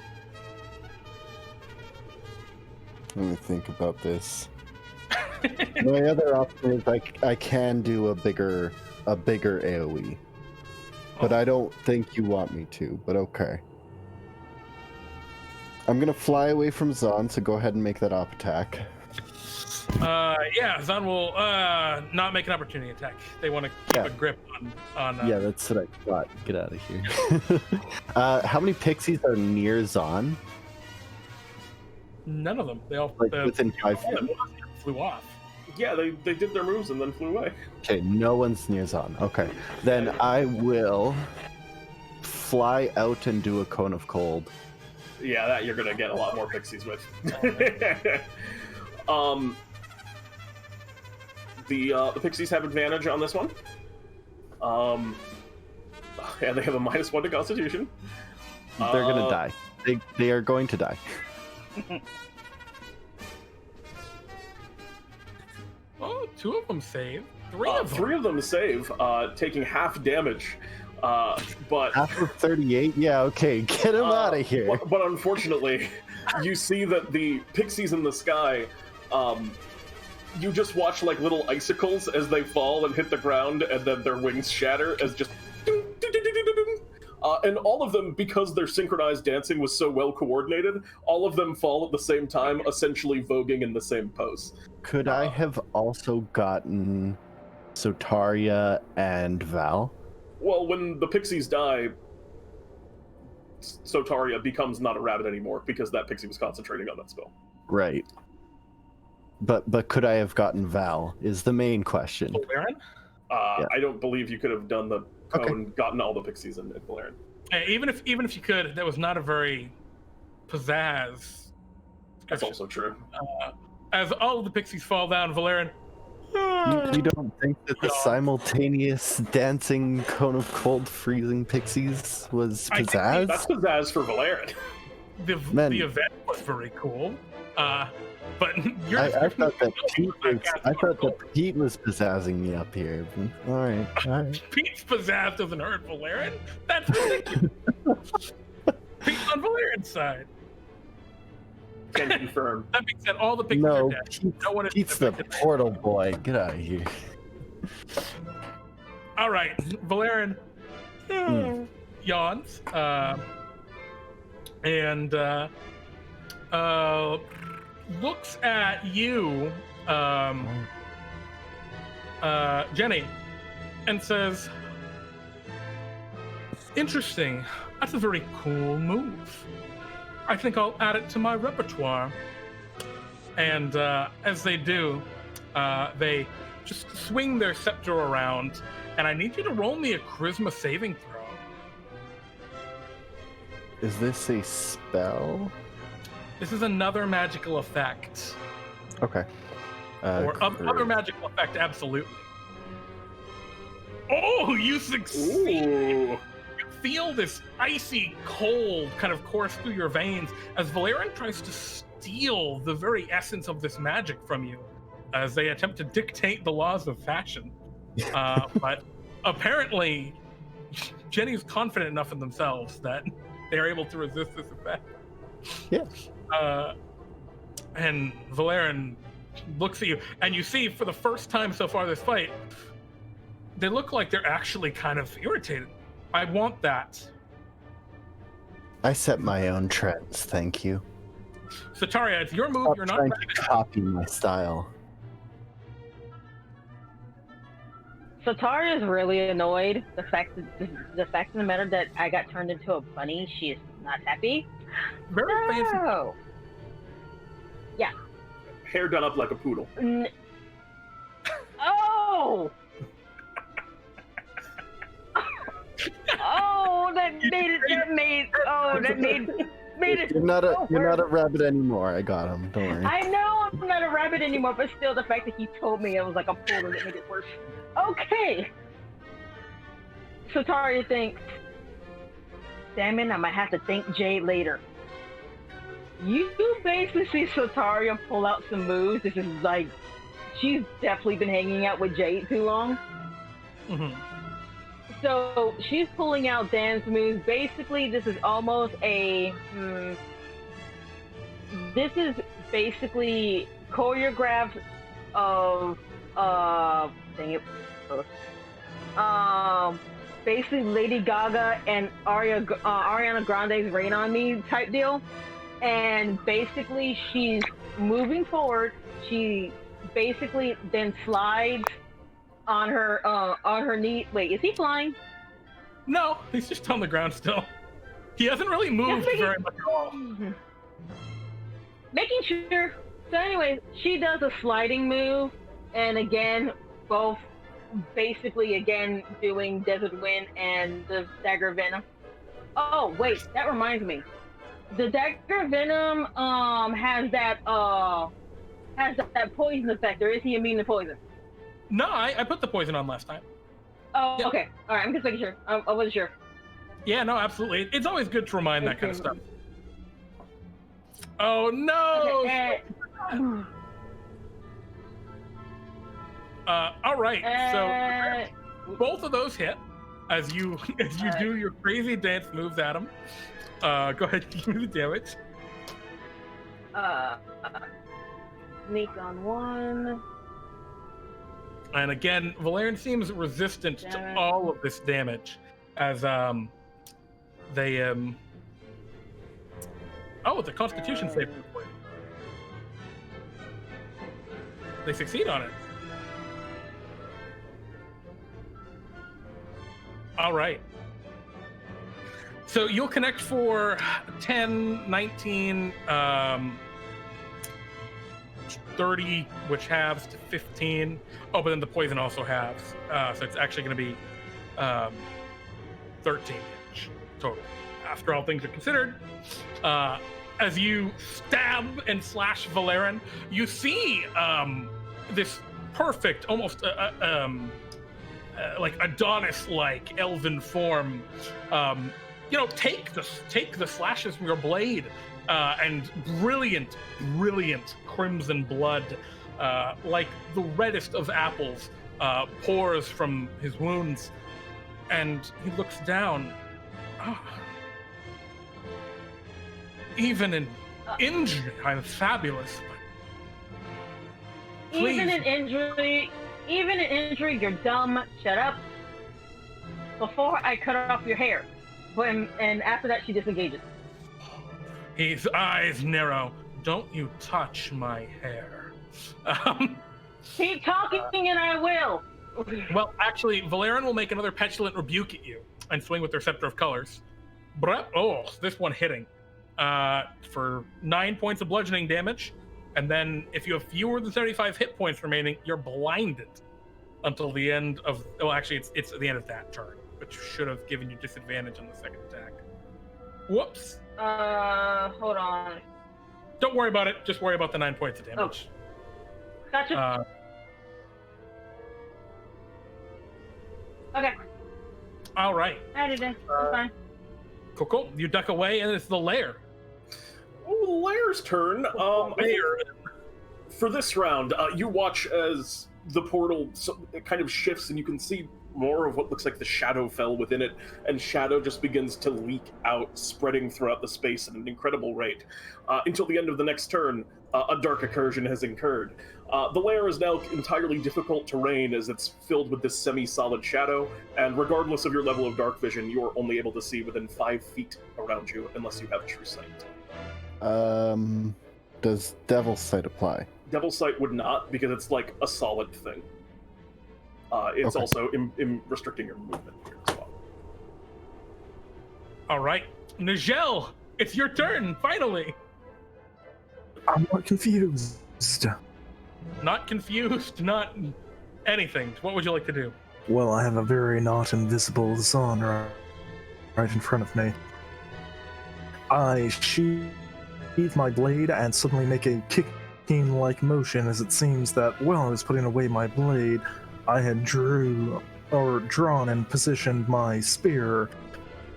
Let me think about this. My other option is I can do a bigger AoE. But I don't think you want me to, but okay. I'm gonna fly away from Zahn, so go ahead and make that op attack. Yeah, Zahn will not make an opportunity attack. They want to keep a grip on Yeah, that's what I thought. Get out of here. How many pixies are near Zahn? None of them. They all within 5 feet. Flew off. Yeah, they did their moves and then flew away. Okay, no one's near Zahn. Okay, then I will fly out and do a cone of cold. Yeah, that you're gonna get a lot more pixies with. The pixies have advantage on this one. Yeah, they have a -1 to Constitution. They're gonna die. They are going to die. Oh, 2 of them save. 3 of them save, taking half damage. But after 38, yeah, okay, get him out of here. But unfortunately, you see that the pixies in the sky, you just watch little icicles as they fall and hit the ground, and then their wings shatter as just. And all of them, because their synchronized dancing was so well coordinated, all of them fall at the same time, essentially voguing in the same pose. Could I have also gotten Sotaria and Val? Well, when the pixies die, Sotaria becomes not a rabbit anymore because that pixie was concentrating on that spell. Right. But could I have gotten Val is the main question. Vlaryn? Yeah. I don't believe you could have done the cone, gotten all the pixies in Vlaryn. Even if you could, that was not a very pizzazz. That's also true. As all of the pixies fall down, Vlaryn. You don't think that the simultaneous dancing cone of cold freezing pixies was pizzazz? That's pizzazz for Vlaryn. The event was very cool. But you're I thought that Pete was pizzazzing me up here. All right. Pete's pizzazz doesn't hurt Vlaryn. That's ridiculous. Pete's on Valyron's side. Can confirm. That being said, all the pictures are dead. No one is Pete's the portal boy. Get out of here. All right, Vlaryn yawns and looks at you, Jenny, and says, "Interesting. That's a very cool move. I think I'll add it to my repertoire." And as they do, they just swing their scepter around, and I need you to roll me a charisma saving throw. Is this a spell? This is another magical effect. Okay. Or other magical effect, absolutely. Oh, you succeed! Ooh. You feel this icy cold kind of course through your veins as Vlaryn tries to steal the very essence of this magic from you as they attempt to dictate the laws of fashion. But apparently, Jenny's confident enough in themselves that they are able to resist this effect. Yeah. And Vlaryn looks at you, and you see for the first time so far this fight, they look like they're actually kind of irritated. I want that. I set my own trends, thank you. Sotaria, it's your move. Stop You're not trying ready. to copy my style. Sotaria is really annoyed. The fact of the matter that I got turned into a bunny, she is not happy. Very fancy. No. Hair done up like a poodle. Oh! Oh, that made it You're not so a rabbit anymore. I got him. Don't worry. I know I'm not a rabbit anymore, but still, the fact that he told me it was like a poodle that made it worse. Okay. Sotaria thinks, damn it, I might have to thank Jade later. You basically see Sotaria pull out some moves. This is like, she's definitely been hanging out with Jade too long. Mm-hmm. So she's pulling out dance moves. Basically, this is almost a. This is basically choreographed of. Dang it. Basically, Lady Gaga and Ariana Grande's "Rain on Me" type deal, and basically she's moving forward. She basically then slides on her knee. Wait, is he flying? No, he's just on the ground still. He hasn't really moved very much at all. Making sure. So anyway, she does a sliding move, and again, both basically again doing Desert Wind and the Dagger Venom. Oh wait, that reminds me. The Dagger Venom has that poison effect, or is he immune to poison? No, I put the poison on last time. Oh, Yep. okay. All right, I'm just making sure. I wasn't sure. Yeah, no, absolutely. It's always good to remind that kind of stuff. Oh no! Okay, All right. So both of those hit as you do your crazy dance moves at him. Go ahead, give me the damage. Sneak on one. And again, Vlaryn seems resistant to all of this damage as they oh, it's a Constitution save. They succeed on it. All right. So you'll connect for 10, 19, 30, which halves to 15. Oh, but then the poison also halves. So it's actually going to be 13 damage total. After all things are considered, as you stab and slash Vlaryn, you see this perfect, almost like Adonis-like elven form. Take the slashes from your blade and brilliant crimson blood, like the reddest of apples, pours from his wounds, and he looks down. Even in injury, I'm fabulous. But even in injury, you're dumb. Shut up. Before I cut off your hair, and after that, she disengages. His eyes narrow. Don't you touch my hair. Keep talking, and I will. Well, actually, Vlaryn will make another petulant rebuke at you and swing with their Scepter of Colors. Oh, this one hitting. For 9 points of bludgeoning damage, and then if you have fewer than 75 hit points remaining, you're blinded until the end of. Well, actually, it's at the end of that turn, which should have given you disadvantage on the second attack. Whoops. Hold on. Don't worry about it. Just worry about the 9 points of damage. Oh. Gotcha. Okay. All right. I did it. That's fine. Cool. You duck away, and it's the lair. Oh, the lair's turn. For this round, you watch as the portal kind of shifts, and you can see more of what looks like the shadow fell within it, and shadow just begins to leak out, spreading throughout the space at an incredible rate. Until the end of the next turn, a dark incursion has incurred. The lair is now entirely difficult terrain as it's filled with this semi-solid shadow, and regardless of your level of dark vision, you are only able to see within 5 feet around you, unless you have true sight. Does Devil's Sight apply? Devil's Sight would not, because it's like a solid thing. It's also restricting your movement here as well. All right. Nijel, it's your turn, finally. I'm not confused. Not confused, not anything. What would you like to do? Well, I have a very not invisible zone right in front of me. I sheathe my blade and suddenly make a kicking-like motion as it seems that while I was putting away my blade, I had drawn and positioned my spear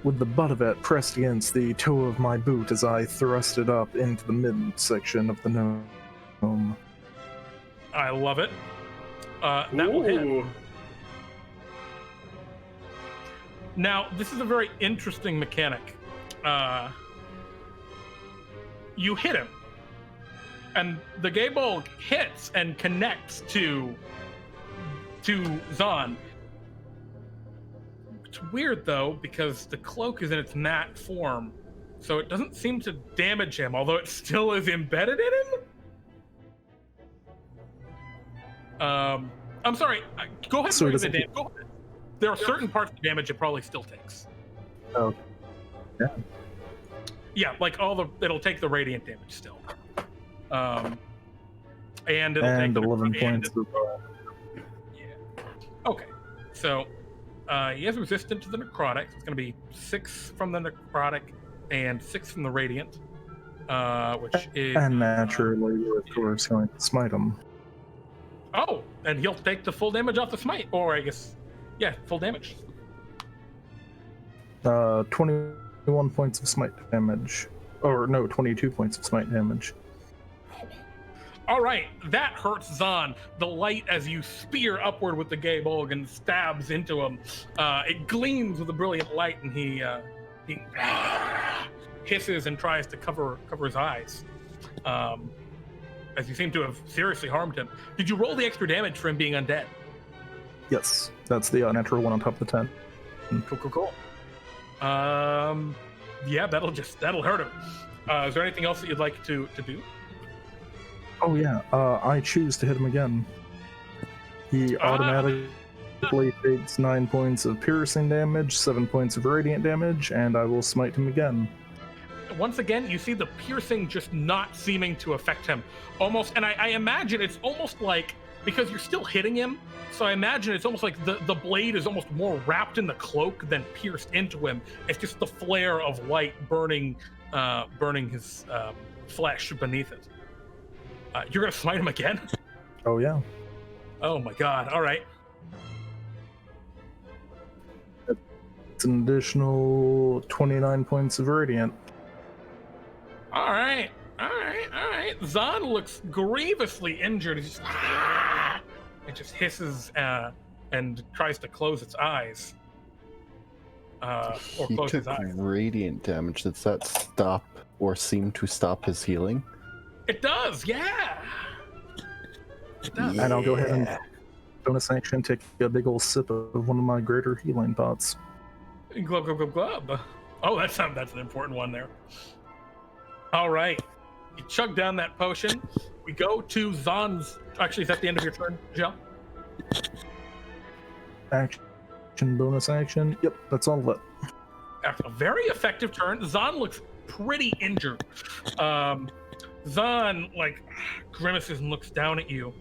with the butt of it pressed against the toe of my boot as I thrust it up into the midsection of the gnome. I love it. That will hit. Now, this is a very interesting mechanic. You hit him, and the Gaebulg hits and connects to Zahn. It's weird, though, because the cloak is in its matte form, so it doesn't seem to damage him, although it still is embedded in him? I'm sorry. Go ahead and roll the damage. Go ahead. There are certain parts of damage it probably still takes. Oh. Yeah. Yeah, like it'll take the radiant damage still. And it'll take 11 points as well. Yeah. Okay. So he has resistant to the necrotic. So it's going to be 6 from the necrotic and 6 from the radiant, which is. And naturally, of course, going to smite him. Oh, and he'll take the full damage off the smite, or I guess, yeah, full damage. 21 points of smite damage. Or no, 22 points of smite damage. All right, that hurts Zahn. The light as you spear upward with the Gaebulg and stabs into him. It gleams with a brilliant light, and he hisses and tries to cover his eyes. As you seem to have seriously harmed him. Did you roll the extra damage for him being undead? Yes, that's the natural 1 on top of the 10. Cool. Yeah, that'll hurt him. Is there anything else that you'd like to do? Oh yeah, I choose to hit him again. He automatically takes 9 points of piercing damage, 7 points of radiant damage, and I will smite him again. Once again, you see the piercing just not seeming to affect him. Almost, and I imagine it's almost like, because you're still hitting him, so I imagine it's almost like the blade is almost more wrapped in the cloak than pierced into him. It's just the flare of light burning his flesh beneath it. You're gonna smite him again? Oh yeah. Oh my god, all right. It's an additional 29 points of radiant. All right. Zahn looks grievously injured. He just, it just hisses and tries to close its eyes. Or He close took his eyes. radiant damage. Does that stop or seem to stop his healing? It does, yeah. It does. And I'll go ahead and bonus action take a big old sip of one of my greater healing pots. Glub, glub, glub, glub. Oh, that's an important one there. All right. You chug down that potion. We go to Zahn's. Actually, is that the end of your turn, Jill? Action, bonus action. Yep, that's all of it. After a very effective turn, Zahn looks pretty injured. Zahn, grimaces and looks down at you.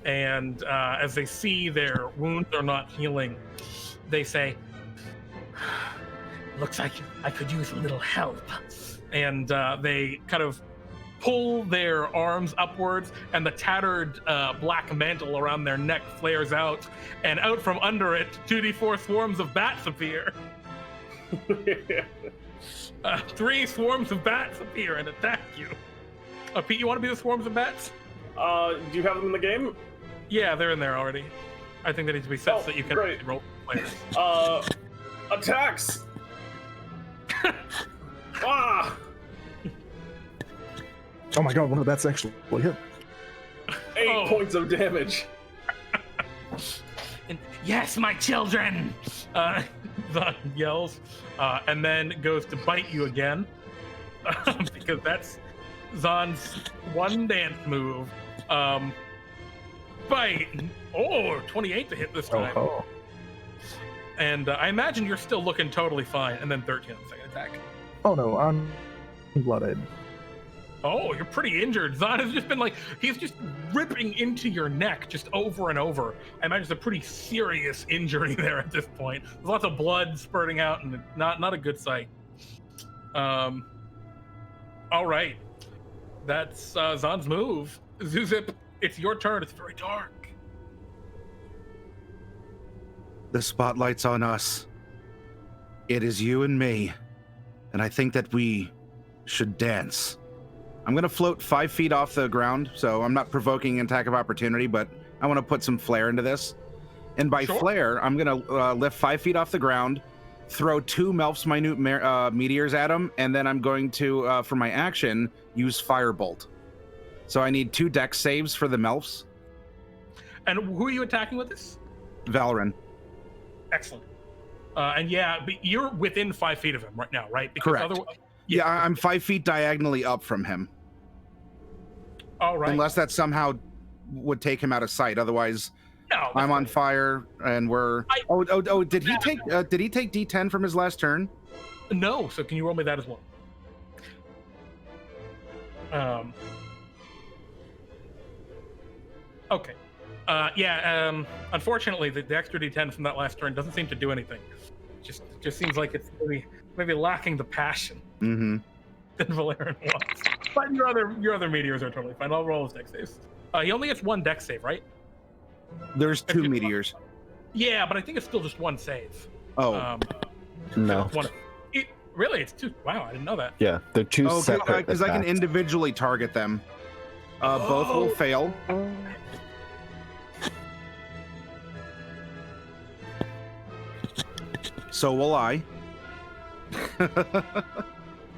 And as they see their wounds are not healing, they say, looks like I could use a little help. And they kind of pull their arms upwards, and the tattered black mantle around their neck flares out, and out from under it, 2d4 swarms of bats appear. 3 swarms of bats appear and attack you. Pete, you want to be the swarms of bats? Do you have them in the game? Yeah, they're in there already. I think they need to be set so that you can great. roll players. Attacks! Ah! Oh my god, one of that's actually hit. 8 points of damage. And, yes, my children! Zahn yells, and then goes to bite you again. Because that's Zahn's one dance move. Bite! Oh, 28 to hit this time. Oh. And I imagine you're still looking totally fine. And then 13 on the second attack. Oh no, I'm blooded. Oh, you're pretty injured. Zahn has just been he's just ripping into your neck just over and over. I imagine it's a pretty serious injury there at this point. There's lots of blood spurting out and not a good sight. All right. That's Zahn's move. Zewxip, it's your turn. It's very dark. The spotlight's on us. It is you and me. And I think that we should dance. I'm going to float 5 feet off the ground, so I'm not provoking an attack of opportunity, but I want to put some flair into this. And by flare, I'm going to lift 5 feet off the ground, throw 2 Melf's minute meteors at him, and then I'm going to, for my action, use Firebolt. So I need 2 dex saves for the Melfs. And who are you attacking with this? Vlaryn. Excellent. And yeah, but you're within 5 feet of him right now, right? Because correct. Yeah, I'm 5 feet diagonally up from him. All right. Unless that somehow would take him out of sight. Otherwise, no, I'm on fire, and we're. Did he take D10 from his last turn? No. So can you roll me that as well? Okay. Unfortunately, the extra D10 from that last turn doesn't seem to do anything. Just seems like it's maybe lacking the passion that Vlaryn wants. But your other meteors are totally fine. I'll roll his dex saves. He only gets 1 dex save, right? There's 2 meteors. Yeah, but I think it's still just 1 save. Oh. No. Really? It's 2. Wow, I didn't know that. Yeah, they're 2 separate. Because I can individually target them. Both will fail. So will I.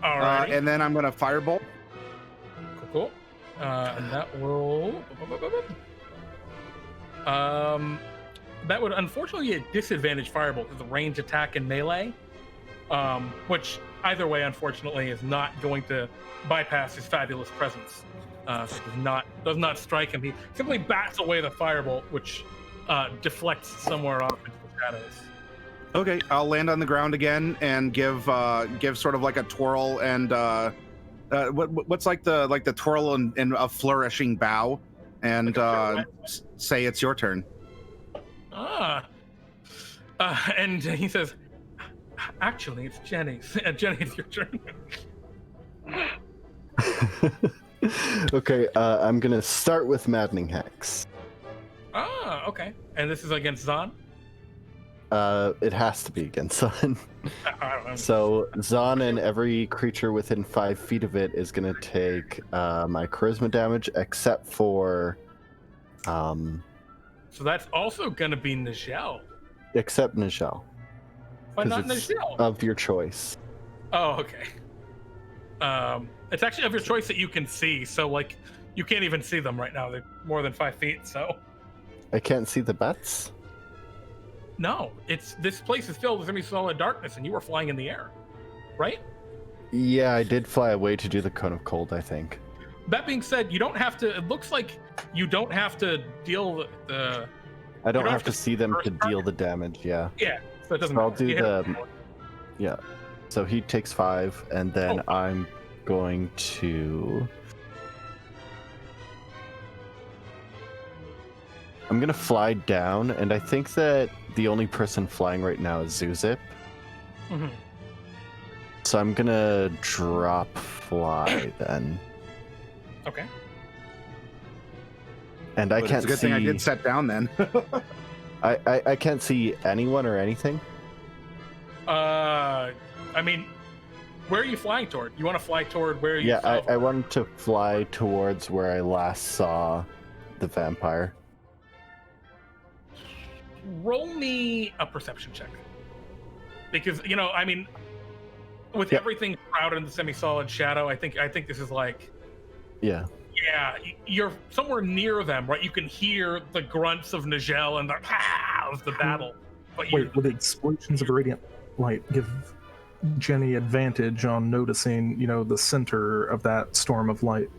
All right. And then I'm going to firebolt. Cool. And that will. That would unfortunately be a disadvantage firebolt because the range attack and melee, which either way, unfortunately, is not going to bypass his fabulous presence. So it does not strike him. He simply bats away the firebolt, which deflects somewhere off into the shadows. Okay, I'll land on the ground again and give sort of like a twirl and what's like the twirl and a flourishing bow, and say it's your turn. And he says, actually, it's Jenny's. Jenny, it's your turn. Okay, I'm gonna start with Maddening Hex. Okay. And this is against Zahn? It has to be against Sun. I don't know. So Zon and every creature within 5 feet of it is going to take my charisma damage, except for, So that's also going to be Nijel. except Nijel. Why 'Cause not it's Nijel? of your choice. Oh, okay. It's actually of your choice that you can see. So like, you can't even see them right now. They're more than 5 feet. So I can't see the bats. no, this place is filled with semi-solid darkness, and you were flying in the air, right? Yeah, I did fly away to do the cone of cold, I think. That being said, you don't have to. It looks like you don't have to deal the. I don't don't have have to to see them to first deal the damage. Yeah. Yeah, so it doesn't So I'll matter. do You hit the. him. Yeah. So he takes 5, and then Oh. I'm going to. I'm gonna fly down, and I think that the only person flying right now is Zewxip. Mhm. So I'm gonna drop fly then, Okay. and I But can't it's a good see. thing I did set down then. I can't see anyone or anything. I mean, where are you flying toward? You want to fly toward where you Yeah, saw I wanted to fly towards where I last saw the vampire. Roll me a perception check. Because, I mean, with Yep. everything shrouded in the semi-solid shadow, I think this is like, Yeah. yeah, you're somewhere near them, right? You can hear the grunts of Nijel and the of the battle. But Wait, would explosions of radiant light give Jenny advantage on noticing, the center of that storm of light?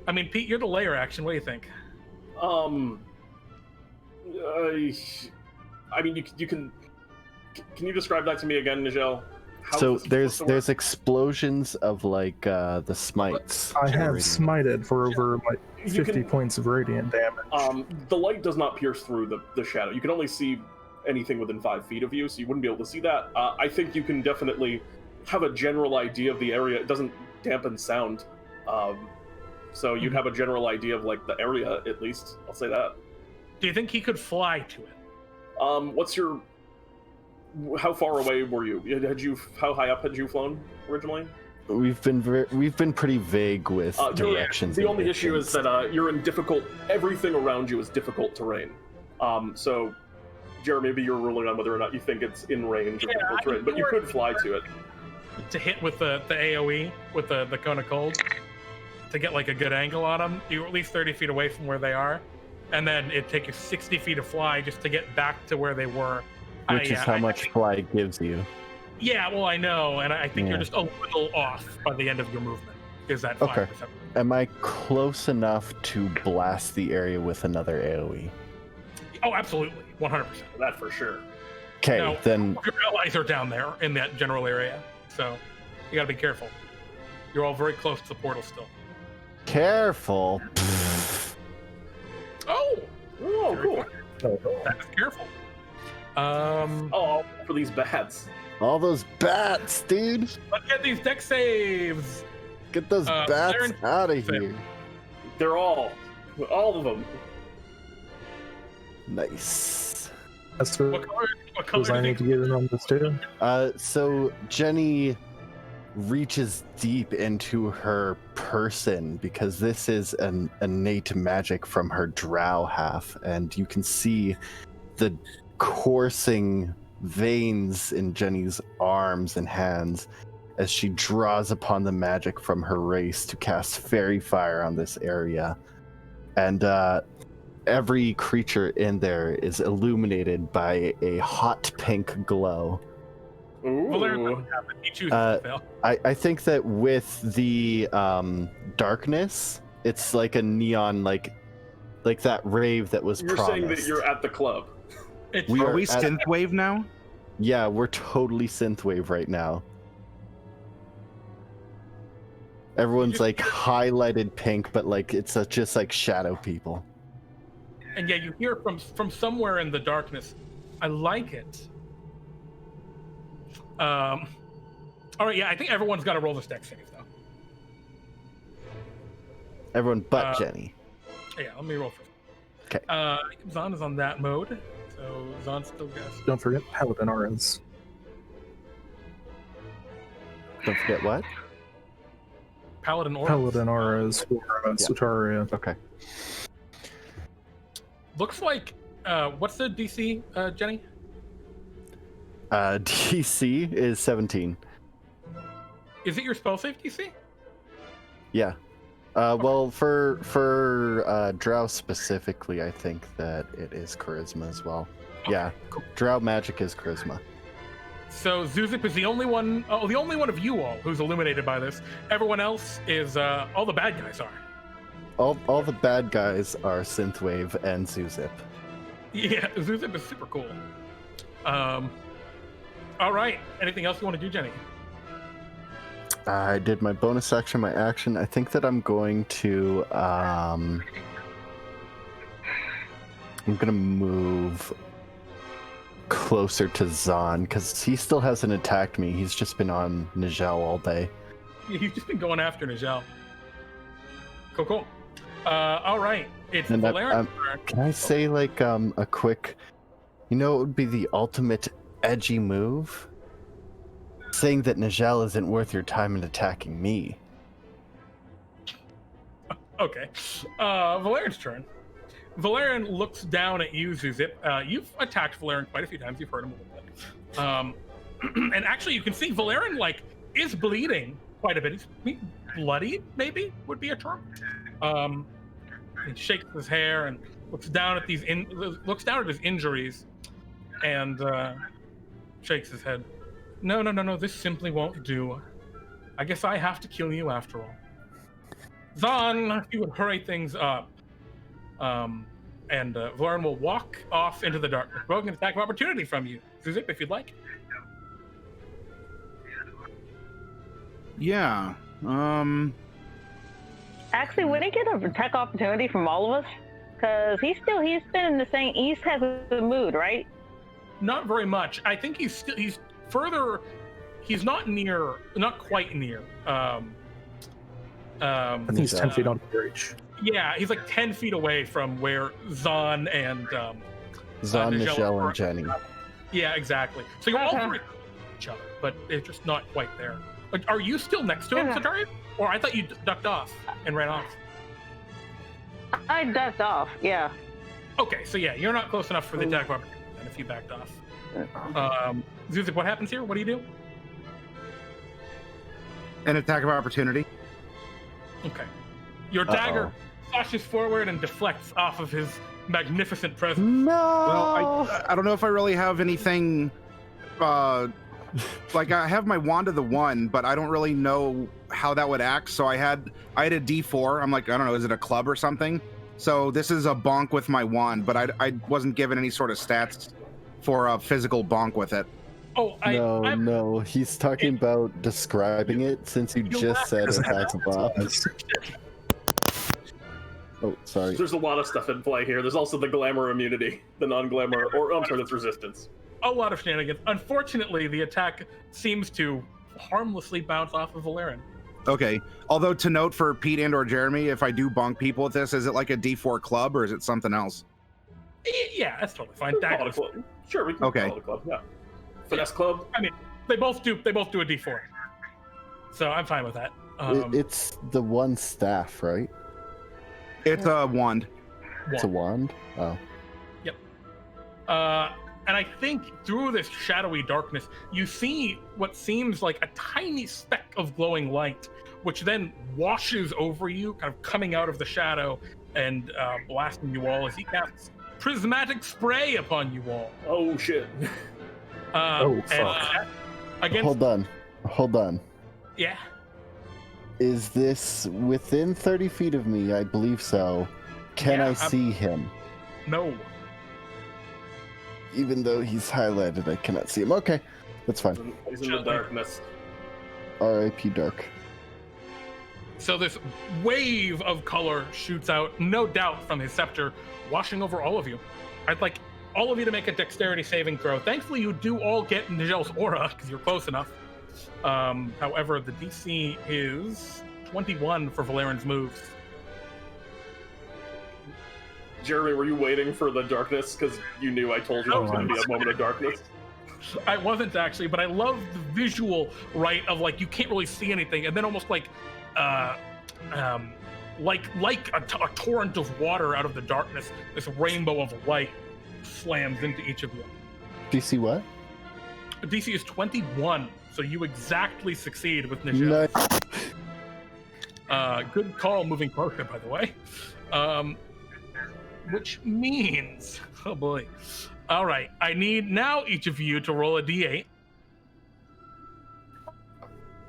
I mean, Pete, you're the layer action. What do you think? I mean, you can. Can you describe that to me again, Nijel? So there's explosions of like the smites. I have generating- smited for over like You 50 can- points of radiant damage. The light does not pierce through the shadow. You can only see anything within 5 feet of you, so you wouldn't be able to see that. I think you can definitely have a general idea of the area. It doesn't dampen sound, so you'd have a general idea of like the area at least. I'll say that. Do you think he could fly to it? What's your? How far away were you? How high up had you flown originally? We've been pretty vague with directions. The and only issue is distance. that you're in difficult. Everything around you is difficult terrain. So, Jeremy, maybe you're ruling on whether or not you think it's in range or difficult terrain, but you could fly to it. To hit with the AoE, with the cone of cold, to get like a good angle on them. You're at least 30 feet away from where they are. And then it'd take you 60 feet to fly just to get back to where they were. Which is how much fly gives you. Yeah, well, I know, and I think Yeah. you're just a little off by the end of your movement. Is that 5%? Okay. Am I close enough to blast the area with another AoE? Oh, absolutely, 100%. That for sure. Okay, Now, then your allies are down there in that general area, so you gotta be careful. You're all very close to the portal still. careful. Oh, Oh, cool. that is careful. Oh, for these bats. All those bats, dude. Let's get these deck saves. Get those bats Vlaryn- out of here. They're all of them. Nice. What color? What color Because I do need to you get in on this too. So Jenny reaches deep into her person because this is an innate magic from her drow half, and you can see the coursing veins in Jenny's arms and hands as she draws upon the magic from her race to cast fairy fire on this area. And every creature in there is illuminated by a hot pink glow. Vlaryn, Ooh. what happened? He chooses Uh, to fail. I think that with the darkness, it's like a neon, like that rave that was You're promised. saying that you're at the club. It's we Are are we at- synthwave now? Yeah, we're totally synthwave right now. Everyone's like highlighted pink, but like it's just like shadow people. and yeah, you hear from somewhere in the darkness. I like it. All right, yeah, I think everyone's got to roll this deck save though. Everyone but Jenny. Yeah, let me roll first. 'Kay. Zahn is on that mode, So Zon still guess. Don't forget Paladin auras. Don't forget what? Paladin auras. Paladin auras for Sotaria. Okay. Looks like. What's the DC, Jenny? DC is 17. Is it your spell save DC? Yeah. Well, for Drow specifically, I think that it is charisma as well. Okay, Yeah, cool. Drow magic is charisma. So Zewxip is the only one of you all who's illuminated by this. Everyone else is all the bad guys are. All the bad guys are Synthwave and Zewxip. Yeah, Zewxip is super cool. All right. Anything else you want to do, Jenny? I did my bonus action, my action. I think that I'm going to I'm gonna move closer to Zahn because he still hasn't attacked me. He's just been on Nijel all day. You've just been going after Nijel. Cool. All right. It's And Vlaryn's turn. Can I say like a quick? You know, it would be the ultimate edgy move. Saying that Nijel isn't worth your time in attacking me. Okay. Vlaryn's turn. Vlaryn looks down at you, Zewxip. You've attacked Vlaryn quite a few times. You've hurt him a little bit. And actually, you can see Vlaryn is bleeding quite a bit. He's bloodied, maybe would be a term. He shakes his hair and looks down at his injuries, and shakes his head. No. This simply won't do. I guess I have to kill you after all. Zahn, if you would hurry things up. And Vlaryn will walk off into the darkness, provoking an attack of opportunity from you. Zewxip, if you'd like. Yeah. Actually, would he get an attack opportunity from all of us? Because he's been in the same. He has the mood, right? Not very much. I think he's further. He's not quite near. I think he's 10 feet on the reach. Yeah, he's like 10 feet away from where Zahn and Zahn, Nijel, and Jenny. Yeah, exactly. So you're all very close to each other, but it's just not quite there. Are you still next to him, Sotaria? Or I thought you ducked off and ran off. I ducked off. Yeah. Okay, so yeah, you're not close enough for the attack of opportunity. And if you backed off, Zewxip, what happens here? What do you do? An attack of opportunity. Okay. Your dagger flashes forward and deflects off of his magnificent presence. No. Well, I don't know if I really have anything. Like I have my Wand of the One, but I don't really know how that would act. So I had a D4. I'm like, I don't know, is it a club or something? So this is a bonk with my wand, but I wasn't given any sort of stats for a physical bonk with it. Oh, No. He's talking about describing it since you just said attack of opportunity. Oh, sorry. There's a lot of stuff in play here. There's also the glamour immunity, the non-glamour, or I'm sorry, that's resistance. A lot of shenanigans. Unfortunately, the attack seems to harmlessly bounce off of Vlaryn. Okay. Although to note for Pete and or Jeremy, if I do bonk people with this, is it like a D4 club or is it something else? Yeah, that's totally fine. We can call it a club. Sure, we can call it a club. Yeah. Finesse club. I mean, they both do a D4, so I'm fine with that. It's the one staff, right? It's a wand. It's a wand? Oh. Yep. And I think through this shadowy darkness, you see what seems like a tiny speck of glowing light, which then washes over you, kind of coming out of the shadow and blasting you all as he casts prismatic spray upon you all. Oh, shit. Fuck. Against... Hold on. Yeah. Is this within 30 feet of me? I believe so. Can I see him? No. Even though he's highlighted, I cannot see him. Okay, that's fine. He's in the darkness. R.I.P. Dark. So this wave of color shoots out, no doubt, from his scepter, washing over all of you. I'd like all of you to make a dexterity saving throw. Thankfully, you do all get Nigel's aura, because you're close enough. However, the DC is 21 for Vlaryn's moves. Jeremy, were you waiting for the darkness? Because you knew I told you there was going to be a moment of darkness. I wasn't actually, but I love the visual, right, of like you can't really see anything, and then almost like a torrent of water out of the darkness, this rainbow of light slams into each of you. DC what? DC is 21, so you exactly succeed with Nijel. Nice. Good call moving Parker, by the way. Which means, oh boy. All right, I need now each of you to roll a d8.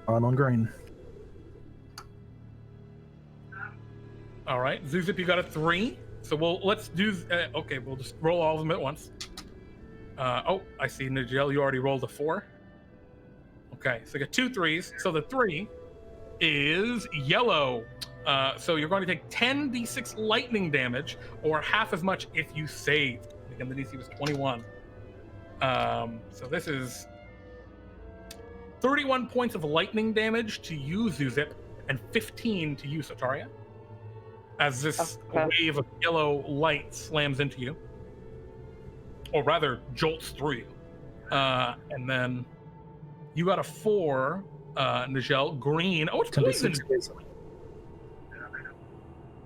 I'm on green. All right, Zewxip, you got a 3. So let's do. Okay, we'll just roll all of them at once. Oh, I see, Nijel, you already rolled a 4. Okay, so you got 2 3s. So the 3 is yellow. So you're going to take 10 d6 lightning damage, or half as much if you saved. Again, the DC was 21. So this is 31 points of lightning damage to you, Zewxip, and 15 to you, Sotaria, as this wave of yellow light slams into you. Or rather, jolts through you. And then you got a 4, Nijel. Green. Oh, it's poison.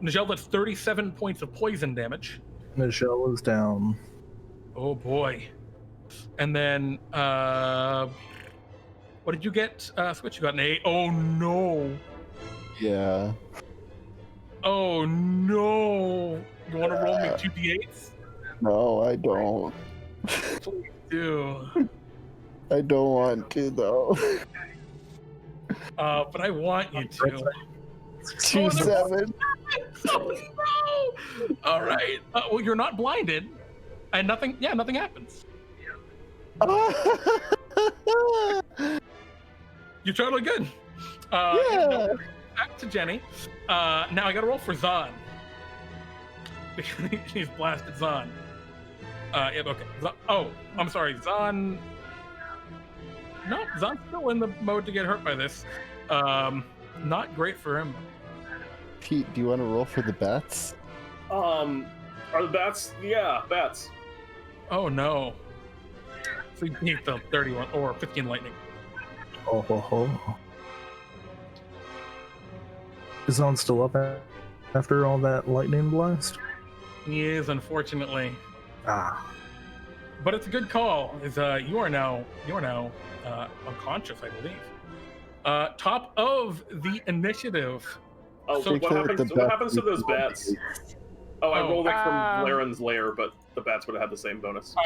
Nijel, that's 37 points of poison damage. Nijel is down. Oh boy. And then, what did you get? Switch, you got an 8. Oh no. Yeah. Oh no. You want to roll me 2 d8s? No, I don't. Please do. I don't want to, though. But I want you to. 2-7. Oh no! All right. Well, you're not blinded, and nothing happens. You're totally good. Yeah. Back to Jenny. Now I got to roll for Zahn. He's blasted Zahn. Yeah, okay. Oh, I'm sorry. Zahn. No, Zahn's still in the mode to get hurt by this. Not great for him. Pete, do you want to roll for the bats? Are the bats? Yeah, bats. Oh no. So you need the 31 or 15 lightning. Oh ho ho. Is on still up after all that lightning blast? He is, unfortunately. Ah. But it's a good call. You are now unconscious, I believe. Top of the initiative. Oh, So- what happens to those bats? Oh, I rolled it from Vlaryn's lair, but the bats would have had the same bonus. All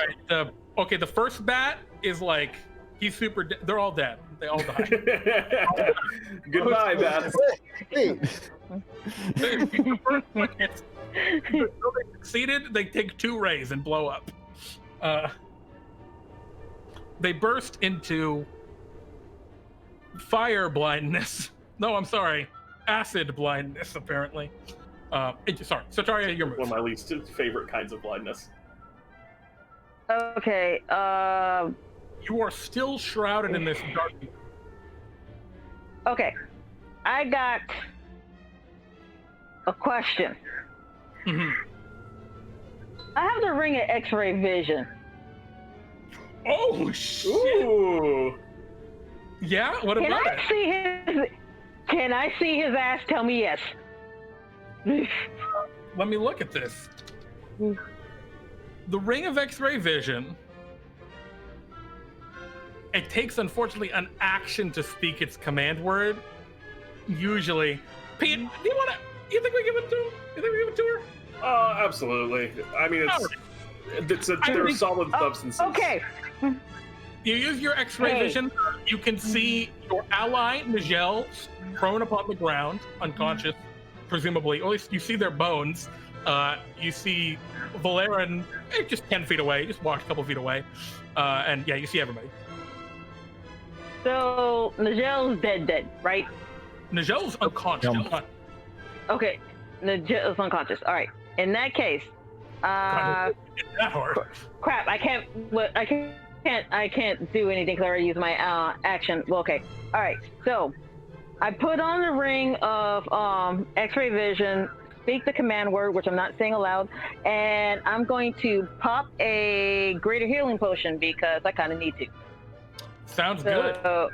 right. The first bat is like he's super. They're all dead. They all die. Goodbye, bats. Wait. The first one hits. Until they succeeded, they take 2 rays and blow up. They burst into fire blindness. No, I'm sorry, acid blindness. Apparently. Sorry, Sotaria, your move. One of my least favorite kinds of blindness. Okay. You are still shrouded in this darkness. Okay. I got a question. Mhm. I have the ring of X-ray vision. Oh shit! Ooh. Yeah, what Can about I it? see his? Can I see his ass? Tell me yes. Let me look at this. The ring of X-ray vision. It takes, unfortunately, an action to speak its command word. Usually, Pete, do you want to? You think we give it to him? You think we give it to her? Absolutely. I mean, they're solid substances. Okay. You use your X-ray Hey. vision. You can see your ally Nijel prone upon the ground, unconscious, presumably. Or at least you see their bones. You see Vlaryn just 10 feet away. Just walked a couple feet away. And yeah, you see everybody. So Nigel's dead, right? Nigel's unconscious. Okay. Nigel's unconscious. All right. In that case, It's that hard. crap. I can't do anything because I already used my action. Well, okay. All right. So I put on the ring of X-ray vision, speak the command word, which I'm not saying aloud, and I'm going to pop a greater healing potion because I kind of need to. Sounds good. Clip,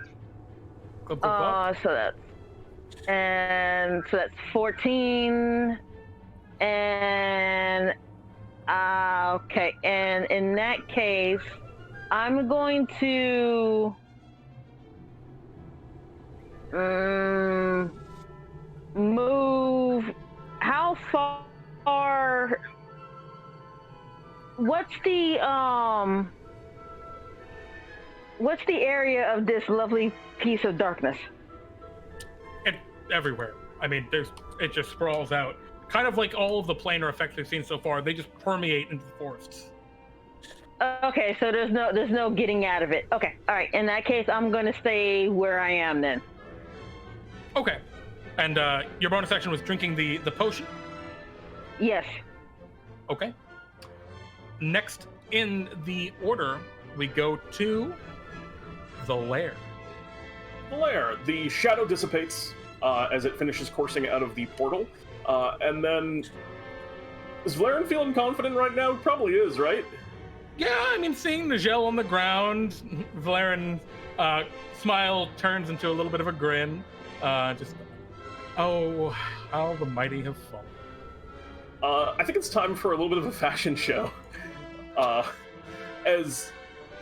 clip, clip. So that's 14, and okay, and in that case, I'm going to move. How far? What's the area of this lovely piece of darkness? Everywhere. I mean, it just sprawls out. Kind of like all of the planar effects we've seen so far, they just permeate into the forests. Okay, so there's no getting out of it. Okay, all right. In that case, I'm gonna stay where I am then. Okay, and your bonus action was drinking the potion? Yes. Okay. Next in the order, we go to the lair. The lair. The shadow dissipates as it finishes coursing out of the portal. And then, is Vlaryn feeling confident right now? Probably is, right? Yeah, I mean, seeing Nijel on the ground, Vlaryn smile turns into a little bit of a grin. Oh, how the mighty have fallen. I think it's time for a little bit of a fashion show. As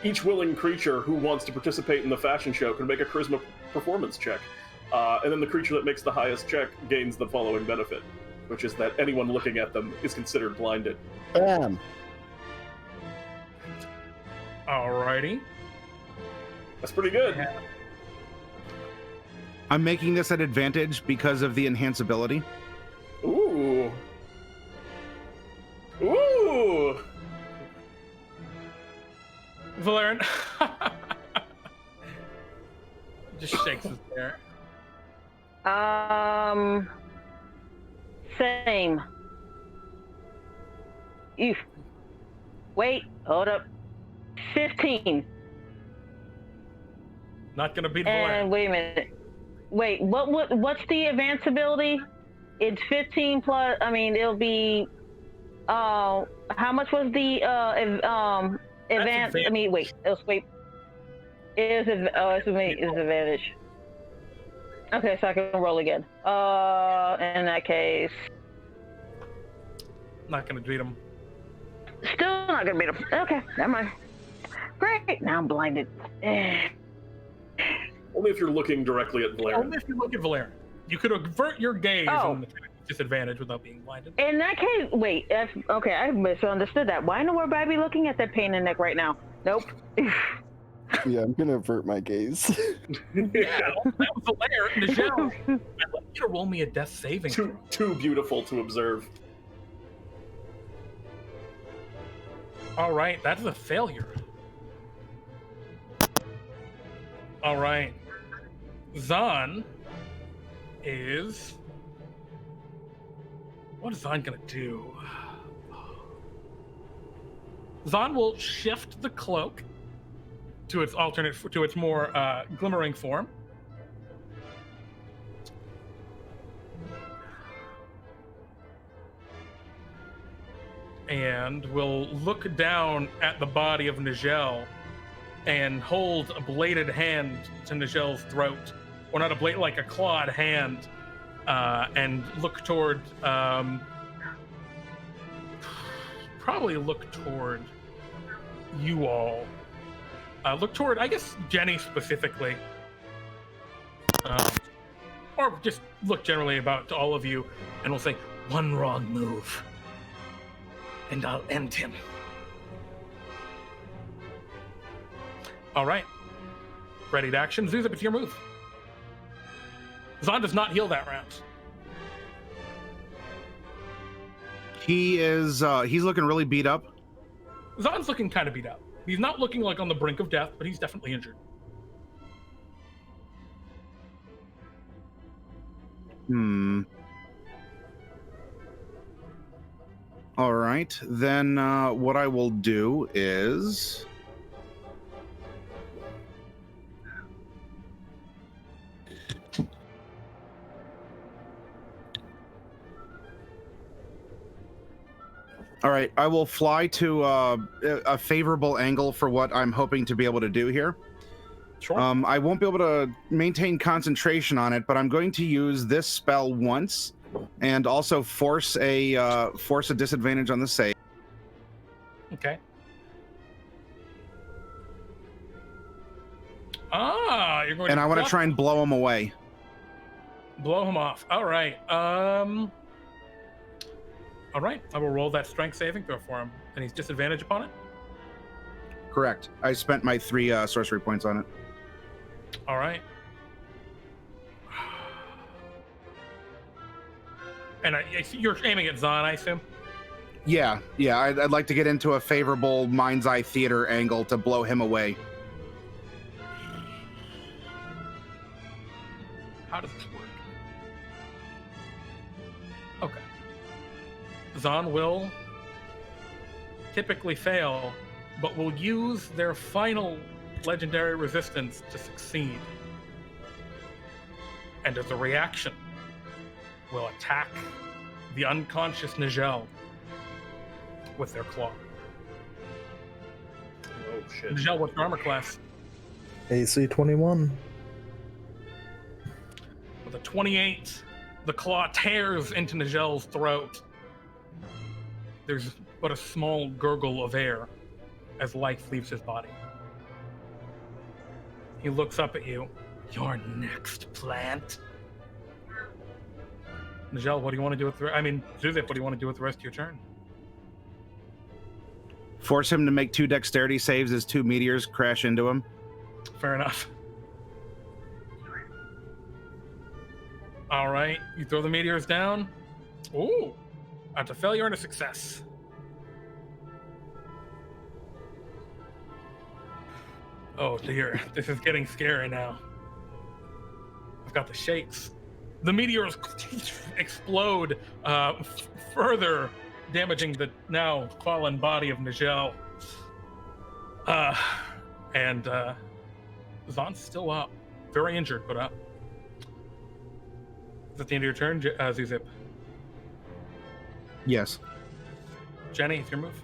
each willing creature who wants to participate in the fashion show can make a charisma performance check. And then the creature that makes the highest check gains the following benefit, which is that anyone looking at them is considered blinded. Bam. Alrighty. That's pretty good. Yeah. I'm making this at advantage because of the enhanceability. Ooh. Ooh. Vlaryn just shakes his hair. Same. Eef. Wait, hold up. 15. Not gonna beat Vlaryn. And wait a minute. Wait, what's the advance ability? It's 15 plus. I mean, it'll be. How much was the advance? I mean, wait. Wait. It's advantage. Okay, so I can roll again. In that case, Not gonna beat him. still not gonna beat him. Okay, never mind. Great. Now I'm blinded. Only if you're looking directly at Vlaryn. Only if you look at Vlaryn. You could avert your gaze on the disadvantage without being blinded. In that case, wait. Okay, I misunderstood that. Why in the world would I be looking at that pain in the neck right now? Nope. Yeah, I'm gonna avert my gaze. Yeah, that was the lair. Nijel, I'd like you to roll me a death saving throw. Too beautiful to observe. All right, that's a failure. All right. Zahn is... What is Zahn gonna do? Zahn will shift the cloak to its more glimmering form. And will look down at the body of Nijel and hold a bladed hand to Nigel's throat. Or not a blade, like a clawed hand. And look toward... probably look toward you all. Look toward, I guess, Jenny specifically. Or just look generally about to all of you, and we'll say, one wrong move, and I'll end him. All right. Ready to action. Zewxip, it's your move. Zahn does not heal that round. He's looking really beat up. Zahn's looking kind of beat up. He's not looking like on the brink of death, but he's definitely injured. All right, then what I will do is... All right, I will fly to a favorable angle for what I'm hoping to be able to do here. Sure. I won't be able to maintain concentration on it, but I'm going to use this spell once, and also force a disadvantage on the save. Okay. You're going. And to I want to try and blow him away. blow him off. All right. All right. I will roll that strength saving throw for him, and he's disadvantage upon it. Correct. I spent my 3 sorcery points on it. All right. And you're aiming at Zahn, I assume? Yeah. I'd like to get into a favorable mind's eye theater angle to blow him away. How does this work? Okay. Zahn will typically fail, but will use their final legendary resistance to succeed. And as a reaction, will attack the unconscious Nijel with their claw. Oh shit. Nijel, what's your armor class? AC 21. With a 28, the claw tears into Nigel's throat. There's but a small gurgle of air as life leaves his body. He looks up at you. Your next, plant. Nijel, what do you want to do with Zewxip, what do you want to do with the rest of your turn? Force him to make 2 dexterity saves as 2 meteors crash into him. Fair enough. All right, you throw the meteors down. Ooh, that's a failure and a success. Oh dear, this is getting scary now. I've got the shakes. The meteors explode, further damaging the now fallen body of Nijel. And Zahn's still up. Very injured, but up. Is that the end of your turn, Zewxip? Yes. Jenny, it's your move.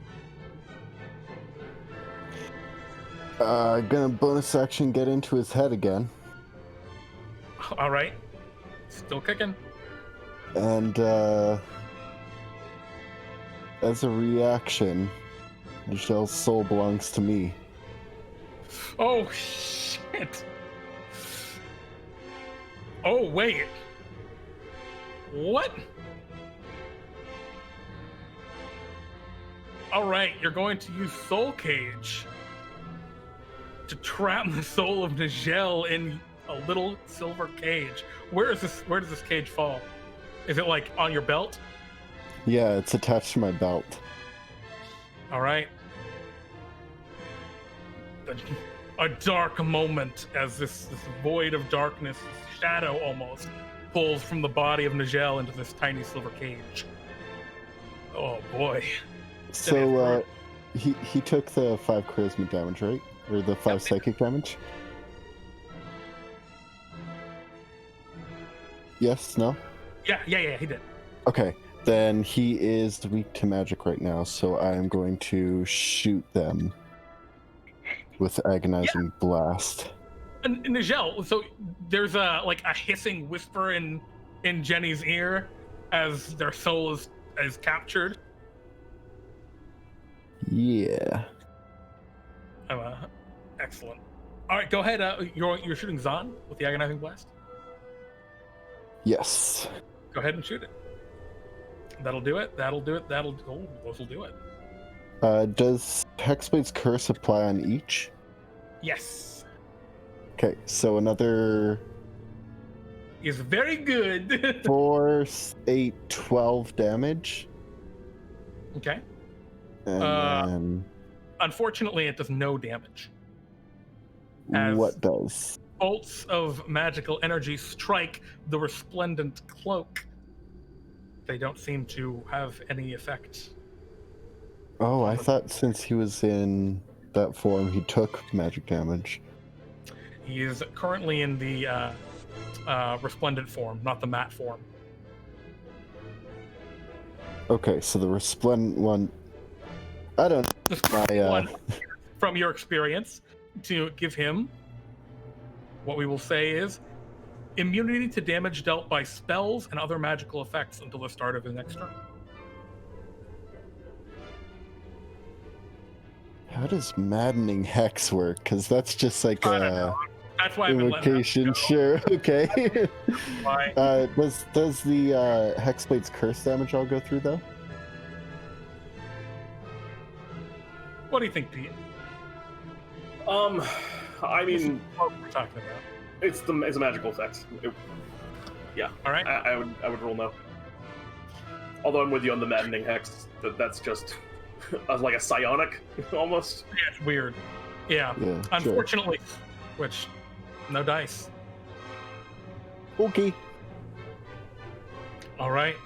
Gonna bonus action get into his head again. All right. Still kicking. And as a reaction, Michelle's soul belongs to me. Oh, shit. Oh, wait. What? All right, you're going to use Soul Cage to trap the soul of Nijel in a little silver cage. Where does this cage fall? Is it like on your belt? Yeah, it's attached to my belt. All right. A dark moment as this void of darkness, this shadow almost, pulls from the body of Nijel into this tiny silver cage. Oh boy. So he took the 5 charisma damage, right? Or the 5 psychic damage? Yes, no? Yeah, he did. Okay, then he is weak to magic right now, so I am going to shoot them with agonizing blast. And Nijel, so there's a hissing whisper in Jenny's ear as their soul is captured. Yeah. Excellent. All right, go ahead. You're shooting Zahn with the agonizing blast. Yes. Go ahead and shoot it. That'll do it. Those will do it. Does Hexblade's Curse apply on each? Yes. Okay, so another... Is very good. 4, 8, 12 damage. Okay. And then... Unfortunately, it does no damage. As What does? bolts of magical energy strike the resplendent cloak. They don't seem to have any effect. Oh, I thought since he was in that form, he took magic damage. He is currently in the resplendent form, not the matte form. Okay, so the resplendent one I don't. Just My, one from your experience to give him what we will say is immunity to damage dealt by spells and other magical effects until the start of his next turn. How does maddening hex work? Because that's just like I don't a know. That's why I've been letting invocation. that go. Sure, okay. Why? Does the Hexblade's curse damage all go through though? What do you think, Pete? I mean, What we're talking about. it's a magical effect. Yeah, All right. I would rule no. Although I'm with you on the maddening hex. That's just like a psionic almost. Yeah, it's weird. Yeah. Yeah. Sure. Unfortunately, which no dice. Okay. All right.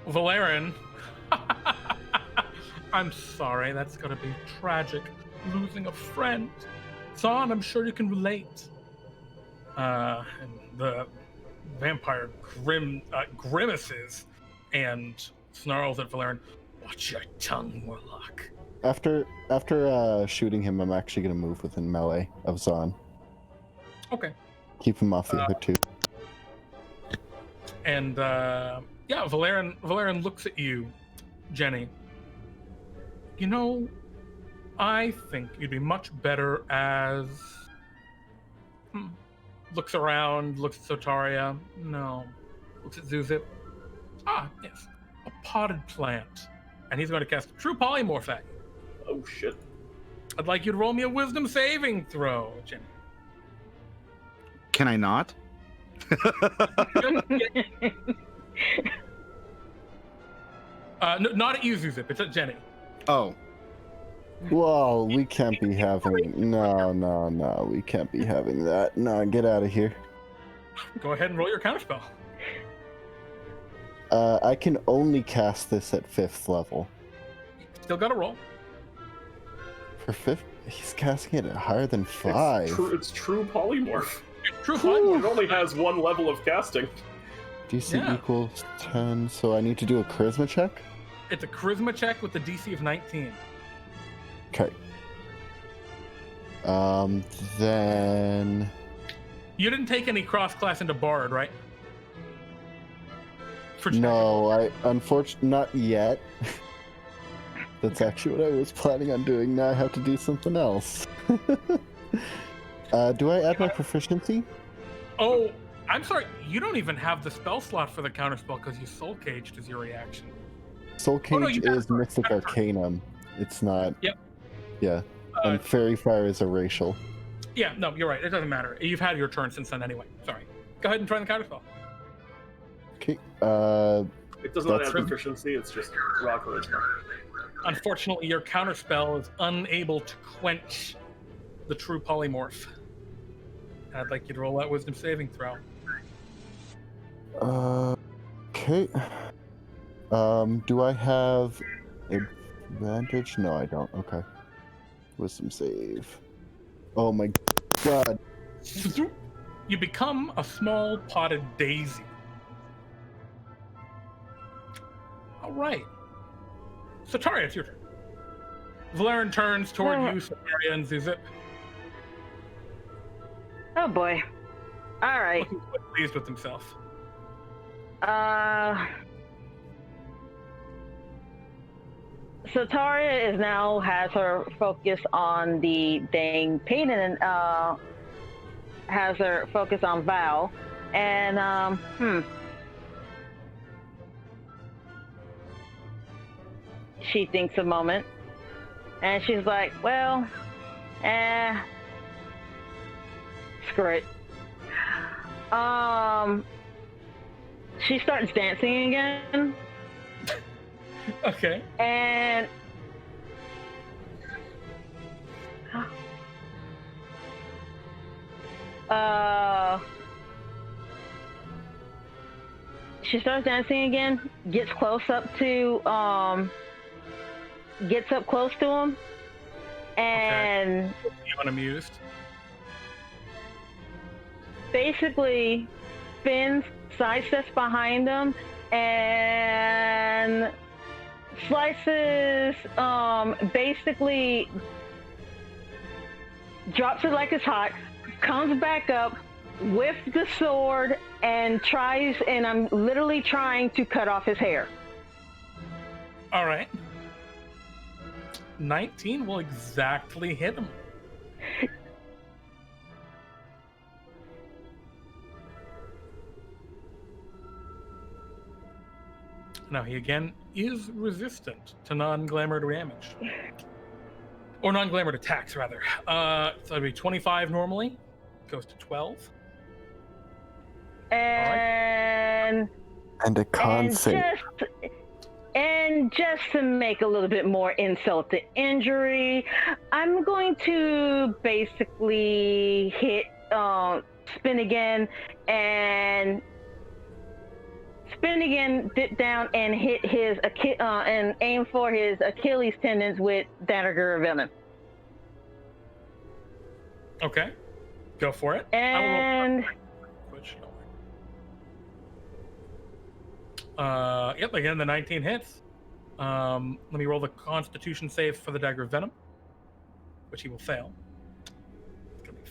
Vlaryn. I'm sorry, that's gonna be tragic. Losing a friend. Zahn, I'm sure you can relate. And the vampire grimaces and snarls at Vlaryn. Watch your tongue, Warlock. After shooting him, I'm actually gonna move within melee of Zahn. Okay. Keep him off the other two. And yeah, Vlaryn looks at you, Jenny. You know, I think you'd be much better as... Looks around, looks at Sotaria. No. Looks at Zewxip. Ah, yes. A potted plant. And he's going to cast a true polymorph at you. Oh shit. I'd like you to roll me a wisdom saving throw, Jenny. Can I not? No, not at you, Zewxip. It's at Jenny. Oh, Whoa, we can't be having. No, we can't be having that. No, get out of here. Go ahead and roll your counterspell. I can only cast this at 5th level. Still got to roll. For 5th, he's casting it at higher than 5. It's true polymorph. True It polymorph. only has one level of casting. DC Yeah. equals 10, so I need to do a charisma check? It's a charisma check with the DC of 19. Okay. Then... You didn't take any cross-class into Bard, right? For No, I unfortunately not yet. That's actually what I was planning on doing. Now I have to do something else. Do I add my proficiency? Oh, I'm sorry. You don't even have the spell slot for the counterspell because you soul caged as your reaction. Soul Cage Oh, no, you got is it. Mystic Got it. Arcanum. It's not. Yep. Yeah. Uh, And Fairy Fire is a racial. Yeah, no, you're right. It doesn't matter. You've had your turn since then anyway. Sorry. Go ahead and try the counterspell. Okay. It does not That's have proficiency, it's just raw charisma. Unfortunately, your counterspell is unable to quench the true polymorph. I'd like you to roll that wisdom saving throw. Okay. Do I have advantage? No, I don't. Okay. Wisdom save. Oh my god. You become a small potted daisy. All right. Sotaria, it's your turn. Vlaryn turns toward you, Sotaria, and Zewxip. Oh boy. All right. Looking quite pleased with himself. Sotaria is now has her focus on the dang pain and has her focus on Val. And she thinks a moment and she's like, well, screw it. She starts dancing again. Okay. And she starts dancing again, gets up close to him, and You unamused? basically spins, sidesteps behind him, and slices, basically drops it like it's hot, comes back up with the sword and tries, and I'm literally trying to cut off his hair. All right. 19 will exactly hit him. Now, he again is resistant to non-glamored damage. Or non-glamored attacks, rather. So it'd be 25 normally. Goes to 12. And And a con save. And just to make a little bit more insult to injury, I'm going to basically hit, spin again, dip down and hit his and aim for his Achilles tendons with dagger venom. Okay, go for it. And yep, again the 19 hits. Let me roll the Constitution save for the dagger of venom, which he will fail. It's gonna be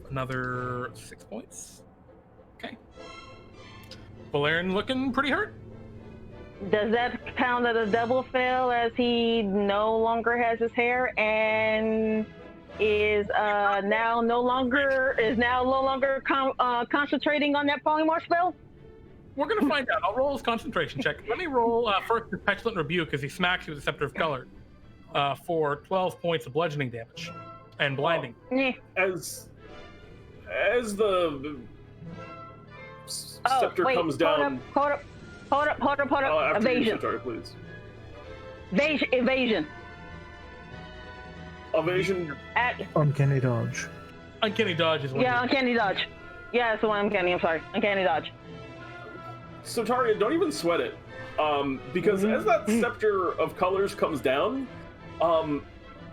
another 6 points. Okay. Vlaryn looking pretty hurt. does that count as a double fail, as he no longer has his hair and is now no longer concentrating on that polymorph spell? We're gonna find out. I'll roll his concentration check. Let me roll first his petulant rebuke as he smacks you with the scepter of color for 12 points of bludgeoning damage and blinding. As the scepter comes down. Hold up. Evasion. Sotaria, please. Evasion. Evasion. Uncanny dodge. Uncanny dodge is one. Yeah, uncanny dodge. Yeah, that's the one uncanny. I'm sorry. Uncanny dodge. Sotaria, don't even sweat it. Because as that scepter of colors comes down, out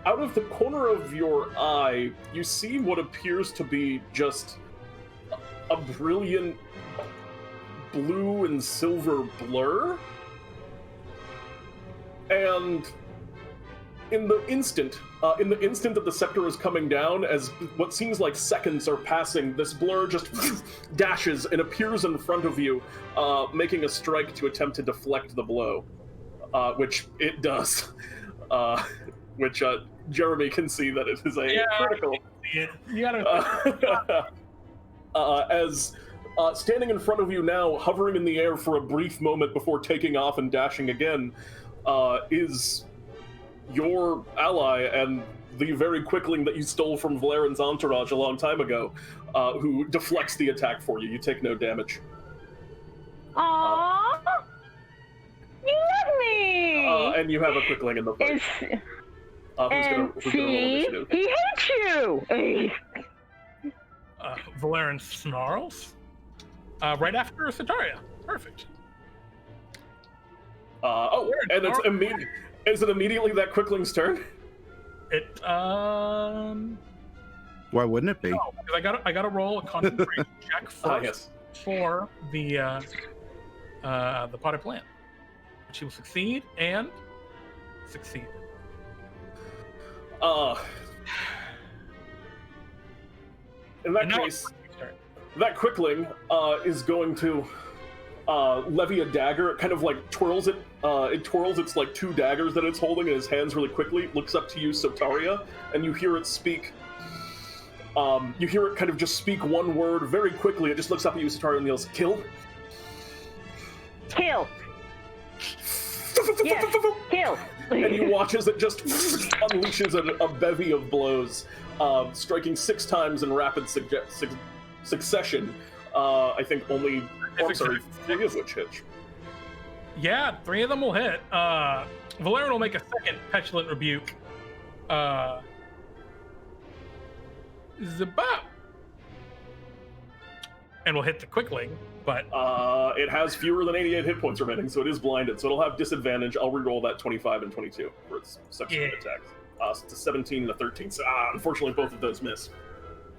of the corner of your eye, you see what appears to be just a brilliant blue and silver blur. And in the instant that the scepter is coming down, as what seems like seconds are passing, this blur just dashes and appears in front of you, making a strike to attempt to deflect the blow, which it does. Which Jeremy can see that it is a critical. You gotta. As standing in front of you now, hovering in the air for a brief moment before taking off and dashing again, is your ally and the very quickling that you stole from Valeryn's entourage a long time ago, who deflects the attack for you. You take no damage. Aww! You love me! And you have a quickling in the fight. Who's gonna roll initiative? He hates you! Vlaryn snarls. Right after Sotaria. Perfect. And it's immediate. Is it immediately that quickling's turn? It Why wouldn't it be? No, because I gotta roll a concentration check first Yes. for the potted plant, which he will succeed and succeed. In that case, that quickling is going to levy a dagger. It kind of like twirls it. It twirls its like two daggers that it's holding in his hands really quickly. Looks up to you, Sotaria, and you hear it speak. You hear it kind of just speak one word very quickly. It just looks up at you, Sotaria, and yells, "Kill." Kill. Yes, kill. And you watch as it just unleashes a bevy of blows, striking 6 times in rapid succession. I think only, I'm sorry, 3 of which hit. Yeah, 3 of them will hit. Vlaryn will make a second petulant rebuke. Zabap! And will hit the quickling, but it has fewer than 88 hit points remaining, so it is blinded, so it'll have disadvantage. I'll reroll that 25 and 22 for its subsequent attacks. So it's a 17 and a 13, so unfortunately both of those miss.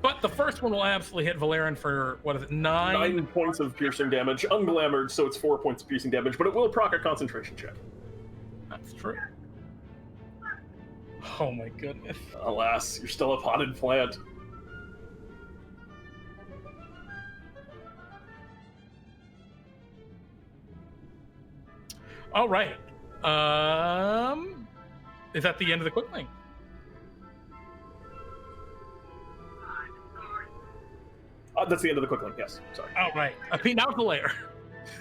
But the first one will absolutely hit Vlaryn for, what is it, 9 points of piercing damage, unglamored, so it's 4 points of piercing damage, but it will proc a concentration check. That's true. Oh my goodness. Alas, you're still a potted plant. All right. Is that the end of the quick link? That's the end of the quick link, yes. Sorry. All right. Pete, now it's the layer.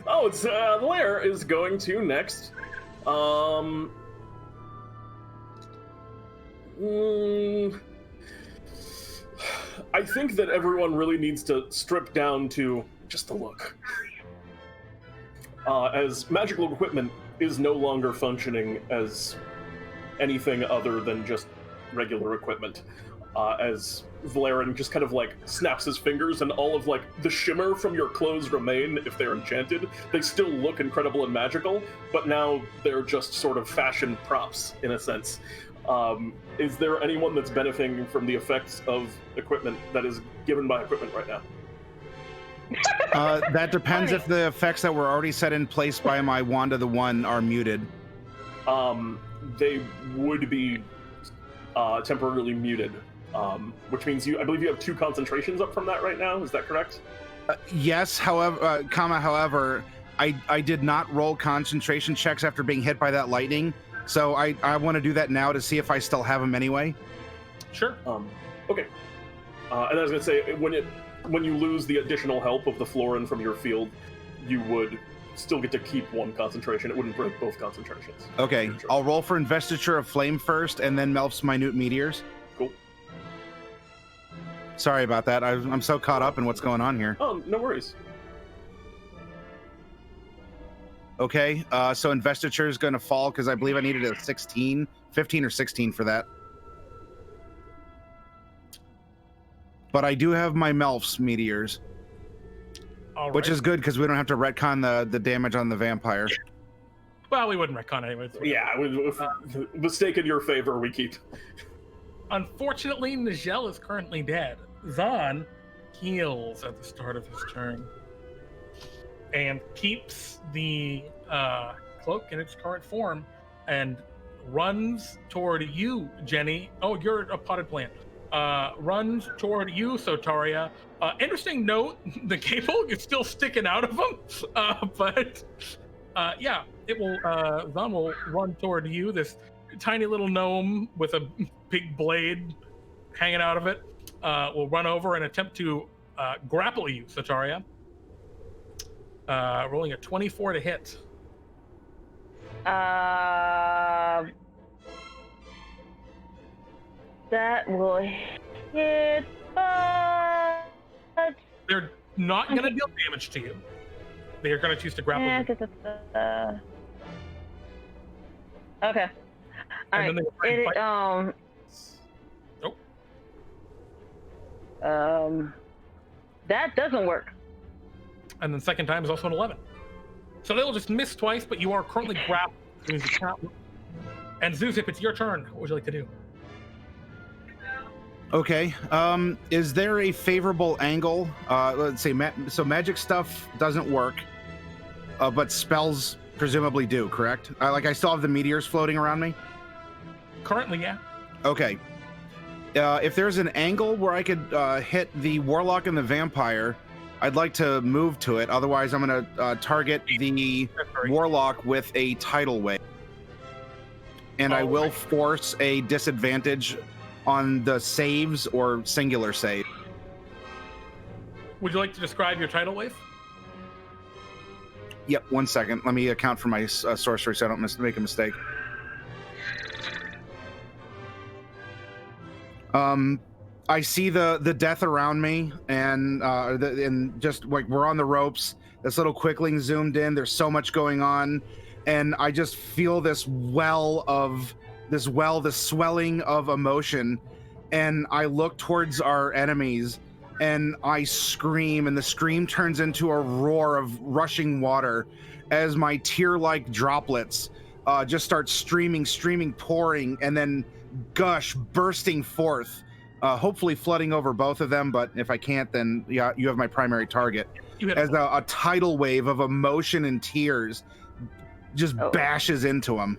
Oh, it's the layer is going to next. I think that everyone really needs to strip down to just the look. As magical equipment is no longer functioning as anything other than just regular equipment. As Vlaryn just kind of like snaps his fingers and all of like the shimmer from your clothes remain if they're enchanted. They still look incredible and magical, but now they're just sort of fashion props in a sense. Is there anyone that's benefiting from the effects of equipment that is given by equipment right now? That depends if the effects that were already set in place by my Wand of the One are muted. They would be temporarily muted, which means I believe you have 2 concentrations up from that right now. Is that correct? Yes, however, I did not roll concentration checks after being hit by that lightning, so I want to do that now to see if I still have them anyway. Sure. Okay. And I was going to say, when you lose the additional help of the Vlaryn from your field, you would still get to keep 1 concentration. It wouldn't break both concentrations. Okay, I'll roll for Investiture of Flame first, and then Melf's Minute Meteors. Cool. Sorry about that. I'm so caught up in what's going on here. Oh, no worries. Okay, so Investiture is going to fall because I believe I needed a 15 or 16 for that. But I do have my Melf's Meteors. All right. Which is good because we don't have to retcon the damage on the vampire. Well, we wouldn't retcon anyway. Yeah, with mistake in your favor, we keep. Unfortunately, Nijel is currently dead. Zahn heals at the start of his turn and keeps the cloak in its current form and runs toward you, Jenny. Oh, you're a potted plant. Runs toward you, Sotaria. Interesting note, the cable is still sticking out of him, but yeah, it will. Zahn will run toward you, this tiny little gnome with a big blade hanging out of it. Will run over and attempt to grapple you, Sotaria. Rolling a 24 to hit. That will hit, but They're not going to deal damage to you. They are going to choose to grapple you. Okay. All right. That doesn't work. And then second time is also an 11. So they'll just miss twice, but you are currently grappled. And Zewxip, it's your turn. What would you like to do? Okay. Is there a favorable angle? Let's say, so magic stuff doesn't work, but spells presumably do, correct? Like I still have the meteors floating around me? Currently, yeah. Okay. If there's an angle where I could hit the Warlock and the Vampire, I'd like to move to it. Otherwise, I'm going to target the Warlock with a tidal wave. And I will force a disadvantage on the saves or singular save. Would you like to describe your tidal wave? Yep, 1 second. Let me account for my sorcery so I don't make a mistake. I see the death around me, and just like we're on the ropes. This little quickling zoomed in. There's so much going on, and I just feel this swelling of emotion, and I look towards our enemies, and I scream, and the scream turns into a roar of rushing water as my tear-like droplets just start streaming, pouring, and then gush, bursting forth, hopefully flooding over both of them, but if I can't, then yeah, you have my primary target. As a tidal wave of emotion and tears just bashes into them.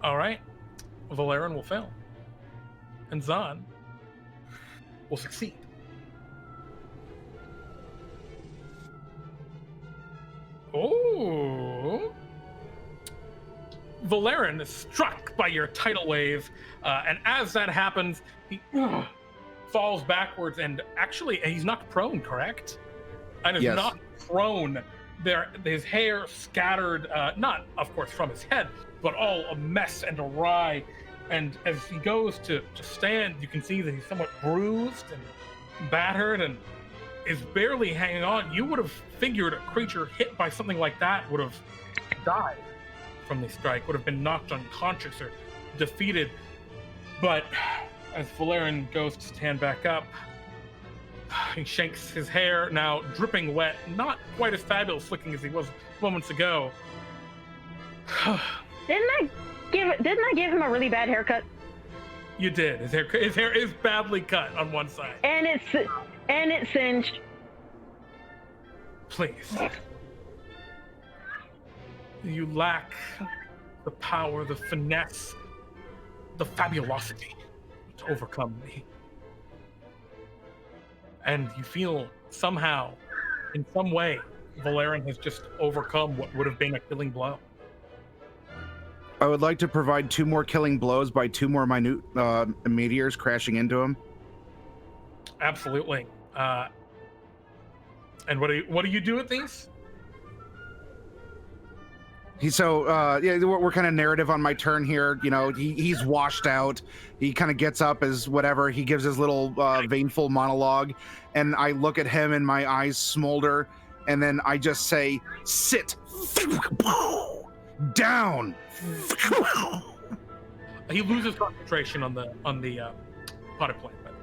All right. Vlaryn will fail. And Zahn will succeed. Oh. Vlaryn is struck by your tidal wave, and as that happens, he falls backwards, and actually, he's knocked prone, correct? And is Yes. knocked prone. His hair scattered, not, of course, from his head, but all a mess and awry. And as he goes to stand, you can see that he's somewhat bruised and battered and is barely hanging on. You would have figured a creature hit by something like that would have died from the strike, would have been knocked unconscious or defeated. But as Vlaryn goes to stand back up, he shakes his hair, now dripping wet, not quite as fabulous looking as he was moments ago. Didn't I give him a really bad haircut? You did. His hair is badly cut on one side. And it's singed. Please. You lack the power, the finesse, the fabulosity to overcome me. And you feel somehow, in some way, Vlaryn has just overcome what would have been a killing blow. I would like to provide 2 more killing blows by 2 more minute meteors crashing into him. Absolutely. And what do you do with these? We're kind of narrative on my turn here. You know, he's washed out. He kind of gets up as whatever. He gives his little vainful monologue, and I look at him and my eyes smolder, and then I just say, "Sit down." He loses concentration on the potted plant, by the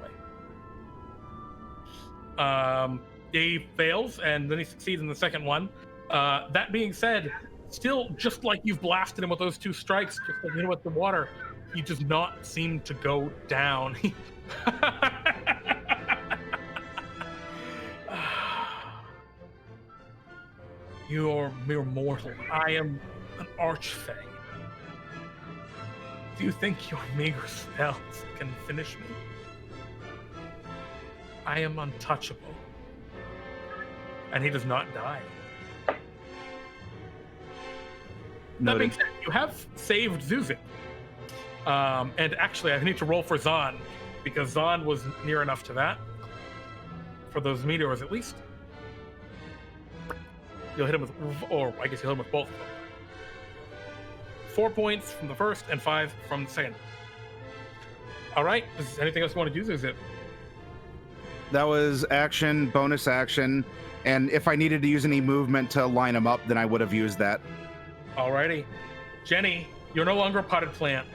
way. He fails, and then he succeeds in the second one. That being said, still, just like you've blasted him with those 2 strikes, just like you know with the water, he does not seem to go down. You're mere mortal. I am an archfey. Do you think your meager spells can finish me? I am untouchable. And he does not die. That being said, you have saved Zewxip. And actually, I need to roll for Zahn, because Zahn was near enough to that. For those meteors, at least. You'll hit him with, or I guess you'll hit him with both of them. 4 points from the first and 5 from the second. All right. Is there anything else you want to do, Zewxip? That was action, bonus action, and if I needed to use any movement to line him up, then I would have used that. Alrighty. Jenny, you're no longer a potted plant.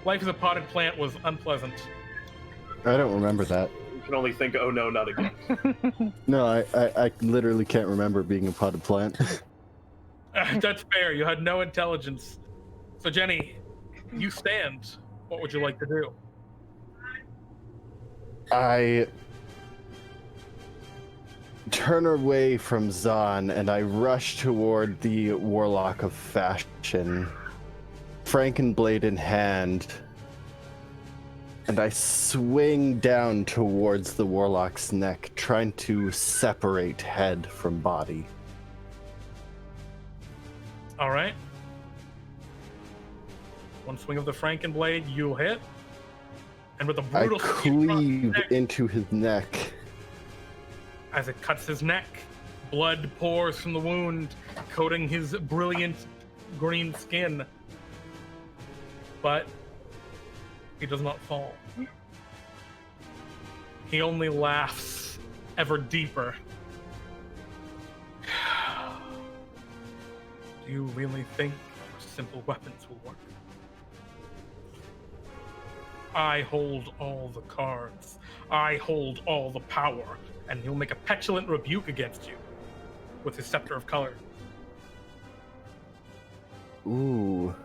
Life as a potted plant was unpleasant. I don't remember that. You can only think, oh no, not again. No, I literally can't remember being a potted plant. That's fair. You had no intelligence. So, Jenny, you stand. What would you like to do? I turn away from Zahn and I rush toward the Warlock of Fashion, Frankenblade in hand, and I swing down towards the Warlock's neck, trying to separate head from body. All right. One swing of the Frankenblade, you'll hit. And with a I brutal cleave into his neck. As it cuts his neck, blood pours from the wound, coating his brilliant green skin. But he does not fall. He only laughs ever deeper. Do you really think your simple weapons will work? I hold all the cards. I hold all the power. And he'll make a petulant rebuke against you with his scepter of color. Ooh.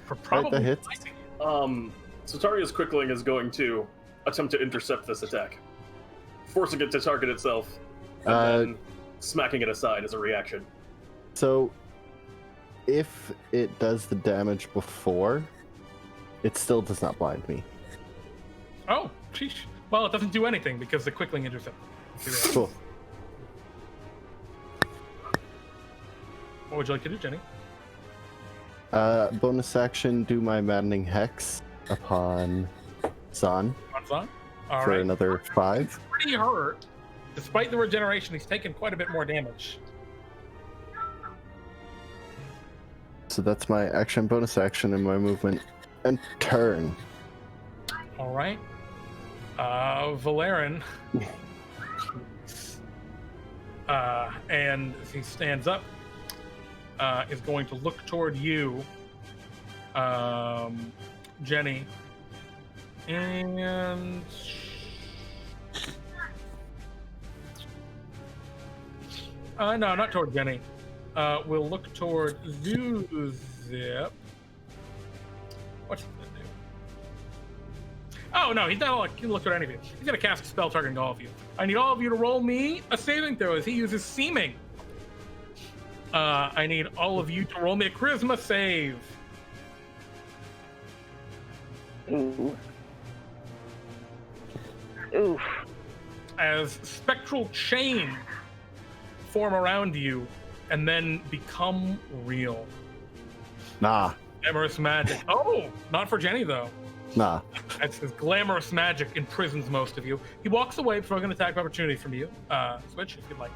For probably that hits. Sotaria's Quickling is going to attempt to intercept this attack, forcing it to target itself, and then smacking it aside as a reaction. So, if it does the damage before, it still does not blind me. Oh, sheesh. Well, it doesn't do anything because the quickling intercept. Cool. What would you like to do, Jenny? Bonus action, do my maddening hex upon Zahn All for right. another 5. Pretty hurt. Despite the regeneration, he's taken quite a bit more damage. So that's my action, bonus action, and my movement and turn. All right. Vlaryn. And as he stands up, is going to look toward you, Jenny, and no, not toward Jenny. We'll look toward Zewxip. What's he gonna do? Oh no, he's not like he look at any of you. He's gonna cast a spell targeting all of you. I need all of you to roll me a saving throw as he uses seeming. I need all of you to roll me a charisma save. Ooh. Oof. As spectral chain form around you and then become real. Nah. Glamorous magic. Oh, not for Jenny though. Nah. It's his glamorous magic imprisons most of you. He walks away, throwing an attack of opportunity from you. Switch if you'd like.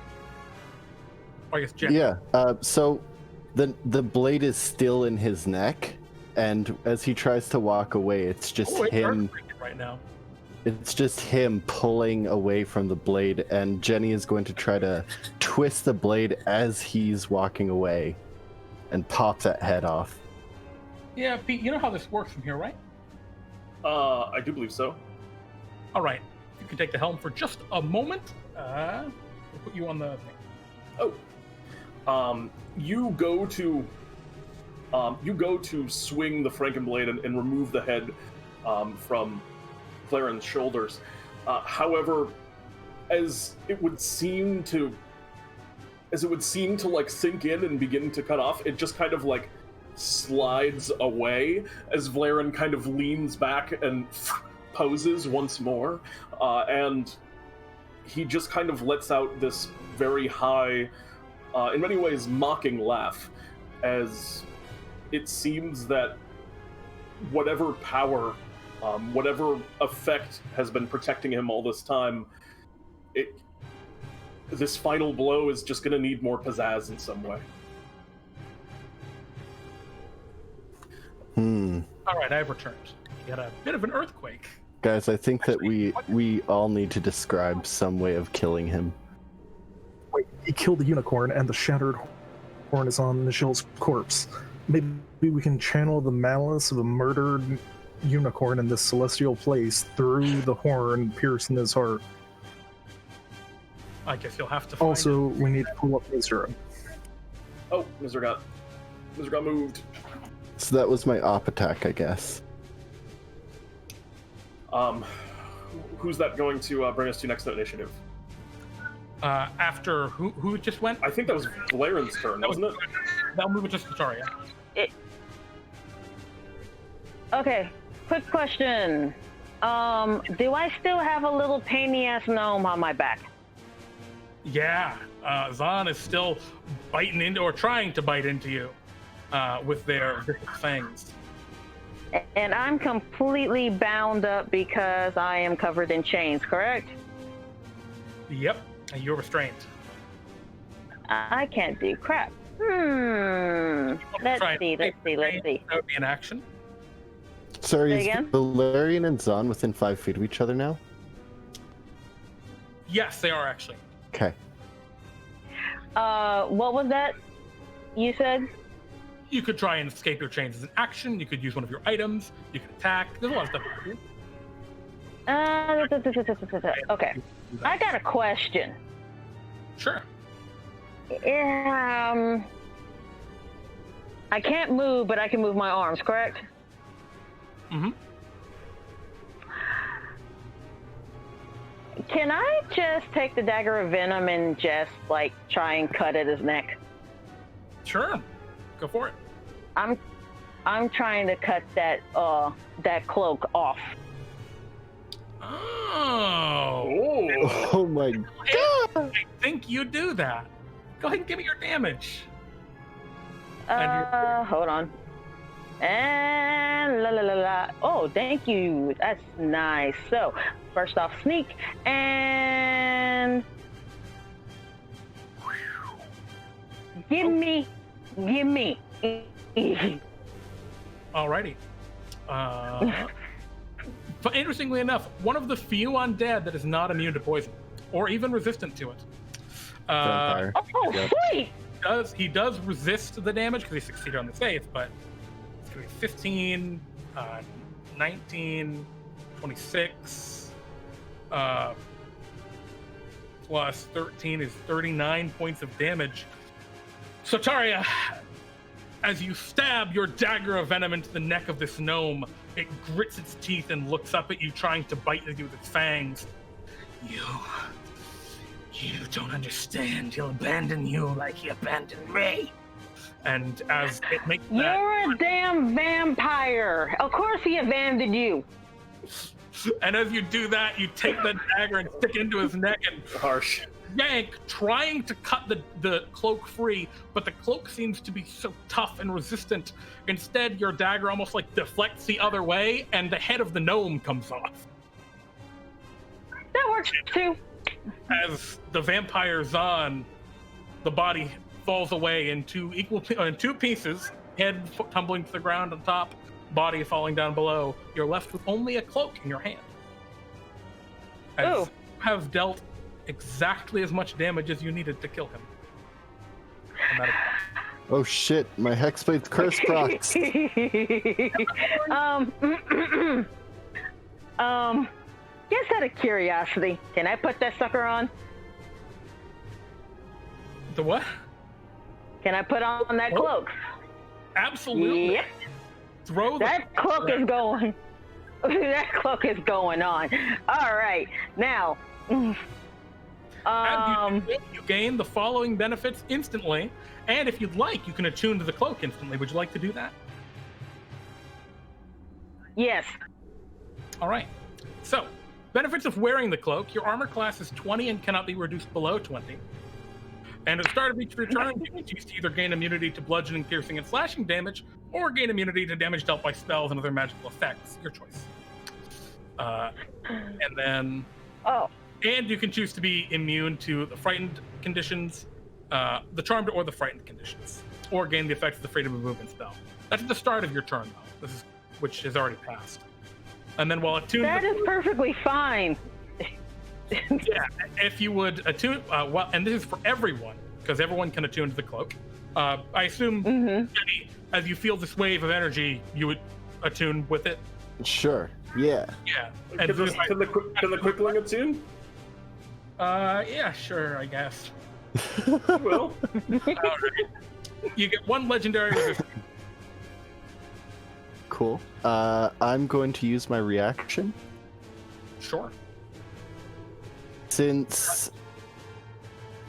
Or I guess Jenny. Yeah. So the blade is still in his neck, and as he tries to walk away, it's just him. Right now. It's just him pulling away from the blade, and Jenny is going to try to twist the blade as he's walking away, and pop that head off. Yeah, Pete. You know how this works from here, right? I do believe so. All right. You can take the helm for just a moment. We'll put you on the thing. Oh. You go to swing the Frankenblade and remove the head from Vlaryn's shoulders. However, as it would seem to like sink in and begin to cut off, it just kind of like slides away as Vlaryn kind of leans back and poses once more, and he just kind of lets out this very high, in many ways mocking laugh, as it seems that whatever power, whatever effect has been protecting him all this time, this final blow is just going to need more pizzazz in some way. All right, I've returned. You had a bit of an earthquake. Guys, I think that we all need to describe some way of killing him. Wait, he killed the unicorn, and the shattered horn is on Nijel's corpse. Maybe we can channel the malice of a murdered unicorn in this celestial place through the horn piercing his heart. I guess you'll have to find Also, we need to pull up Mizra. Oh, Mizra got moved. So that was my op attack, I guess. Who's that going to bring us to next initiative? After who just went? I think that was Vlaryn's turn, wasn't it? That'll move it to Sotaria. Okay, quick question. Do I still have a little pain-in-the-ass gnome on my back? Yeah, Zahn is still biting into, or trying to bite into you with their vicious fangs. And I'm completely bound up because I am covered in chains, correct? Yep, and you're restrained. I can't do crap. Let's see. That would be an action. Sorry, Say is again? Vlaryn and Zahn within 5 feet of each other now? Yes, they are actually. Okay. What was that you said? You could try and escape your chains as an action. You could use one of your items. You could attack. There's a lot of stuff you can do. Okay. I got a question. Sure. I can't move, but I can move my arms, correct? Mm-hmm. Can I just take the dagger of venom and just, like, try and cut at his neck? Sure. Go for it. I'm trying to cut that cloak off. Oh. Oh my god! I think you do that. Go ahead and give me your damage. Hold on. And la. Oh, thank you. That's nice. So, first off, sneak and give me. Alrighty. But interestingly enough, one of the few undead that is not immune to poison or even resistant to it. Vampire. Oh, sweet! He does resist the damage because he succeeded on the save, but it's going to be 15, 19, 26, plus 13 is 39 points of damage. Sotaria, as you stab your dagger of venom into the neck of this gnome, it grits its teeth and looks up at you, trying to bite at you with its fangs. You don't understand. He'll abandon you like he abandoned me. And as it makes that... You're a damn vampire. Of course he abandoned you. And as you do that, you take the dagger and stick it into his neck and Harsh. yank, trying to cut the cloak free, but the cloak seems to be so tough and resistant. Instead, your dagger almost like deflects the other way, and the head of the gnome comes off. That works too. As the vampire Zahn, the body falls away in two pieces, head tumbling to the ground on top, body falling down below. You're left with only a cloak in your hand. As you have dealt exactly as much damage as you needed to kill him. Oh shit, my Hexblade's curse procs. Just out of curiosity, can I put that sucker on? The what? Can I put on that cloak? Absolutely. Yep. Throw that cloak is going. That cloak is going on. All right, now. You gain the following benefits instantly, and if you'd like, you can attune to the cloak instantly. Would you like to do that? Yes. All right. So, benefits of wearing the cloak: your armor class is 20 and cannot be reduced below 20. And at the start of each return, you can choose to either gain immunity to bludgeoning, piercing, and slashing damage, or gain immunity to damage dealt by spells and other magical effects. Your choice. And then... And you can choose to be immune to the frightened conditions, the charmed or the frightened conditions, or gain the effects of the freedom of movement spell. That's at the start of your turn, though, which has already passed. And then while attuned... That is perfectly fine. Yeah, if you would attune... and this is for everyone, because everyone can attune to the cloak. I assume, Jenny, as you feel this wave of energy, you would attune with it? Sure, yeah. Yeah. Can the quickling attune? Yeah, sure, I guess. Well, Right. You get one legendary resistance. Cool. I'm going to use my reaction. Sure. Since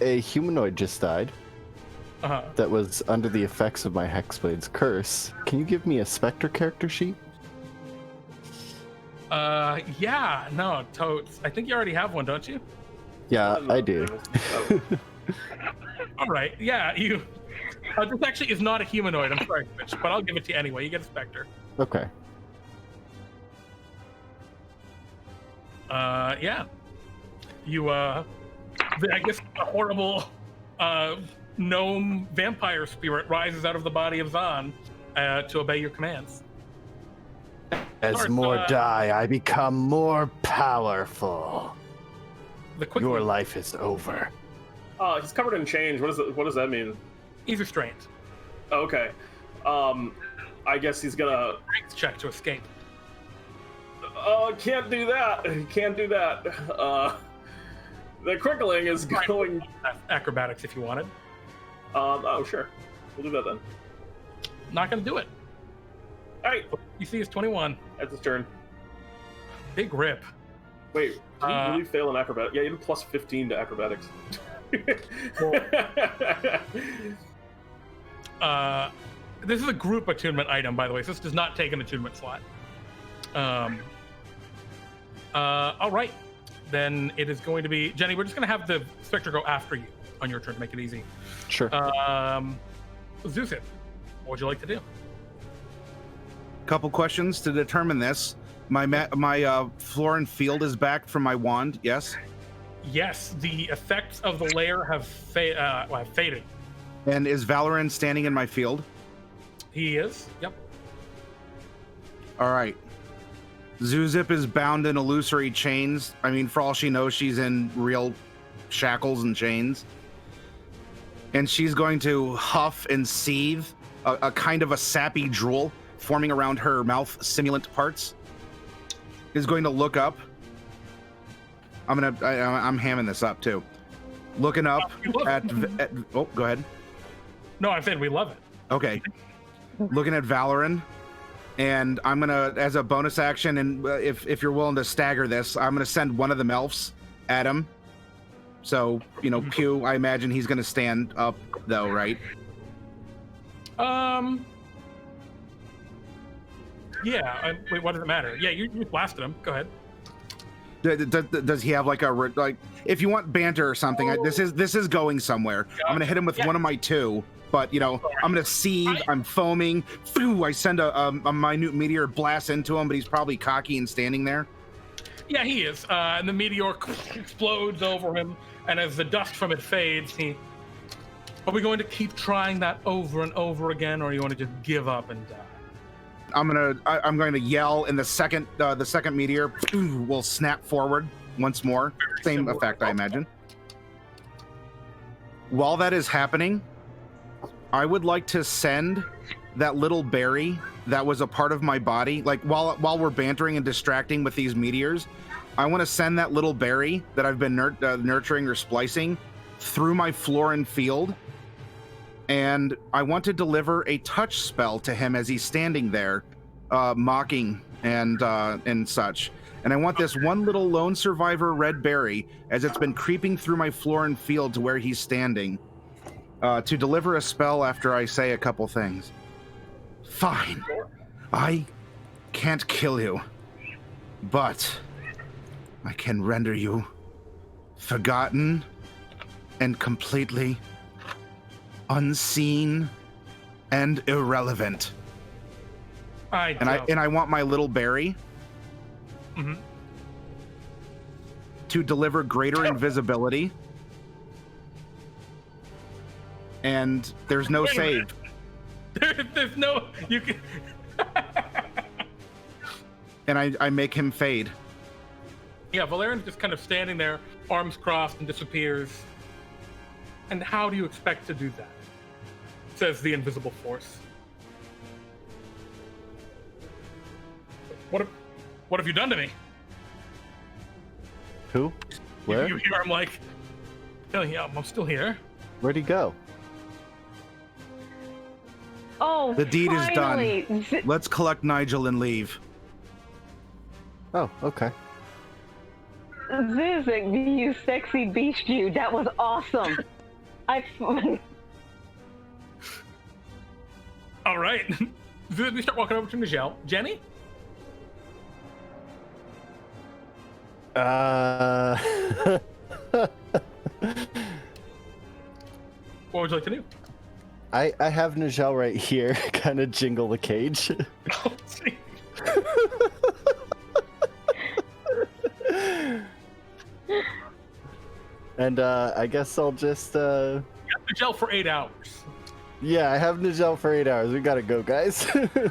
a humanoid just died that was under the effects of my Hexblade's curse, can you give me a Spectre character sheet? Yeah, no, totes. I think you already have one, don't you? Yeah, I do. All right, yeah, you... this actually is not a humanoid, I'm sorry, Twitch, but I'll give it to you anyway. You get a Spectre. Okay. Yeah. You, I guess a horrible gnome vampire spirit rises out of the body of Zahn to obey your commands. As more die, I become more powerful. Your life is over. He's covered in change. What does that mean? He's restrained. Okay. I guess he's gonna strength check to escape. Can't do that. Can't do that. The crickling is going. Acrobatics, if you wanted. Oh sure, we'll do that then. Not gonna do it. All right. You see, it's 21. That's his turn. Big rip. Wait, did he really fail in acrobatics? Yeah, you have plus 15 to acrobatics. This is a group attunement item, by the way, so this does not take an attunement slot. All right. Then it is going to be... Jenny, we're just going to have the Spectre go after you on your turn to make it easy. Sure. Zewxip, what would you like to do? Couple questions to determine this. My Vlaryn field is back from my wand, yes? Yes, the effects of the layer have faded. And is Vlaryn standing in my field? He is, yep. All right. Zewxip is bound in illusory chains. I mean, for all she knows, she's in real shackles and chains. And she's going to huff and seethe a kind of a sappy drool forming around her mouth simulant parts. Is going to look up. I'm hamming this up too. Looking up at oh, go ahead. No, I said we love it. Okay. Looking at Vlaryn, and I'm gonna, as a bonus action, and if you're willing to stagger this, I'm gonna send one of the melfs at him. So, you know, Pew, I imagine he's gonna stand up though, right? Yeah. Wait, what does it matter? Yeah, you blasted him. Go ahead. Does he have like if you want banter or something, this is going somewhere. I'm gonna hit him with one of my two, but you know, I'm gonna seethe, I'm foaming. I send a minute meteor blast into him, but he's probably cocky and standing there. Yeah, he is. And the meteor explodes over him, and as the dust from it fades, are we going to keep trying that over and over again, or you want to just give up and die? I'm going to yell, and the second meteor will snap forward once more. Same effect, I imagine. While that is happening, I would like to send that little berry that was a part of my body, like while we're bantering and distracting with these meteors, I want to send that little berry that I've been nurturing or splicing through my Vlaryn field. And I want to deliver a touch spell to him as he's standing there, mocking and such. And I want this one little lone survivor red berry, as it's been creeping through my Vlaryn field to where he's standing, to deliver a spell after I say a couple things. Fine. I can't kill you, but I can render you forgotten and completely unseen and irrelevant. I want my little berry to deliver greater invisibility. And there's no save. There's no you can. And I make him fade. Yeah, Valeryn's just kind of standing there, arms crossed, and disappears. And how do you expect to do that? Says the invisible force. What have you done to me? Who? Where? You hear him like, oh, yeah, I'm still here. Where'd he go? Oh, The deed finally. is done. Let's collect Nijel and leave. Oh, okay. Zewxip, you sexy beast, you. That was awesome. All right. We start walking over to Nijel. Jenny? What What would you like to do? I have Nijel right here, kind of jingle the cage. Oh, see. And I guess I'll just You got Nijel for 8 hours. yeah, I have Nijel for 8 hours. We gotta go, guys. A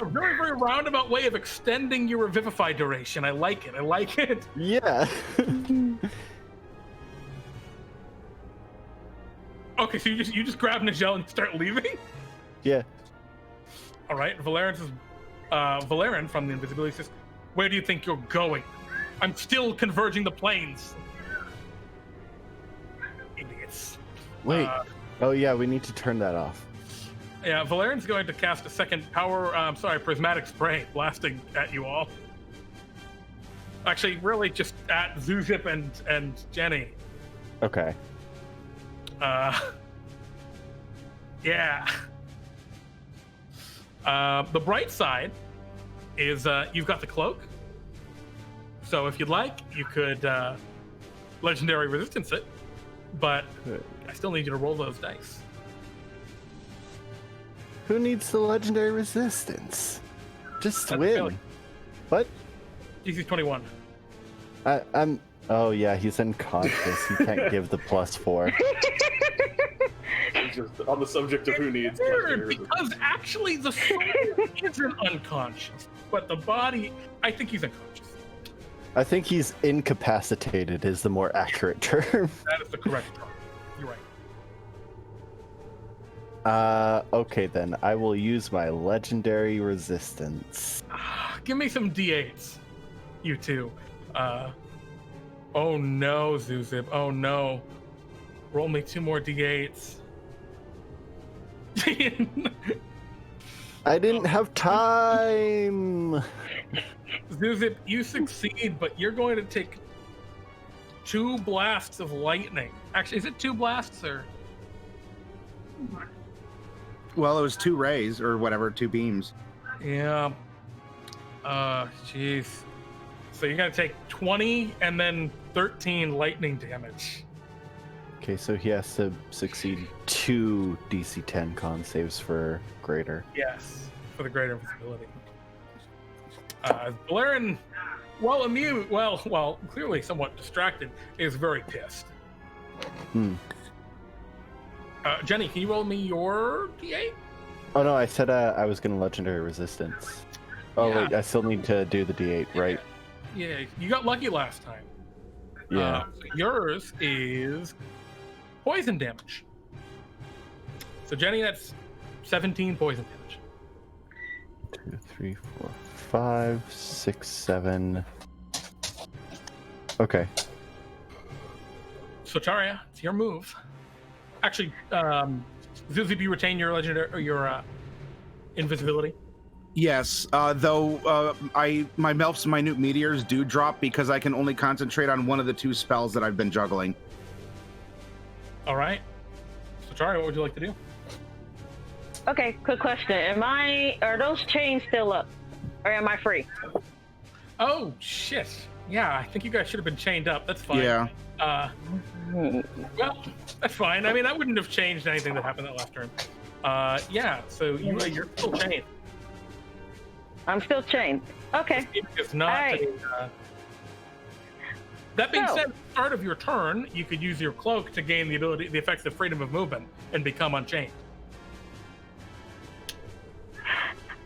very, very roundabout way of extending your revivify duration. I like it. I like it. Yeah. Okay, so you just grab Nijel and start leaving? Yeah. All right, Vlaryn from the invisibility says, where do you think you're going? I'm still converging the planes. Idiots. Wait. Oh yeah, we need to turn that off. Yeah, Valeryn's going to cast a second prismatic spray, blasting at you all. Actually, really just at Zewxip and Jenny. Okay. Yeah. The bright side is you've got the cloak. So if you'd like, you could legendary resistance it, but I still need you to roll those dice. Who needs the legendary resistance? Just That's win. Billy. What? DC 21. I'm. Oh yeah, he's unconscious. He can't give the +4. Just on the subject of who needs Weird, because actually the soul isn't unconscious, but the body, I think he's unconscious. I think he's incapacitated is the more accurate term. That is the correct term. You're right. Okay then. I will use my legendary resistance. Give me some D8s, you two. Oh no, Zewxip. Oh no. Roll me 2 more D8s. I didn't have time. Zewxip, you succeed, but you're going to take 2 blasts of lightning. Actually, is it 2 blasts or? Well, it was 2 rays or whatever, 2 beams. Yeah. Jeez. So you're gonna take 20 and then 13 lightning damage. Okay, so he has to succeed 2 DC 10 con saves for greater. Yes, for the greater invisibility. Vlaryn, well amused, well, clearly somewhat distracted, is very pissed. Jenny, can you roll me your D8? Oh no, I said I was gonna legendary resistance. Oh Yeah. wait, I still need to do the D8, right? Yeah, you got lucky last time. Yeah. So yours is poison damage. So Jenny, that's 17 poison damage. 2, 3, 4, 5, 6, 7. Okay. Sotaria, it's your move. Actually, Zewxip, you retain your legendary or your invisibility. Yes, though my Melf's minute meteors do drop because I can only concentrate on one of the 2 spells that I've been juggling. All right. Sotaria, what would you like to do? Okay, quick question. Are those chains still up? Or am I free? Oh shit! Yeah, I think you guys should have been chained up. That's fine. Yeah. Well, that's fine. I mean, that wouldn't have changed anything that happened that last turn. Yeah. So you're still chained. I'm still chained. Okay. It's not. Alright. That being So- said, at the start of your turn, you could use your cloak to gain the effects of freedom of movement and become unchained.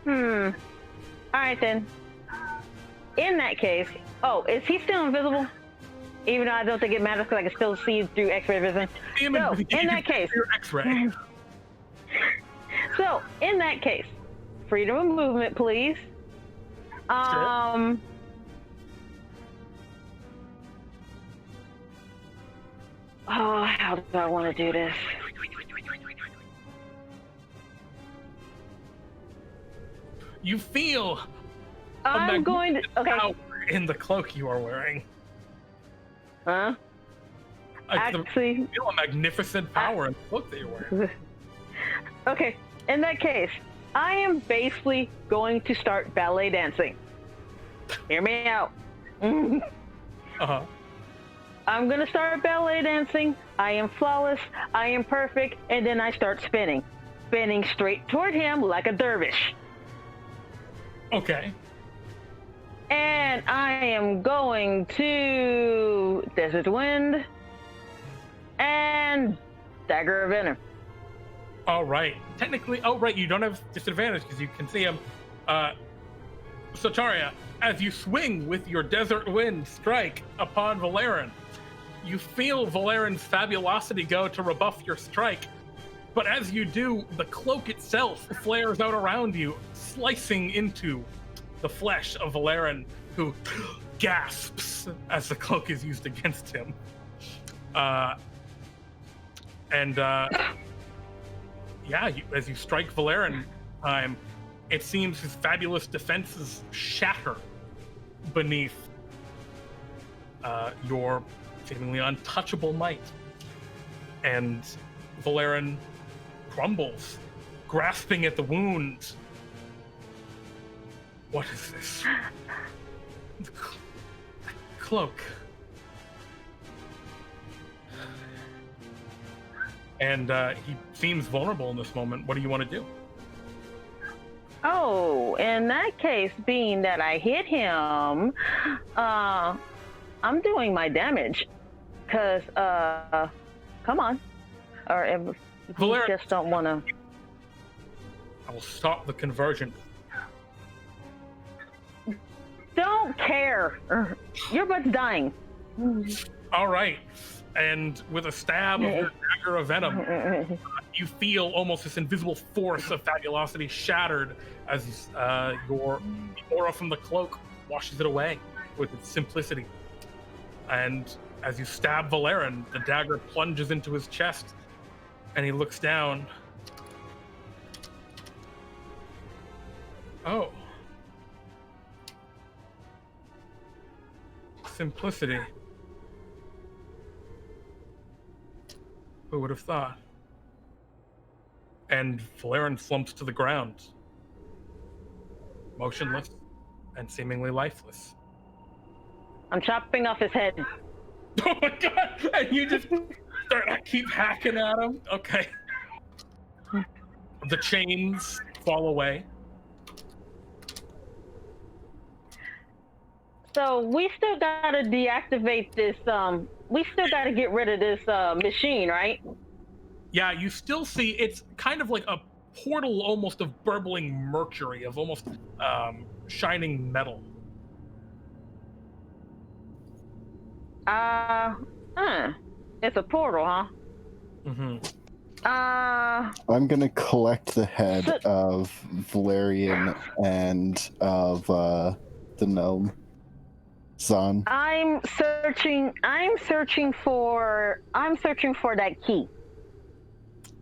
All right then. In that case, is he still invisible? Even though I don't think it matters because I can still see through X-ray vision. See him So, you in can that see case, your X-ray. So, in that case, freedom of movement, please. Sure. Oh, how do I want to do this? You feel I'm going to. Okay. power in the cloak you are wearing. Huh? Like Actually, you feel a magnificent power in the cloak that you're wearing. okay. In that case, I am basically going to start ballet dancing. Hear me out. Uh-huh. I'm gonna start ballet dancing. I am flawless. I am perfect. And then I start spinning straight toward him like a dervish. Okay. And I am going to Desert Wind and Dagger of Venom. All right. Technically, you don't have disadvantage because you can see him. Sotaria, as you swing with your Desert Wind strike upon Vlaryn, you feel Valeryn's fabulosity go to rebuff your strike. But as you do, the cloak itself flares out around you, slicing into the flesh of Vlaryn, who gasps as the cloak is used against him. As you strike Vlaryn, it seems his fabulous defenses shatter beneath your seemingly untouchable might. And Vlaryn crumbles, grasping at the wound. What is this? The cloak. And he seems vulnerable in this moment. What do you want to do? Oh, in that case, being that I hit him, I'm doing my damage. Because, come on. Or if you Vlaryn, just don't want to. I will stop the conversion. Don't care. Your butt's dying. All right. And with a stab of your dagger of venom, you feel almost this invisible force of fabulosity shattered as the aura from the cloak washes it away with its simplicity. And as you stab Vlaryn, the dagger plunges into his chest, and he looks down. Oh. Simplicity. Who would have thought? And Vlaryn slumps to the ground, motionless and seemingly lifeless. I'm chopping off his head. Oh my god! And you just start to keep hacking at him? Okay. The chains fall away. So we still gotta deactivate this, we still gotta get rid of this machine, right? Yeah, you still see it's kind of like a portal almost of burbling mercury, of almost shining metal. It's a portal, huh? Mm-hmm. I'm gonna collect the head of Vlaryn and of the gnome. Zahn. I'm searching for that key.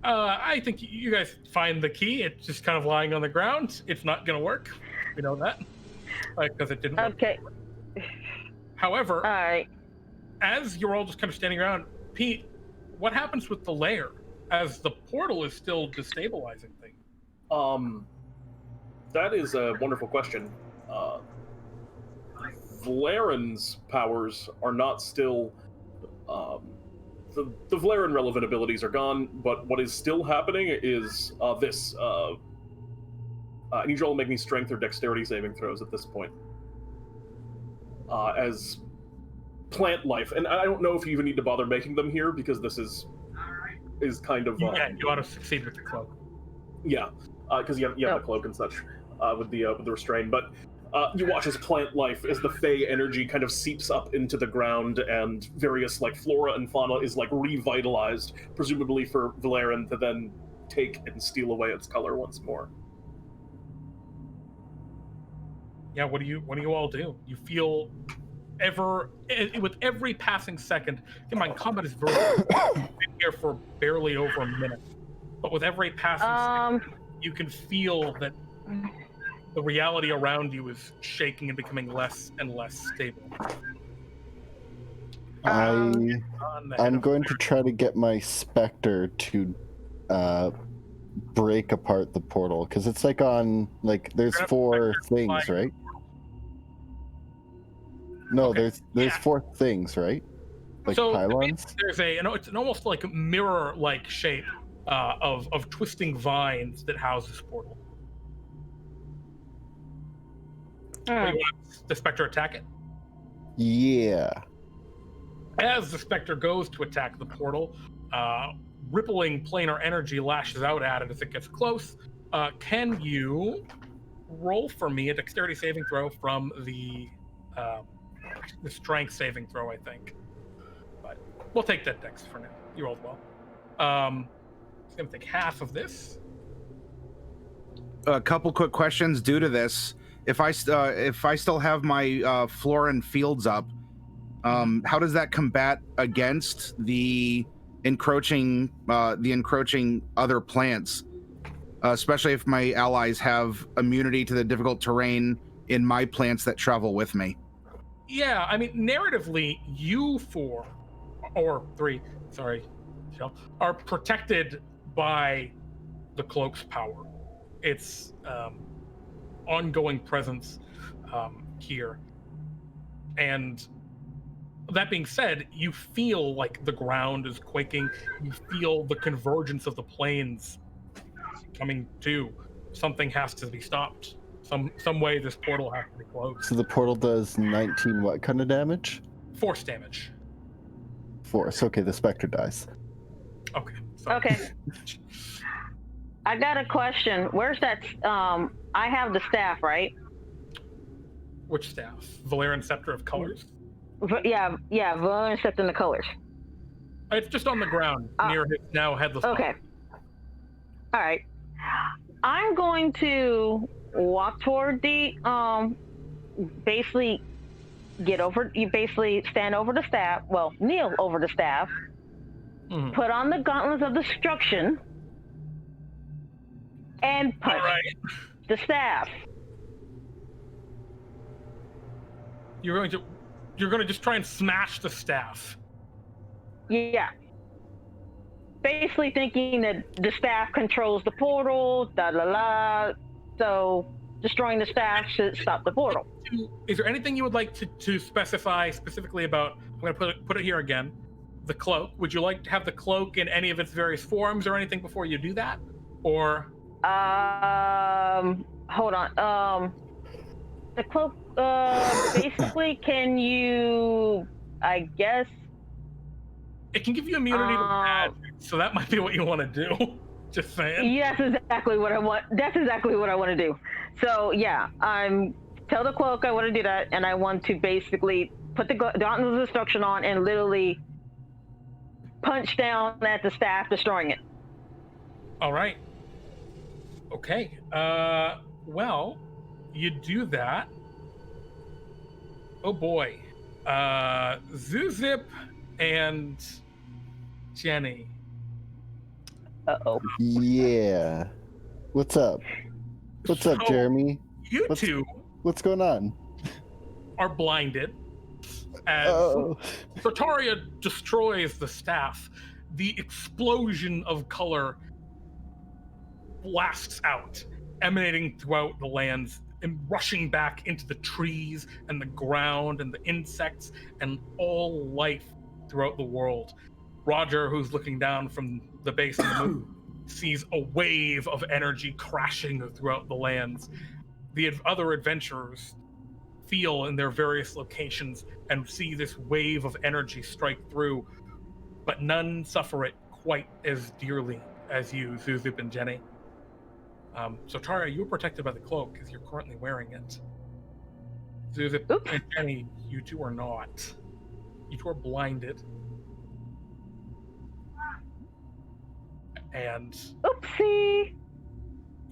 I think you guys find the key. It's just kind of lying on the ground. It's not going to work. We know that. Because it didn't work. Okay. However, All right. as you're all just kind of standing around, Pete, what happens with the lair as the portal is still destabilizing things? That is a wonderful question. Vlaryn's powers are not still... The Vlaryn relevant abilities are gone, but what is still happening is this. I need you all to make me strength or dexterity saving throws at this point. As plant life, and I don't know if you even need to bother making them here, because this is kind of... yeah, you ought to succeed with the cloak. Yeah, because you have the cloak and such with the restrain, but you watch as plant life, as the Fey energy kind of seeps up into the ground, and various like flora and fauna is like revitalized, presumably for Vlaryn to then take and steal away its color once more. Yeah, what do you all do? You feel with every passing second. Keep in mind, combat is very been here for barely over a minute, but with every passing second, you can feel that the reality around you is shaking and becoming less and less stable. I'm going to try to get my Spectre to break apart the portal, because it's like on, like, there's 4 things, right? No, Okay. there's 4 things, right? Like so pylons? There's it's an almost like mirror-like shape of twisting vines that house this portal. What do you want the Spectre attack it? Yeah. As the Spectre goes to attack the portal, rippling planar energy lashes out at it as it gets close. Can you roll for me a dexterity saving throw from the strength saving throw, I think. But we'll take that dex for now. You rolled well. It's going to take half of this. A couple quick questions due to this. If I still have my Florin fields up, how does that combat against the encroaching other plants, especially if my allies have immunity to the difficult terrain in my plants that travel with me? Yeah, I mean, narratively, you 4 or 3, sorry, Michelle, are protected by the cloak's power, its ongoing presence here. And that being said, you feel like the ground is quaking. You feel the convergence of the planes coming to. Something has to be stopped. Some way this portal has to be closed. So the portal does 19 what kind of damage? Force damage. Force. Okay, the Spectre dies. Okay. Sorry. Okay. I got a question. Where's that? I have the staff, right? Which staff? Vlaryn Scepter of Colors? Yeah, Vlaryn Scepter in the colors. It's just on the ground near his now headless body. Okay. All right. I'm going to walk toward the basically stand over the staff. Well, kneel over the staff. Mhm. Put on the gauntlets of destruction and punch All right. the staff. You're going to just try and smash the staff. Yeah. Basically thinking that the staff controls the portal, so destroying the staff should stop the portal. Is there anything you would like to specify specifically about, I'm going to put it here again, the cloak? Would you like to have the cloak in any of its various forms or anything before you do that? Or? Hold on. The cloak, basically, can you, I guess... It can give you immunity to magic, so that might be what you want to do. Just saying. Yes, exactly what I want. That's exactly what I want to do. So yeah, tell the cloak I want to do that, and I want to basically put the gauntlets of destruction on and literally punch down at the staff, destroying it. All right. Okay. Well, you do that. Oh boy. Zewxip and Jenny. Uh-oh. Yeah. What's up? What's up, Jeremy? You two What's going on? are blinded as Sotaria destroys the staff. The explosion of color blasts out, emanating throughout the lands and rushing back into the trees and the ground and the insects and all life throughout the world. Roger, who's looking down from the base of the moon, sees a wave of energy crashing throughout the lands. The other adventurers feel in their various locations and see this wave of energy strike through, but none suffer it quite as dearly as you, Zewxip and Jenny. So Tara, you're protected by the cloak because you're currently wearing it. Zewxip and Jenny, you two are not. You two are blinded. And Oopsie.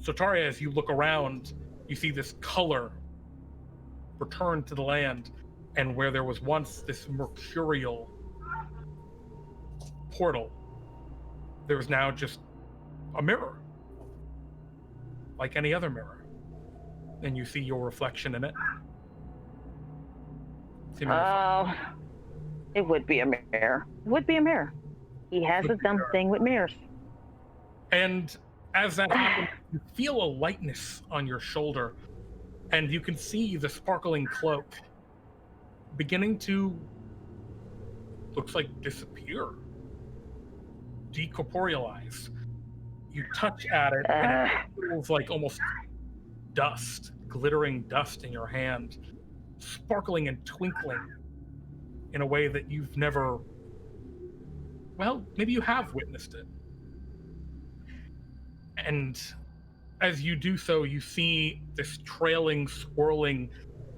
Sotaria, as you look around, you see this color return to the land, and where there was once this mercurial portal, there is now just a mirror, like any other mirror, and you see your reflection in it. It would be a mirror. It would be a mirror. He has a dumb thing with mirrors. And as that happens, you feel a lightness on your shoulder, and you can see the sparkling cloak beginning to, looks like, disappear, decorporealize. You touch at it, and it feels like almost dust, glittering dust in your hand, sparkling and twinkling in a way that you've never, well, maybe you have witnessed it. And as you do so, you see this trailing, swirling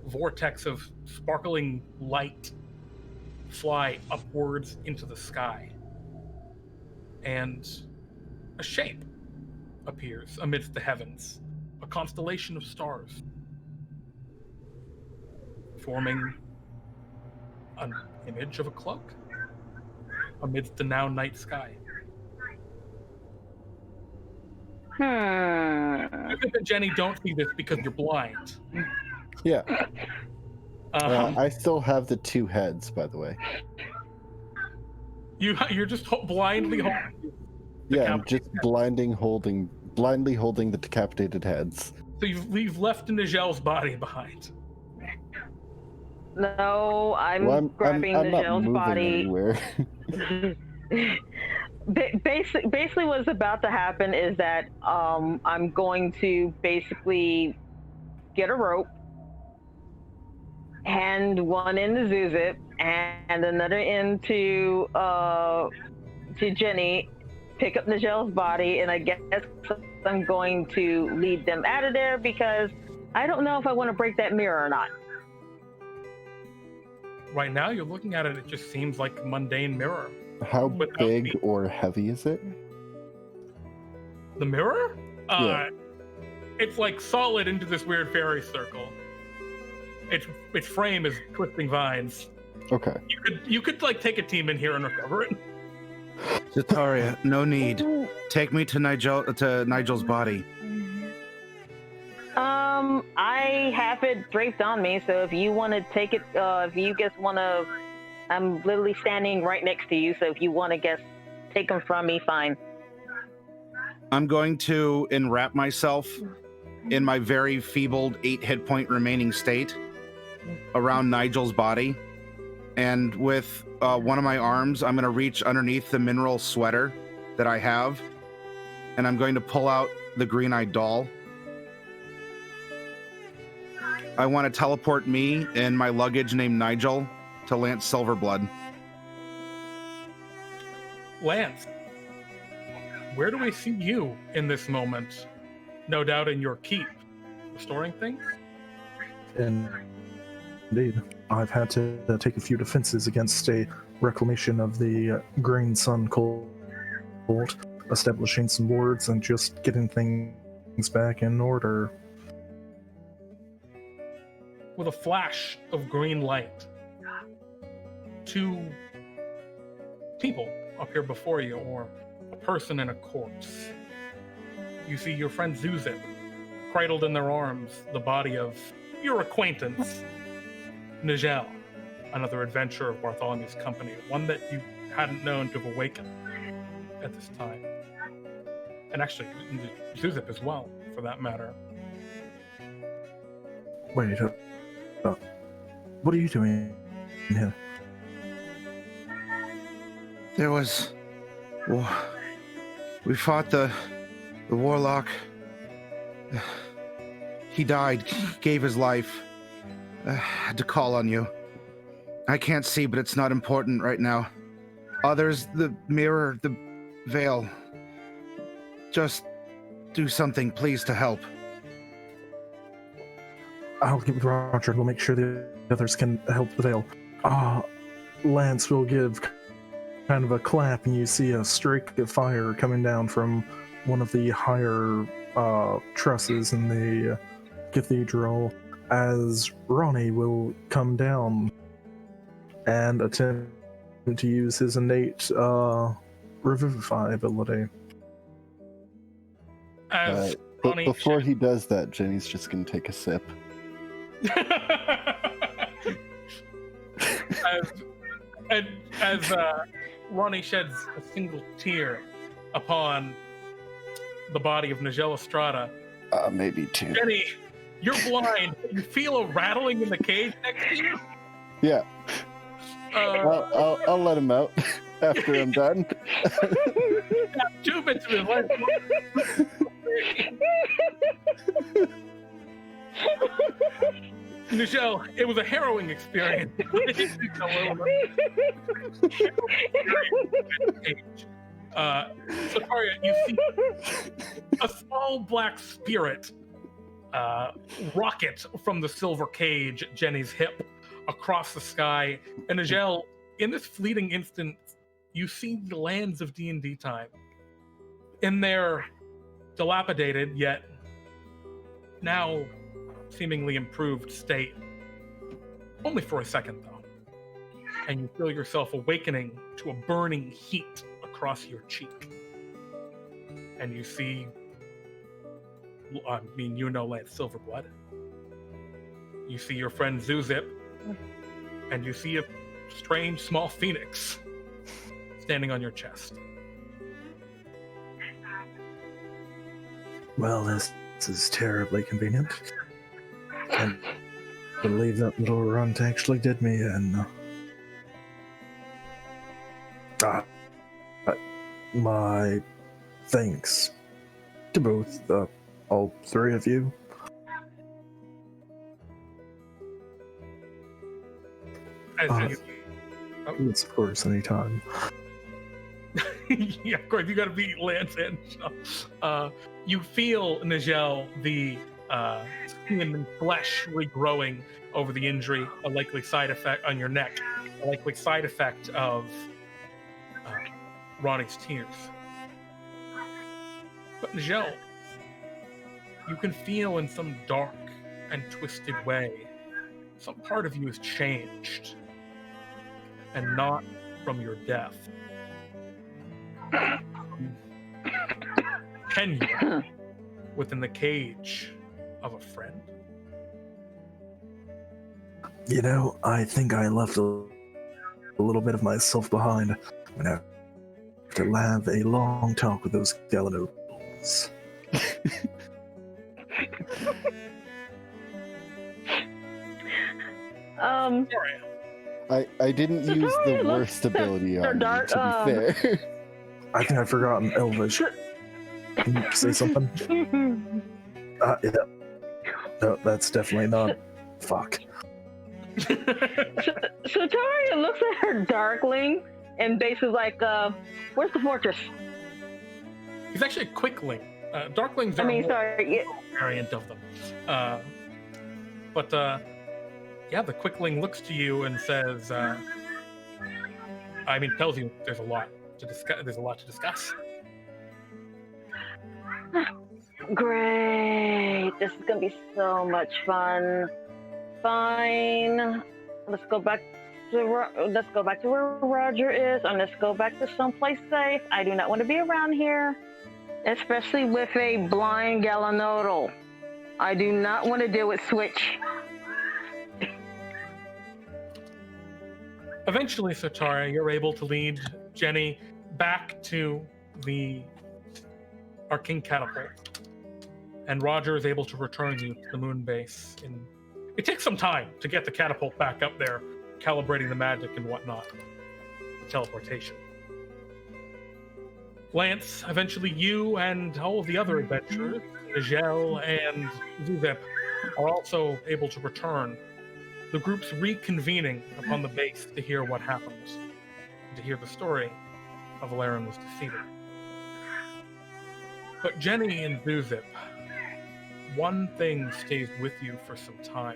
vortex of sparkling light fly upwards into the sky. And a shape appears amidst the heavens, a constellation of stars, forming an image of a cloak amidst the now night sky. Zewxip and Jenny don't see this because you're blind. Yeah. I still have the two heads, by the way. You're just blindly holding. Yeah, I'm just blindly holding blindly holding the decapitated heads. So you've left Nijel's body behind. No, I'm Well, grabbing I'm not Nijel's moving body. anywhere. Basically, what's about to happen is that I'm going to basically get a rope, hand one end to Zewxip, and another end to Jenny, pick up Nijel's body, and I guess I'm going to lead them out of there because I don't know if I want to break that mirror or not. Right now, you're looking at it, it just seems like a mundane mirror. How Without big me. or heavy is it? The mirror? Yeah. It's like solid into this weird fairy circle. Its frame is twisting vines. Okay. You could like take a team in here and recover it. Sotaria, no need. Take me to Nigel's body. I have it draped on me, so if you want to take it, if you just want to, I'm literally standing right next to you, so if you want to take them from me, fine. I'm going to enwrap myself in my very feebled 8 hit point remaining state around Nigel's body. And with one of my arms, I'm going to reach underneath the mineral sweater that I have. And I'm going to pull out the green-eyed doll. I want to teleport me and my luggage named Nijel to Lance Silverblood. Lance, where do we see you in this moment? No doubt in your keep, restoring things? Indeed. I've had to take a few defenses against a reclamation of the Green Sun cult, establishing some wards and just getting things back in order. With a flash of green light, 2 people appear before you, or a person and a corpse. You see your friend Zewxip, cradled in their arms, the body of your acquaintance, Nijel, another adventurer of Bartholomew's company, one that you hadn't known to have awakened at this time. And actually, Zewxip as well, for that matter. Wait, what are you doing here? There was... We fought the Warlock. He died, gave his life. Had to call on you. I can't see, but it's not important right now. Others, the mirror, the veil. Just do something, please, to help. I'll get with Roger and we'll make sure the others can help the veil. Lance will give kind of a clap and you see a streak of fire coming down from one of the higher trusses in the cathedral as Ronnie will come down and attempt to use his innate revivify ability. As But Ronnie before he does that, Jenny's just going to take a sip. as Ronnie sheds a single tear upon the body of Nijel Astrada, Maybe 2. Jenny, you're blind. You feel a rattling in the cage next to you. Yeah. I'll let him out after I'm done. 2 bits of his life. Nijel, it was a harrowing experience. Sotaria, you see a small black spirit rocket from the silver cage at Jenny's hip across the sky. And Nijel, in this fleeting instant, you see the lands of DnDTime in their dilapidated yet now seemingly improved state. Only for a second, though. And you feel yourself awakening to a burning heat across your cheek. And you see, Lance Silverblood. You see your friend Zewxip. And you see a strange small phoenix standing on your chest. Well, this is terribly convenient. Can't believe that little runt actually did me in. My thanks to both, all three of you. Yes, of course, anytime. Yeah, of course, you gotta beat Lance and Nijel. You feel, Nijel, the skin and flesh regrowing over the injury, a likely side effect on your neck, a likely side effect of Ronnie's tears. But Nijel, you can feel in some dark and twisted way, some part of you has changed, and not from your death. Tenure within the cage of a friend. You know, I think I left a little bit of myself behind when I have to have a long talk with those Galanodels. I didn't use the worst ability on you, to be fair. I think I've forgotten Elvish. Can you say something? Yeah. No, that's definitely not. Fuck. Sotaria looks at her Darkling and basically like, where's the fortress? He's actually a Quickling. Darklings are a variant of them. But yeah, the Quickling looks to you and says, tells you there's a lot to discuss. Great. This is gonna be so much fun. Fine. Let's go back to where Roger is, and let's go back to someplace safe. I do not want to be around here, especially with a blind Galanodel. I do not want to deal with Switch. Eventually, Sotaria, you're able to lead Jenny back to the Arcane Catapult, and Roger is able to return you to the moon base. It takes some time to get the catapult back up there, calibrating the magic and whatnot, the teleportation. Lance, eventually you and all of the other adventurers, Nijel and Zewxip, are also able to return. The group's reconvening upon the base to hear what happened, to hear the story of Vlaryn was defeated. But Jenny and Zewxip, one thing stays with you for some time.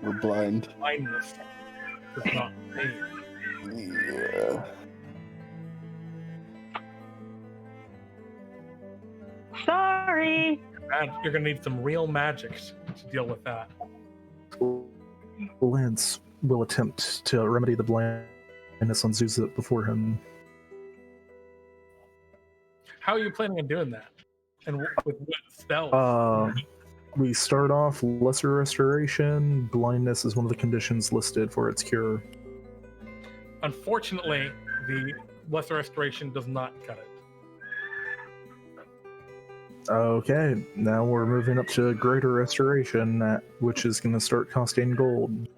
We're blind. Blindness does not fade. Yeah. Sorry. You're gonna need some real magic to deal with that. Lance will attempt to remedy the blindness on Zewxip before him. How are you planning on doing that? And with what spells? We start off Lesser Restoration. Blindness is one of the conditions listed for its cure. Unfortunately, the Lesser Restoration does not cut it. Okay, now we're moving up to Greater Restoration, which is going to start costing gold.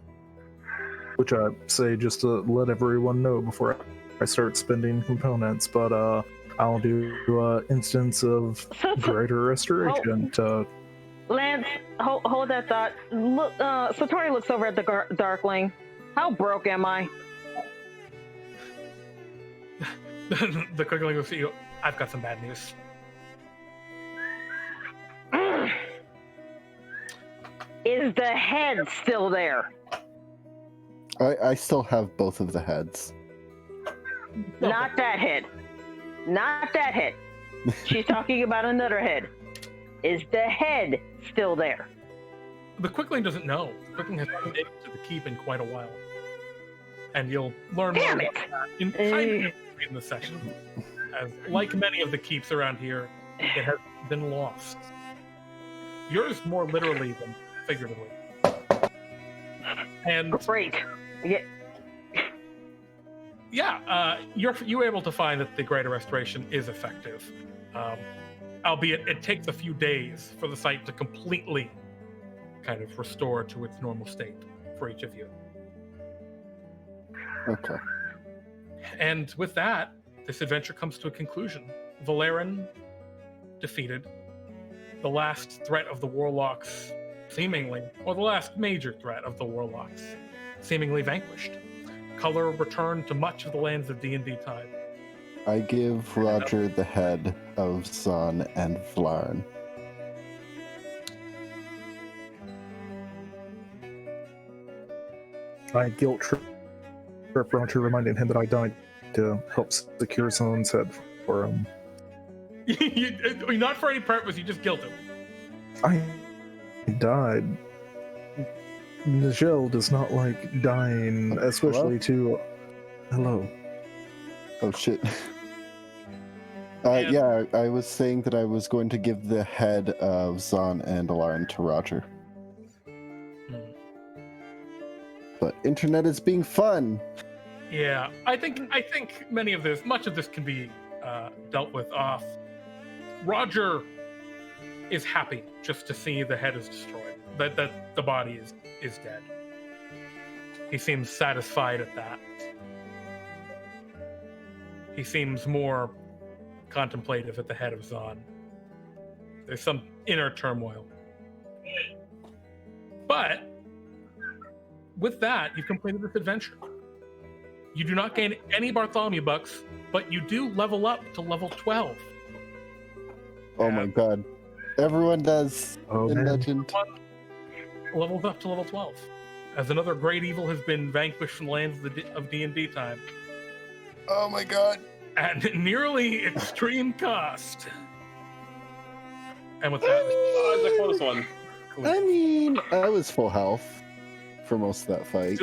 Which I say just to let everyone know before I start spending components, but I'll do an instance of Greater Restoration to... Lance, hold that thought. Look, Sotaria looks over at the Darkling. How broke am I? The Quickling will see you. I've got some bad news. Is the head still there? I still have both of the heads. Not that head. Not that head. She's talking about another head. Is the head still there? The Quickling doesn't know. The Quickling has been to the keep in quite a while. And you'll learn more about that in the session. As like many of the keeps around here, it has been lost. Yours more literally than figuratively. And great. Yeah, you were able to find that the Greater Restoration is effective. albeit it takes a few days for the site to completely kind of restore to its normal state for each of you. Okay. And with that, this adventure comes to a conclusion. Vlaryn defeated. The last threat of the Warlocks, seemingly, or the last major threat of the Warlocks, seemingly vanquished. Color returned to much of the lands of DnDTime. I give Roger the head of Zon and Vlaryn. I guilt trip Roger, reminding him that I died to help secure Zon's head for him. Not for any purpose, you just guilt him. I died. Nijel does not like dying, especially to... Hello. Oh shit. Yeah, I was saying that I was going to give the head of Zon and Vlaryn to Roger. But internet is being fun. Yeah, I think much of this can be dealt with off. Roger is happy just to see the head is destroyed, that the body is dead. He seems satisfied at that. He seems more contemplative at the head of Zon. There's some inner turmoil. But with that, you've completed this adventure. You do not gain any Bartholomew bucks, but you do level up to level 12. Oh my god. Everyone does in man. Legend. Levels up to level 12. As another great evil has been vanquished from the lands of DnDTime. Oh my god. At nearly extreme cost. And with that, the close one. I mean, I was full health for most of that fight.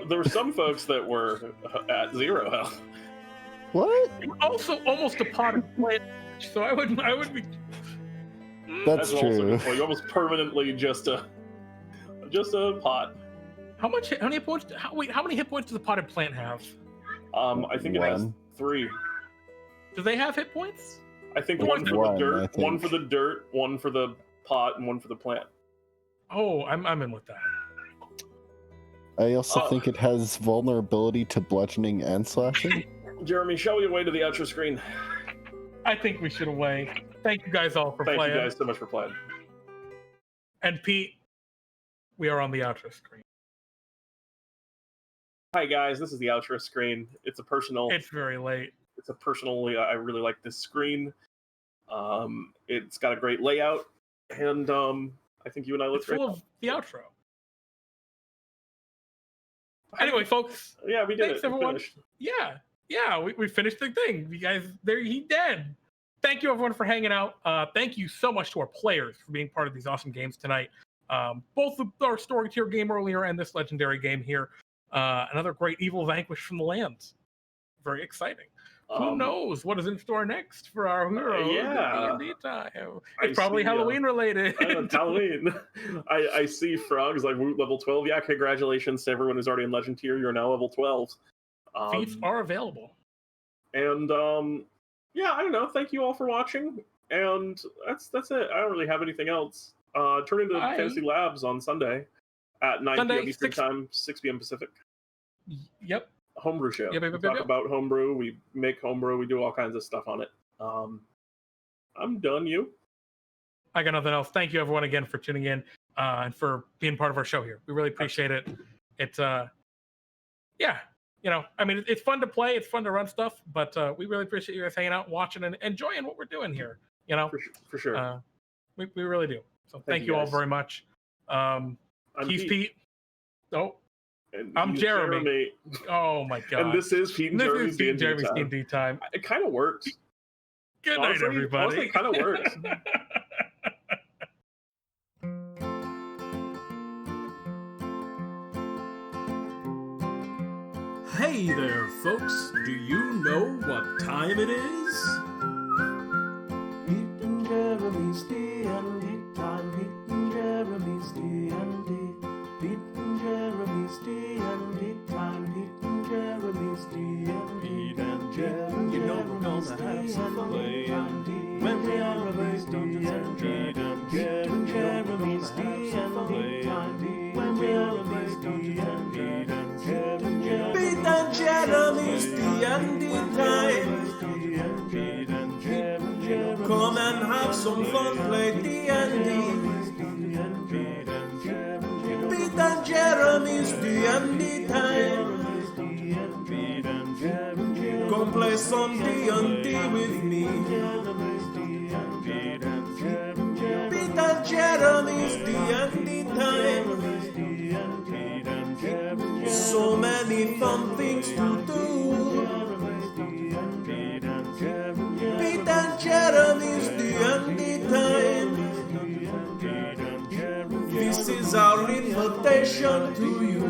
There were some folks that were at 0 health. What? also almost a pot of plant, so I would be. That's also true. good point. You're almost permanently just a pot. How many hit points? How many hit points does a potted plant have? I think it has 3. Do they have hit points? I think One one for one, the dirt, I think. one for the dirt, one for the pot, and one for the plant. Oh, I'm in with that. I also think it has vulnerability to bludgeoning and slashing. Jeremy, shall we away to the outro screen? I think we should away. Thank you guys all for Thank playing. you guys so much for playing. And Pete, we are on the outro screen. Hi guys, this is the outro screen. It's a personal. It's very late. It's a personal. I really like this screen. It's got a great layout, and I think you and I look It's great. full of the outro. Anyway, folks. Yeah, we did Thanks, it. We everyone. finished. Yeah, we finished the thing. You guys, he dead. Thank you, everyone, for hanging out. Thank you so much to our players for being part of these awesome games tonight. Both our story tier game earlier and this legendary game here. Another great evil vanquished from the lands. Very exciting. Who knows what is in store next for our heroes? Yeah. DnDTime. It's probably Halloween related. It's Halloween. I see frogs like Woot level 12. Yeah, congratulations to everyone who's already in Legend tier. You're now level 12. Feats are available. And yeah, I don't know. Thank you all for watching. And that's it. I don't really have anything else. Turn into Fantasy Labs on Sunday at 9 p.m. Eastern Time, 6 p.m. Pacific. Yep. Homebrew show. Yep. We talk about homebrew. We make homebrew. We do all kinds of stuff on it. I'm done. You? I got nothing else. Thank you, everyone, again for tuning in and for being part of our show here. We really appreciate it. It's yeah, I mean, it's fun to play. It's fun to run stuff, but we really appreciate you guys hanging out, watching, and enjoying what we're doing here. For sure. We really do. So thank you all very much. He's Pete. Oh. I'm Jeremy. Oh my god. And this is Pete and Jeremy's DnDTime. It kind of works. Good night, everybody. Honestly, it kind of works. Hey there, folks. Do you know what time it is? Pete and Jeremy's DnDTime. Pete and Jeremy's DnD. Pete and Jeremy's DnDTime. Pete and Jeremy's DnD. Pete and Jeremy, you know we're gonna have some fun when we are some fun, play D&D. Pete and Jeremy's D&D time. Come play some D&D with me. Pete and Jeremy's D&D time. So many fun things to do. Pete and Jeremy's D&D time. This is our invitation to you.